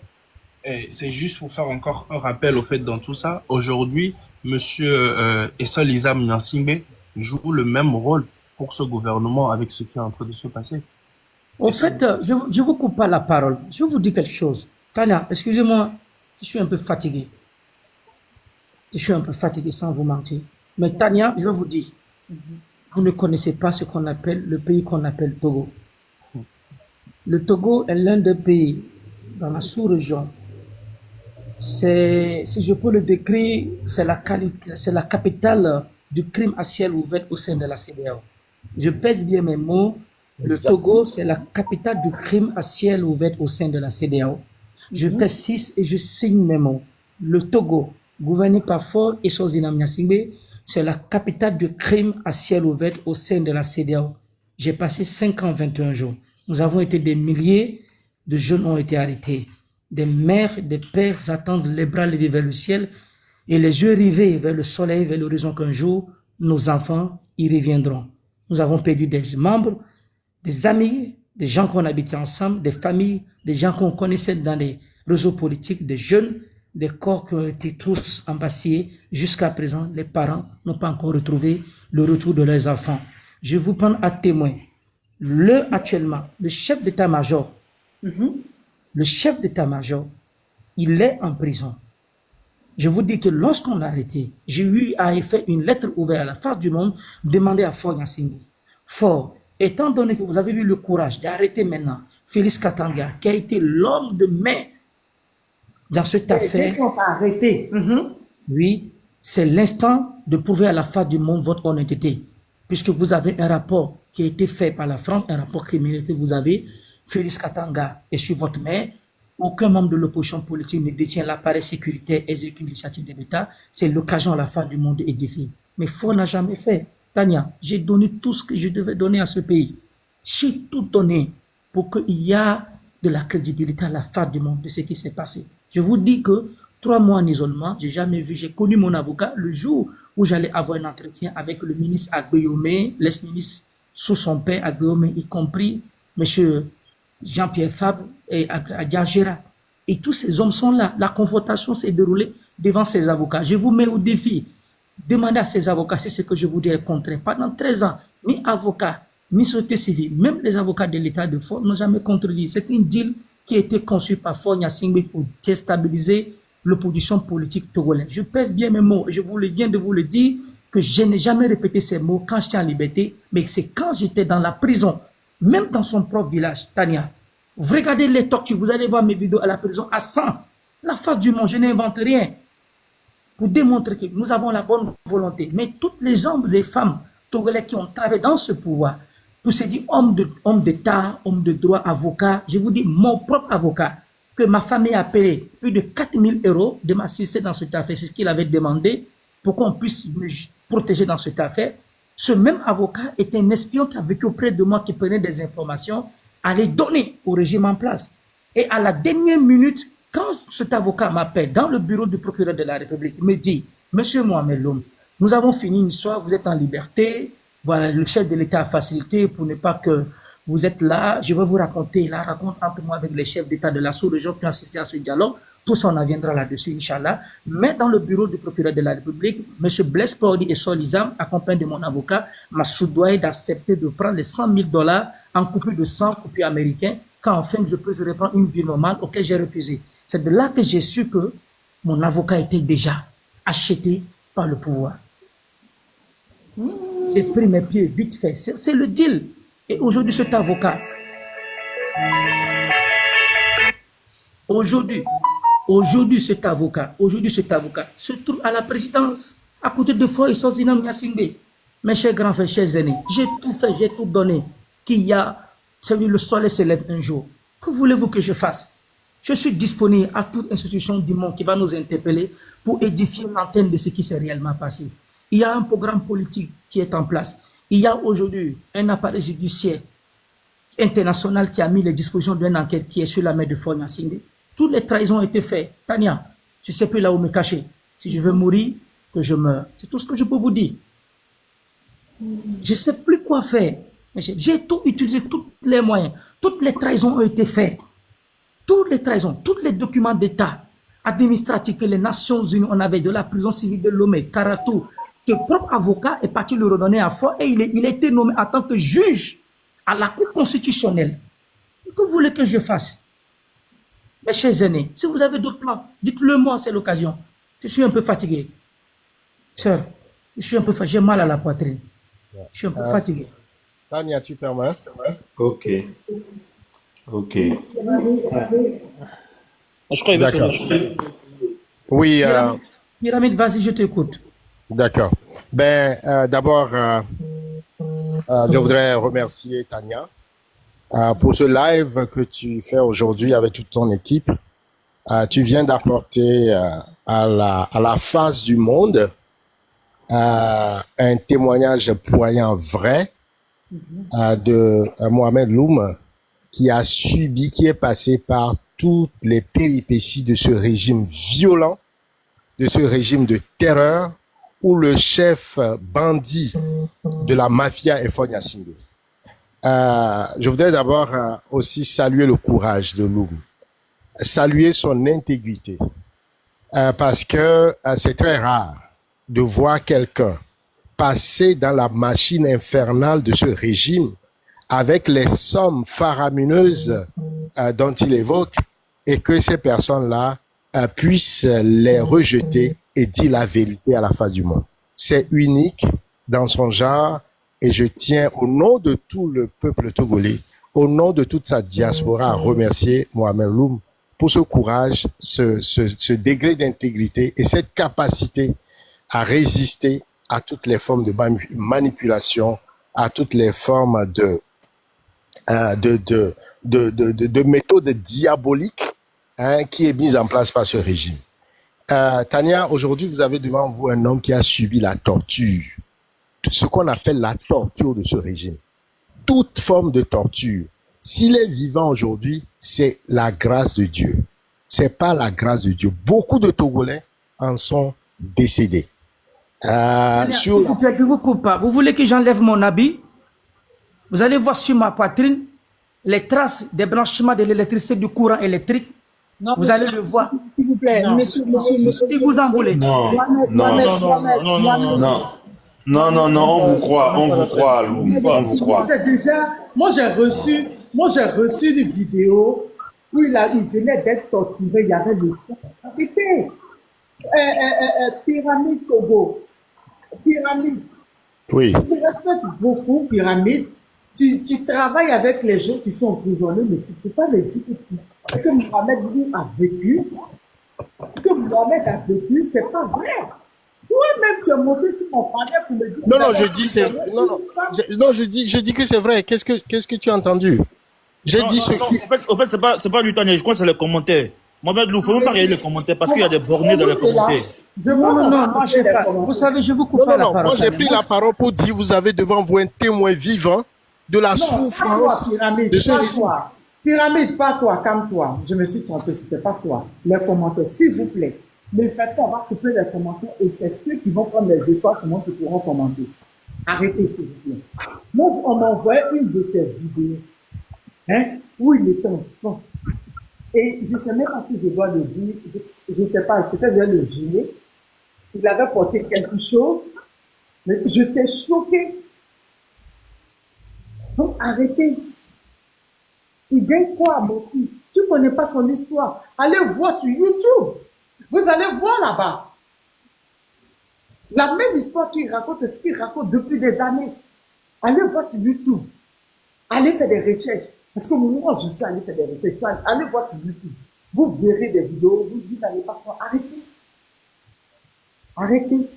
C'est juste pour faire encore un rappel au fait dans tout ça. Aujourd'hui, monsieur Essol Isam Nyansimbe joue le même rôle pour ce gouvernement avec ce qui est en train de se passer. Au fait, je vous coupe pas la parole. Je vais vous dire quelque chose. Tania, excusez-moi, je suis un peu fatigué. Je suis un peu fatigué sans vous mentir. Mais Tania, je vais vous dire, vous ne connaissez pas ce qu'on appelle le pays qu'on appelle Togo. Le Togo est l'un des pays dans la sous-région. C'est, si je peux le décrire, c'est la capitale du crime à ciel ouvert au sein de la CEDEAO. Je pèse bien mes mots. Le Togo, c'est la capitale du crime à ciel ouvert au sein de la CEDEAO. Je persiste et je signe mes mots. Le Togo, gouverné par Faure Essouzina Gnassingbé, c'est la capitale du crime à ciel ouvert au sein de la CEDEAO. J'ai passé 5 ans, 21 jours. Nous avons été des milliers de jeunes ont été arrêtés. Des mères, des pères attendent les bras levés vers le ciel et les yeux rivés vers le soleil, vers l'horizon qu'un jour, nos enfants y reviendront. Nous avons perdu des membres, des amis, des gens qu'on habitait ensemble, des familles, des gens qu'on connaissait dans les réseaux politiques, des jeunes, des corps qui ont été tous embasillés. Jusqu'à présent, les parents n'ont pas encore retrouvé le retour de leurs enfants. Je vous prends à témoin. Actuellement, le chef d'état-major, il est en prison. Je vous dis que lorsqu'on l'a arrêté, j'ai eu à faire une lettre ouverte à la face du monde, demander à Faure Gnassingbé. Faure, étant donné que vous avez eu le courage d'arrêter maintenant Félix Katanga, qui a été l'homme de main dans cette affaire, Arrêté. oui, c'est l'instant de prouver à la face du monde votre honnêteté. Puisque vous avez un rapport qui a été fait par la France, un rapport criminel que vous avez, Félix Katanga est sur votre main. Aucun membre de l'opposition politique ne détient l'appareil sécuritaire exécutif l'initiative de l'État. C'est l'occasion à la face du monde édifié. Mais Faure n'a jamais fait. Tania, j'ai donné tout ce que je devais donner à ce pays. J'ai tout donné pour qu'il y ait de la crédibilité à la face du monde de ce qui s'est passé. Je vous dis que 3 mois en isolement, j'ai connu mon avocat le jour où j'allais avoir un entretien avec le ministre Agbeyome, l'ex-ministre sous son père Agbeyome, y compris monsieur Jean-Pierre Fabre et Adjagera. Et tous ces hommes sont là. La confrontation s'est déroulée devant ces avocats. Je vous mets au défi. Demandez à ces avocats si ce que je vous dis est contraire. Pendant 13 ans, ni avocats, ni société civile, même les avocats de l'État de Faure n'ont jamais contredit. C'est une deal qui a été conçue par Faure Gnassingbé pour déstabiliser l'opposition politique togolaise. Je pèse bien mes mots. Je viens de vous le dire que je n'ai jamais répété ces mots quand j'étais en liberté, mais c'est quand j'étais dans la prison, même dans son propre village, Tania. Vous regardez les tortures, vous allez voir mes vidéos à la prison à 100. La face du monde, je n'invente rien. Pour démontrer que nous avons la bonne volonté. Mais toutes les hommes et femmes togolais qui ont travaillé dans ce pouvoir, tous ces dit hommes d'État, hommes de droit, avocats, je vous dis, mon propre avocat, que ma famille a payé plus de 4 000 € de m'assister dans cette affaire, c'est ce qu'il avait demandé pour qu'on puisse me protéger dans cette affaire. Ce même avocat est un espion qui a vécu auprès de moi, qui prenait des informations, à les donner au régime en place. Et à la dernière minute, quand cet avocat m'appelle dans le bureau du procureur de la République, il me dit, Monsieur Mohamed Loum, nous avons fini une histoire, vous êtes en liberté, voilà, le chef de l'État a facilité pour ne pas que vous êtes là, je vais vous raconter la rencontre entre moi avec les chefs d'État de la sous-région qui ont assisté à ce dialogue. Tout ça, on en viendra là-dessus, Inch'Allah. Mais dans le bureau du procureur de la République, M. Blaise Pauli et Solizam, accompagnés de mon avocat, m'a soudoyé d'accepter de prendre les 100 000 $ en coupure de 100 coupures américains, quand enfin je peux reprendre une vie normale, auquel j'ai refusé. C'est de là que j'ai su que mon avocat était déjà acheté par le pouvoir. J'ai pris mes pieds vite fait. C'est le deal. Et aujourd'hui, cet avocat, Aujourd'hui, cet avocat se trouve à la présidence, à côté de Foy Sozinam Nyasingbe. Mes chers grands frères, chers aînés, j'ai tout fait, j'ai tout donné. Le soleil se lève un jour. Que voulez-vous que je fasse? Je suis disponible à toute institution du monde qui va nous interpeller pour édifier l'antenne de ce qui s'est réellement passé. Il y a un programme politique qui est en place. Il y a aujourd'hui un appareil judiciaire international qui a mis les dispositions d'une enquête qui est sur la main de Foy Nyasingbe. Toutes les trahisons ont été faites. Tania, je ne sais plus là où me cacher. Si je veux mourir, que je meure. C'est tout ce que je peux vous dire. Je ne sais plus quoi faire. J'ai tout utilisé, tous les moyens. Toutes les trahisons ont été faites. Toutes les trahisons, tous les documents d'État administratifs que les Nations Unies, on avait de la prison civile de Lomé, Karatou. Ce propre avocat est parti le redonner à Foy et il a été nommé en tant que juge à la Cour constitutionnelle. Que voulez que je fasse? Mes chers aînés, si vous avez d'autres plans, dites-le moi, c'est l'occasion. Je suis un peu fatigué. Sœur, je suis un peu fatigué, j'ai mal à la poitrine. Je suis un peu fatigué. Tania, tu permets? Ok. Je crois qu'il D'accord. Oui, Pyramide, vas-y, je t'écoute. d'accord. D'abord, je voudrais remercier Tania pour ce live que tu fais aujourd'hui avec toute ton équipe. Tu viens d'apporter à la face du monde un témoignage poignant vrai de Mohamed Loum qui est passé par toutes les péripéties de ce régime violent, de ce régime de terreur où le chef bandit de la mafia est Foy Nyasingbe. Je voudrais d'abord aussi saluer le courage de Loum, saluer son intégrité, parce que c'est très rare de voir quelqu'un passer dans la machine infernale de ce régime avec les sommes faramineuses dont il évoque et que ces personnes-là puissent les rejeter et dire la vérité à la face du monde. C'est unique dans son genre. Et je tiens, au nom de tout le peuple togolais, au nom de toute sa diaspora, à remercier Mohamed Loum pour ce courage, ce degré d'intégrité et cette capacité à résister à toutes les formes de manipulation, à toutes les formes de méthodes diaboliques qui est mise en place par ce régime. Tania, aujourd'hui, vous avez devant vous un homme qui a subi la torture. Ce qu'on appelle la torture de ce régime. Toute forme de torture. S'il est vivant aujourd'hui, c'est la grâce de Dieu. C'est pas la grâce de Dieu. Beaucoup de Togolais en sont décédés. S'il vous plaît, je vous coupe pas. Vous voulez que j'enlève mon habit? Vous allez voir sur ma poitrine les traces des branchements de l'électricité, du courant électrique. Non, vous allez le voir. S'il vous plaît, monsieur. Si vous en voulez. Non, on vous croit, Loum, on vous croit. Moi j'ai reçu une vidéo où il venait d'être torturé, il y avait le sang. C'était Pyramide Togo. Pyramide. Oui. Je te respecte beaucoup, Pyramide. Tu travailles avec les gens qui sont emprisonnés, mais tu ne peux pas me dire que Mohamed Loum a vécu. Que Mohamed a vécu, c'est pas vrai. Toi-même, tu as monté sur mon panel pour me dire... Je dis que c'est vrai. Qu'est-ce que tu as entendu? En fait, c'est pas du Tania, je crois que c'est les commentaires. Mohamed Loum, il ne faut même pas regarder les commentaires parce qu'il y a des bornés dans les commentaires. Moi, je sais pas. Vous savez, je vous coupe pas la parole. Moi, j'ai pris la parole pour dire, vous avez devant vous un témoin vivant de la souffrance de ce régime. Pyramide, pas toi, calme-toi. Je me suis trompé, c'était pas toi. Les commentaires, s'il vous plaît. Ne faites pas, on va couper les commentaires et c'est ceux qui vont prendre les étoiles qui pourront commenter. Arrêtez, s'il vous plaît. Moi, on m'a envoyé une de ces vidéos, où il était en sang. Et je ne sais même pas si je dois le dire, je ne sais pas, peut-être je vais le gêner. Il avait porté quelque chose, mais j'étais choquée. Donc arrêtez. Il gagne quoi, mon fils? Tu ne connais pas son histoire. Allez voir sur YouTube. Vous allez voir là-bas. La même histoire qu'il raconte, c'est ce qu'il raconte depuis des années. Allez voir sur YouTube. Allez faire des recherches. Parce que moi, je suis allé faire des recherches. Allez voir sur YouTube. Vous verrez des vidéos. Vous n'allez pas croire. Arrêtez. Arrêtez.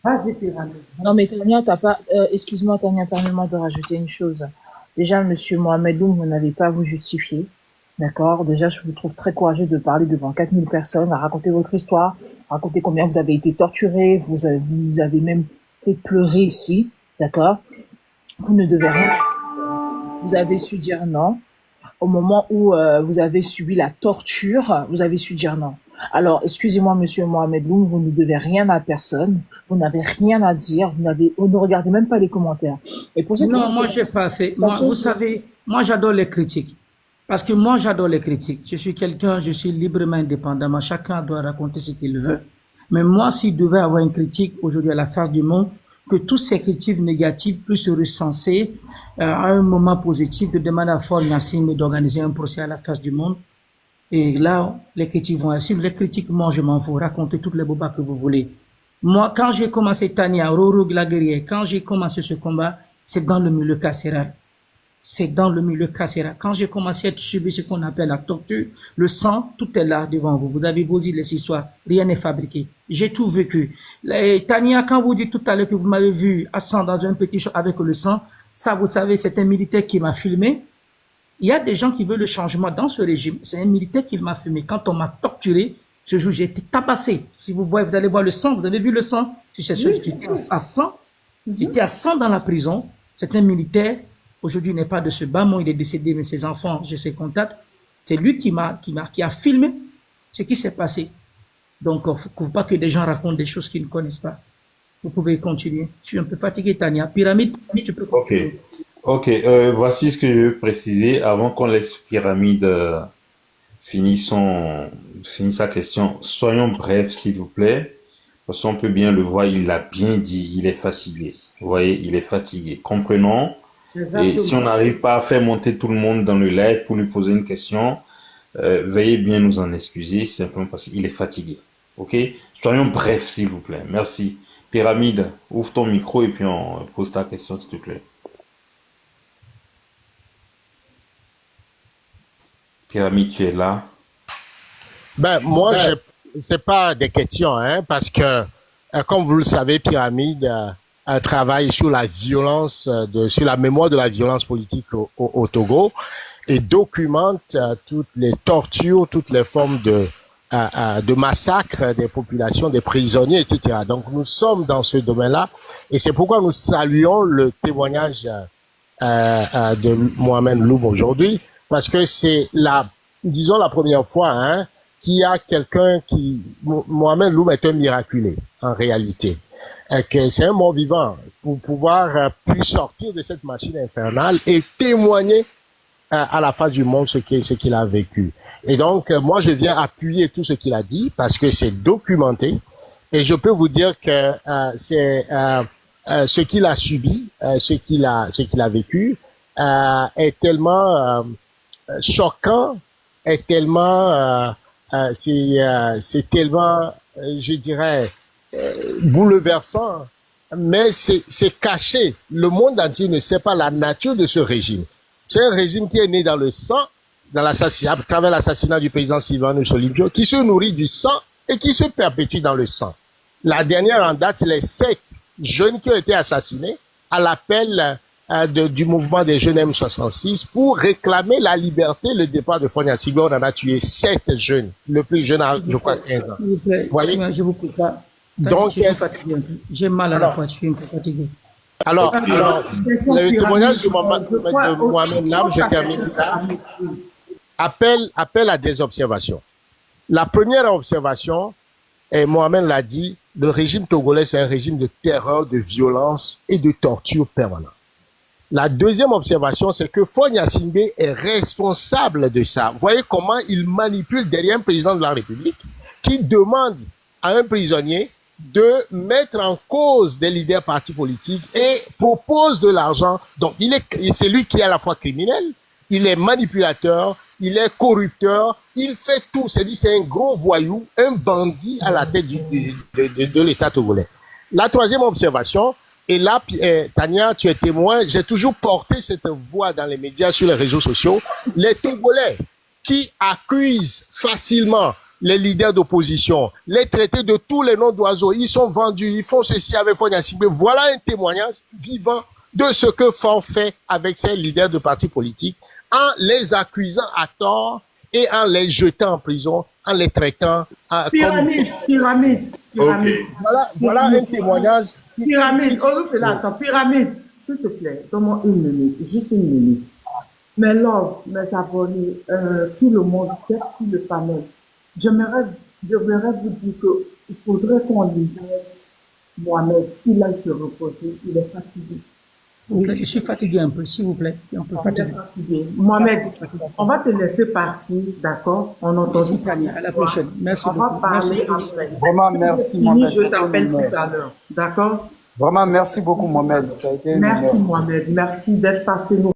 Vas-y, Pyramide. Non, mais Tania, t'as pas, excuse-moi, Tania, permets-moi de rajouter une chose. Déjà, monsieur Mohamed Loum, vous n'avez pas à vous justifier. D'accord? Déjà, je vous trouve très courageux de parler devant 4000 personnes, à raconter votre histoire, raconter combien vous avez été torturé, vous avez même fait pleurer ici. D'accord? Vous ne devez rien. Vous avez su dire non. Au moment où vous avez subi la torture, vous avez su dire non. Alors, excusez-moi, monsieur Mohamed Loum, vous ne devez rien à personne. Vous n'avez rien à dire. Vous ne regardez même pas les commentaires. Et pour ceux qui Non, moi, j'ai pas fait. Moi, vous savez, moi, j'adore les critiques. Parce que moi, j'adore les critiques. Je suis quelqu'un, je suis librement indépendamment. Chacun doit raconter ce qu'il veut. Mais moi, s'il devait avoir une critique aujourd'hui à la face du monde, que toutes ces critiques négatives puissent se recenser à un moment positif, de demander à Fort Nassim d'organiser un procès à la face du monde. Et là, les critiques vont ainsi. Les critiques, moi, je m'en fous. Racontez toutes les bobas que vous voulez. Moi, quand j'ai commencé Tania, Roro Glaguerrier, quand j'ai commencé ce combat, c'est dans le milieu carcéral. C'est dans le milieu carcéral. Quand j'ai commencé à subir ce qu'on appelle la torture, le sang, tout est là devant vous. Vous avez vos les histoires. Rien n'est fabriqué. J'ai tout vécu. Tania, quand vous dites tout à l'heure que vous m'avez vu à sang dans un petit shop avec le sang, ça, vous savez, c'est un militaire qui m'a filmé. Il y a des gens qui veulent le changement dans ce régime. C'est un militaire qui m'a filmé. Quand on m'a torturé, ce jour, j'ai été tabassé. Si vous voyez, vous allez voir le sang. Vous avez vu le sang? J'étais à 100. J'étais à 100 dans la prison. C'est un militaire. Aujourd'hui, il n'est pas de ce bas monde. Il est décédé, mais ses enfants, j'ai ses contacts. C'est lui qui a filmé ce qui s'est passé. Donc, il ne faut pas que des gens racontent des choses qu'ils ne connaissent pas. Vous pouvez continuer. Je suis un peu fatigué, Tania. Pyramide, tu peux continuer. Ok, voici ce que je veux préciser avant qu'on laisse Pyramide finir sa question. Soyons brefs, s'il vous plaît, parce qu'on peut bien le voir, il l'a bien dit, il est fatigué. Vous voyez, il est fatigué. Comprenons. Exactement. Et si on n'arrive pas à faire monter tout le monde dans le live pour lui poser une question, veuillez bien nous en excuser, simplement parce qu'il est fatigué. Ok? Soyons brefs, s'il vous plaît. Merci. Pyramide, ouvre ton micro et puis on pose ta question, s'il te plaît. Pyramide, tu es là? Ben, moi, c'est pas des questions, hein, parce que, comme vous le savez, Pyramide travaille sur la violence, sur la mémoire de la violence politique au Togo et documente toutes les tortures, toutes les formes de massacre des populations, des prisonniers, etc. Donc, nous sommes dans ce domaine-là et c'est pourquoi nous saluons le témoignage de Mohamed Loum aujourd'hui, parce que c'est la première fois, hein, qu'il y a quelqu'un Mohamed Loum est un miraculé, en réalité. Que c'est un mort vivant pour pouvoir plus sortir de cette machine infernale et témoigner à la face du monde ce qu'il a vécu. Et donc, moi, je viens appuyer tout ce qu'il a dit parce que c'est documenté et je peux vous dire que c'est ce qu'il a subi, ce qu'il a vécu est tellement choquant, est tellement c'est tellement, je dirais, bouleversant, mais c'est caché. Le monde entier ne sait pas la nature de ce régime. C'est un régime qui est né dans le sang, à travers l'assassinat du président Sylvanus Olympio, qui se nourrit du sang et qui se perpétue dans le sang. La dernière en date, c'est les 7 jeunes qui ont été assassinés à l'appel du mouvement des jeunes M66 pour réclamer la liberté, le départ de Fonia Sigor. On en a tué 7 jeunes. Le plus jeune a, je crois, 15 ans. S'il vous plaît, voyez? je vous coupe pas. Donc, je suis fatigué. J'ai mal à la voix, je suis un peu fatigué. Alors, le témoignage de Mohamed Loum, je termine là, appelle à des observations. La première observation, et Mohamed l'a dit, le régime togolais, c'est un régime de terreur, de violence et de torture permanente. La deuxième observation, c'est que Faure Gnassingbé est responsable de ça. Vous voyez comment il manipule derrière un président de la République qui demande à un prisonnier de mettre en cause des leaders partis politiques et propose de l'argent. Donc, c'est lui qui est à la fois criminel, il est manipulateur, il est corrupteur, il fait tout. C'est un gros voyou, un bandit à la tête de l'État togolais. La troisième observation, et là, Tania, tu es témoin, j'ai toujours porté cette voix dans les médias, sur les réseaux sociaux. Les Togolais qui accusent facilement les leaders d'opposition, les traités de tous les noms d'oiseaux, ils sont vendus, ils font ceci avec Faure Gnassingbé. Voilà un témoignage vivant de ce que Faure fait avec ses leaders de partis politiques en les accusant à tort et en les jetant en prison, en les traitant pyramide. Ok. Voilà un témoignage. Pyramide, attends, pyramide, s'il te plaît, donne-moi une minute, juste une minute. Mes love, mes abonnés, tout le monde, tout le panel, j'aimerais vous dire qu'il faudrait qu'on libère Mohamed, qu'il aille se reposer, il est fatigué. Oui, je suis fatigué un peu, s'il vous plaît. Un peu fatigué. Mohamed, on va te laisser partir, d'accord? On entend. Merci, Tania. À la prochaine. Merci beaucoup. On va parler après. Vraiment, merci, Mohamed. Je t'appelle tout à l'heure, d'accord? Vraiment, merci beaucoup, Mohamed. Ça a été merci, Mohamed. Merci d'être passé nous.